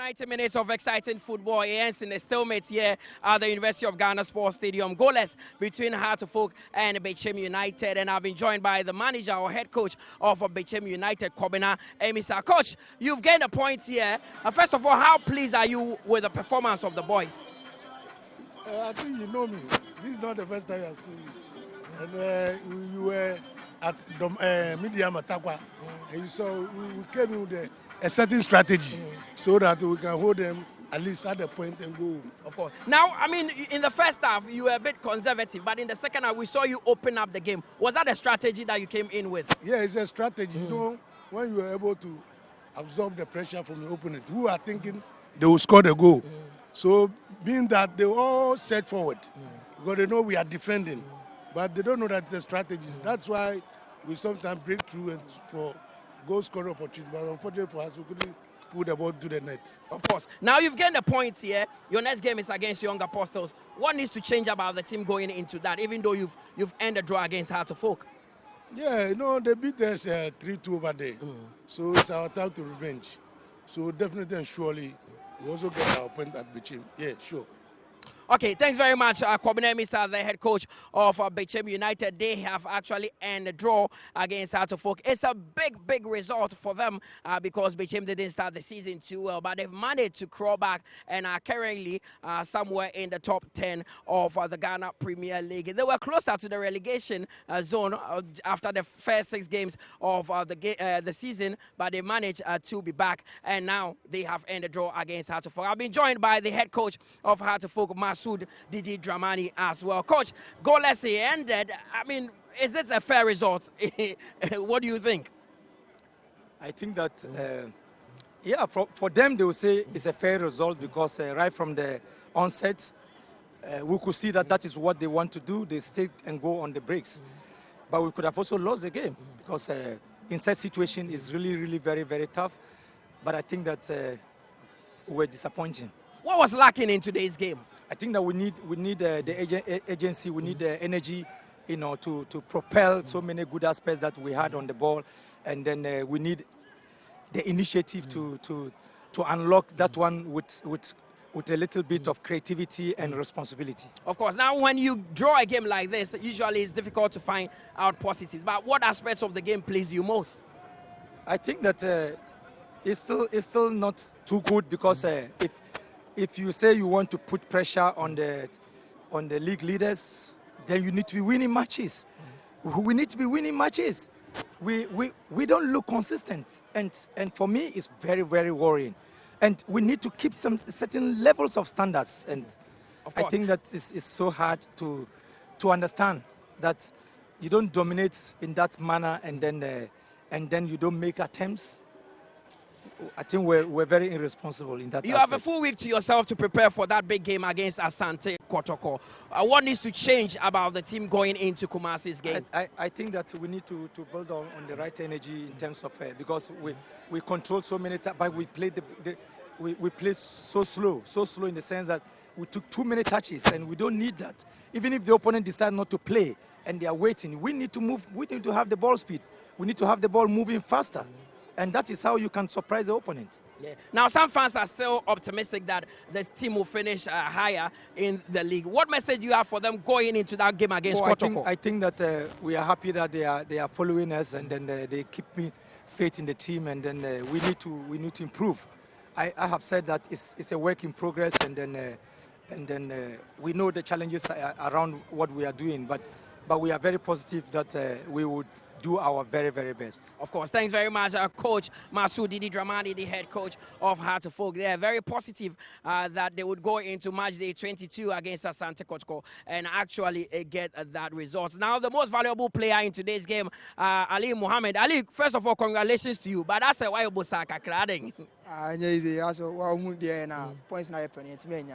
Speaker 3: 90 minutes of exciting football. It ends in a stalemate here at the University of Ghana Sports Stadium. Goalless between Hearts of Oak and Bechem United. And I've been joined by the manager or head coach of Bechem United, Kobina Emisa. Coach, you've gained a point here. First of all, how pleased are you with the performance of the boys?
Speaker 8: I think you know me. This is not the first time I've seen you. And you were at Media Matakwa, and you saw we came with a certain strategy so that we can hold them at least at the point and go.
Speaker 3: Of course. Now, I mean, in the first half, you were a bit conservative, but in the second half, we saw you open up the game. Was that a strategy that you came in with?
Speaker 8: Yeah, it's a strategy. You know, when you are able to absorb the pressure from the opponent, who are thinking they will score the goal. So, being that they all set forward, because they know we are defending, but they don't know that it's a strategy. That's why we sometimes break through and for goal scoring opportunity. But unfortunately for us, we couldn't put the ball to the net.
Speaker 3: Of course. Now you've gained the points here. Your next game is against Young Apostles. What needs to change about the team going into that, even though you've ended draw against Hearts of Oak?
Speaker 8: Yeah, you know, they beat us 3-2 over there. So it's our time to revenge. So definitely and surely, we also get our point at Bechem. Yeah, sure.
Speaker 3: Okay, thanks very much, Kobina Emisa, the head coach of Bechem United. They have actually ended a draw against Hearts of Oak. It's a big result for them because Bechem didn't start the season too well, but they've managed to crawl back and are currently somewhere in the top 10 of the Ghana Premier League. They were closer to the relegation zone after the first 6 games of the season, but they managed to be back, and now they have ended a draw against Hearts of Oak. I've been joined by the head coach of Hearts of Oak, Didi Dramani, as well. Coach, goalless ended. I mean, is this a fair result? What do you think?
Speaker 9: I think that, yeah, for them, they will say it's a fair result because right from the onset, we could see that that is what they want to do. They stay and go on the breaks. But we could have also lost the game because inside situation is really very tough. But I think that we were disappointing.
Speaker 3: What was lacking in today's game?
Speaker 9: I think that we need the agency, we need the energy, you know, to propel so many good aspects that we had on the ball, and then we need the initiative to unlock that one with a little bit of creativity and responsibility. Of
Speaker 3: course. Now, when you draw a game like this, usually it's difficult to find out positives. But what aspects of the game pleased you most?
Speaker 9: I think that it's still not too good because if you say you want to put pressure on the league leaders, then you need to be winning matches. We need to be winning matches. We don't look consistent, and for me it's very worrying. And we need to keep some certain levels of standards. And I think that it's so hard to understand that you don't dominate in that manner, and then you don't make attempts. I think we're very irresponsible in that
Speaker 3: You
Speaker 9: aspect.
Speaker 3: have a full week to yourself to prepare for that big game against Asante Kotoko. What needs to change about the team going into Kumasi's game?
Speaker 9: I think that we need to build on the right energy in terms of because we control so many times, but we play we play so slow in the sense that we took too many touches, and we don't need that. Even if the opponent decides not to play and they are waiting, we need to move. We need to have the ball speed. We need to have the ball moving faster. And that is how you can surprise the opponent.
Speaker 3: Yeah. Now, some fans are still optimistic that the team will finish higher in the league. What message do you have for them going into that game against Kotoko?
Speaker 9: I think that we are happy that they are following us, and then they keep me faith in the team, and then we need to improve. I have said that it's a work in progress, and then we know the challenges around what we are doing, but we are very positive that we would do our very best.
Speaker 3: Of course. Thanks very much, Coach Didi Dramani, the head coach of Hearts of Oak. They are very positive that they would go into match day 22 against Asante Kotoko and actually get that result. Now, the most valuable player in today's game, Ali Muhammad. Ali, first of all, congratulations to you. But that's a why you Bosaka crading.
Speaker 10: Easy. Also, points na happening. It's me.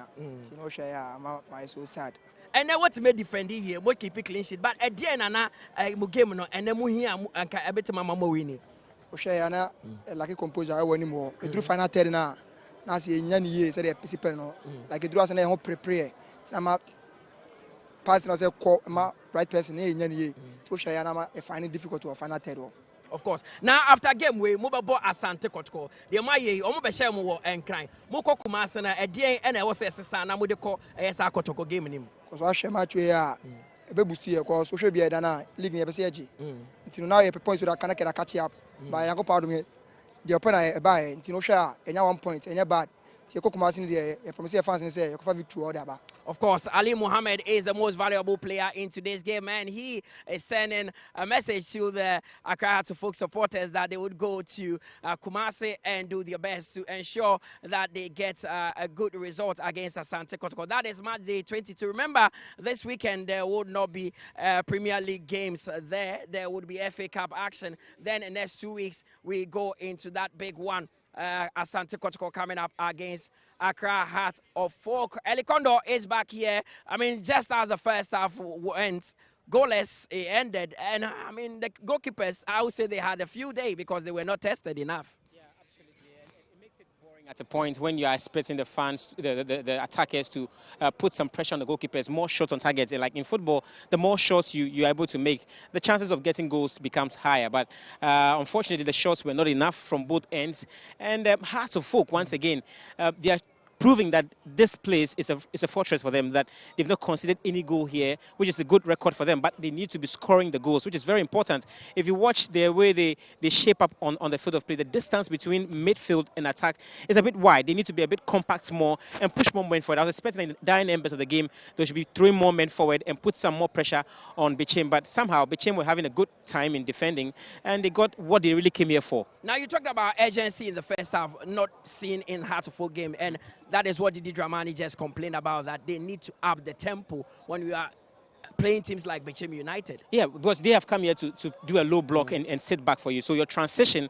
Speaker 10: No share. I'm so sad.
Speaker 3: And then what made defending here, what keep it clean sheet. But at the end, game no, and then we here and a bit of mama winning.
Speaker 10: Oshayana, like a composer, I want anymore. It drew final 10 now. Now, see, Yan years, said a participant, like it draws and I hope prepare. I'm a person as a right person, Yan year. Oshayana, I find it difficult to a final 10.
Speaker 3: Of course. Now after game we mobile ball Asante Kotoko. The maye omo be share mo and crying. Moko Kumasi na edien and I was sesa na mo de ko esa Kotoko game nim.
Speaker 10: Cause I share match we a ebe boost here cause social be na league ni be say agi. Until now you points with that can catch up. By yango pardon me. The opponent buy until no share enya 1 point enya bad. Tie Kumasi ni there e promise fans ni say you go victory all that ba.
Speaker 3: Of course, Ali Mohammed is the most valuable player in today's game, and he is sending a message to the Accra to Folk supporters that they would go to Kumasi and do their best to ensure that they get a good result against Asante Kotoko. That is match day 22. Remember, this weekend there would not be Premier League games there. There would be FA Cup action. Then in the next 2 weeks, we go into that big one. Asante Kotoko coming up against Accra Heart of Folk. Elikondo is back here. I mean, just as the first half went, goalless, it ended. And I mean, the goalkeepers, I would say they had a few days because they were not tested enough.
Speaker 7: At a point when you are expecting the fans, the attackers to put some pressure on the goalkeepers, more shots on targets. And like in football, the more shots you are able to make, the chances of getting goals becomes higher. But unfortunately, the shots were not enough from both ends. And Hearts of Folk, once again, they are proving that this place is a fortress for them, that they've not conceded any goal here, which is a good record for them, but they need to be scoring the goals, which is very important. If you watch the way they shape up on the field of play, the distance between midfield and attack is a bit wide. They need to be a bit compact more and push more men forward. I was expecting in the dying embers of the game, they should be throwing more men forward and put some more pressure on Bechem, but somehow Bechem were having a good time in defending, and they got what they really came here for.
Speaker 3: Now, you talked about urgency in the first half, not seen in Heart of Folk game, and that is what Didi Dramani just complained about, that they need to up the tempo when we are playing teams like Bechem United.
Speaker 7: Yeah, because they have come here to do a low block and sit back for you. So your transition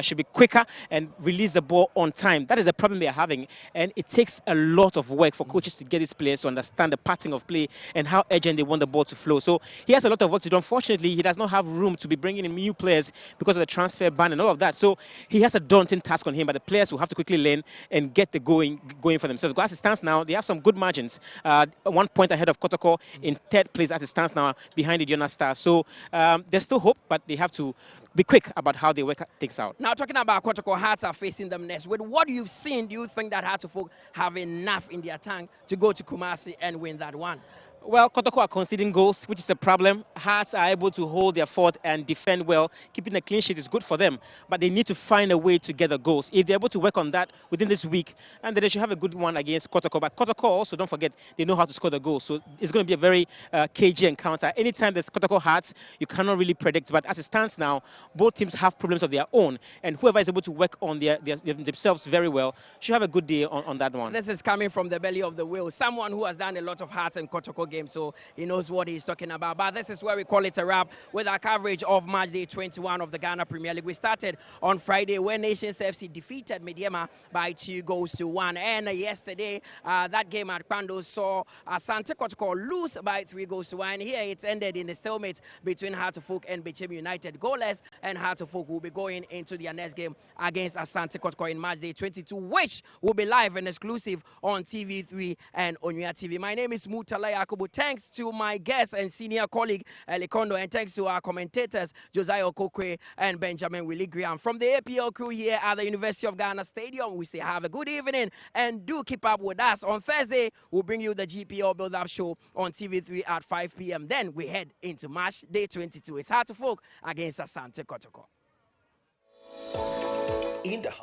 Speaker 7: should be quicker and release the ball on time. That is the problem they are having. And it takes a lot of work for coaches to get these players to understand the pattern of play and how urgent they want the ball to flow. So he has a lot of work to do. Unfortunately, he does not have room to be bringing in new players because of the transfer ban and all of that. So he has a daunting task on him, but the players will have to quickly learn and get the going for themselves. Because as it stands now, they have some good margins. 1 point ahead of Kotoko in third place as it stands now behind the Diona Stars. So there's still hope, but they have to be quick about how they work things out.
Speaker 3: Now, talking about Kotoko, Hearts are facing them next. With what you've seen, do you think that Hearts of Folk have enough in their tank to go to Kumasi and win that one?
Speaker 7: Well, Kotoko are conceding goals, which is a problem. Hearts are able to hold their fort and defend well. Keeping a clean sheet is good for them, but they need to find a way to get the goals. If they're able to work on that within this week, and then they should have a good one against Kotoko. But Kotoko also, don't forget, they know how to score the goals. So it's going to be a very cagey encounter. Anytime there's Kotoko Hearts, you cannot really predict. But as it stands now, both teams have problems of their own, and whoever is able to work on themselves very well should have a good day on that one.
Speaker 3: This is coming from the belly of the wheel. Someone who has done a lot of Hearts and Kotoko games, so he knows what he's talking about. But this is where we call it a wrap with our coverage of match day 21 of the Ghana Premier League. We started on Friday when Nations FC defeated Mediema by 2-1. And yesterday, that game at Pando saw Asante Kotoko lose by 3-1. Here it ended in a stalemate between Heart of Folk and Bechem United. Goalless, and Heart of Folk will be going into their next game against Asante Kotoko in match day 22, which will be live and exclusive on TV3 and Onuya TV. My name is Mutala Yakubu. Thanks to my guest and senior colleague, Elikondo, and thanks to our commentators, Josiah Okokwe and Benjamin Willie Graham. From the APL crew here at the University of Ghana Stadium, we say have a good evening and do keep up with us. On Thursday, we'll bring you the GPL build-up show on TV3 at 5 p.m. Then we head into match day 22. It's Heart of Folk against Asante Kotoko.
Speaker 6: In the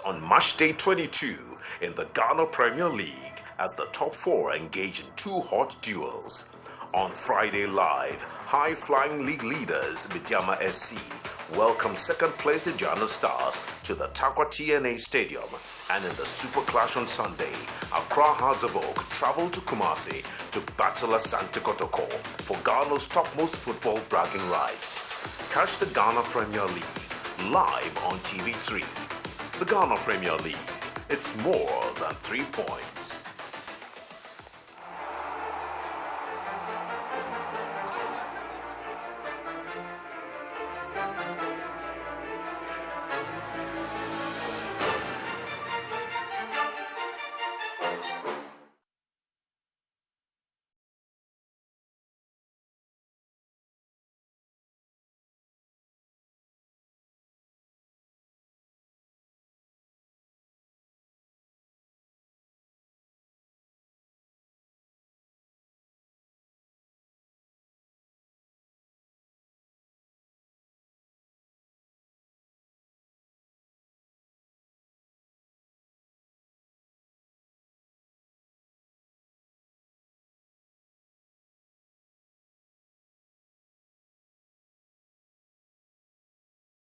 Speaker 6: On match day 22 in the Ghana Premier League as the top four engage in two hot duels. On Friday live, high-flying league leaders Midfield SC welcome second-placed Ghana Stars to the Takwa TNA Stadium, and in the Super Clash on Sunday, Accra Hearts of Oak travel to Kumasi to battle Asante Kotoko for Ghana's topmost football bragging rights. Catch the Ghana Premier League live on TV3. The Ghana Premier League, it's more than 3 points.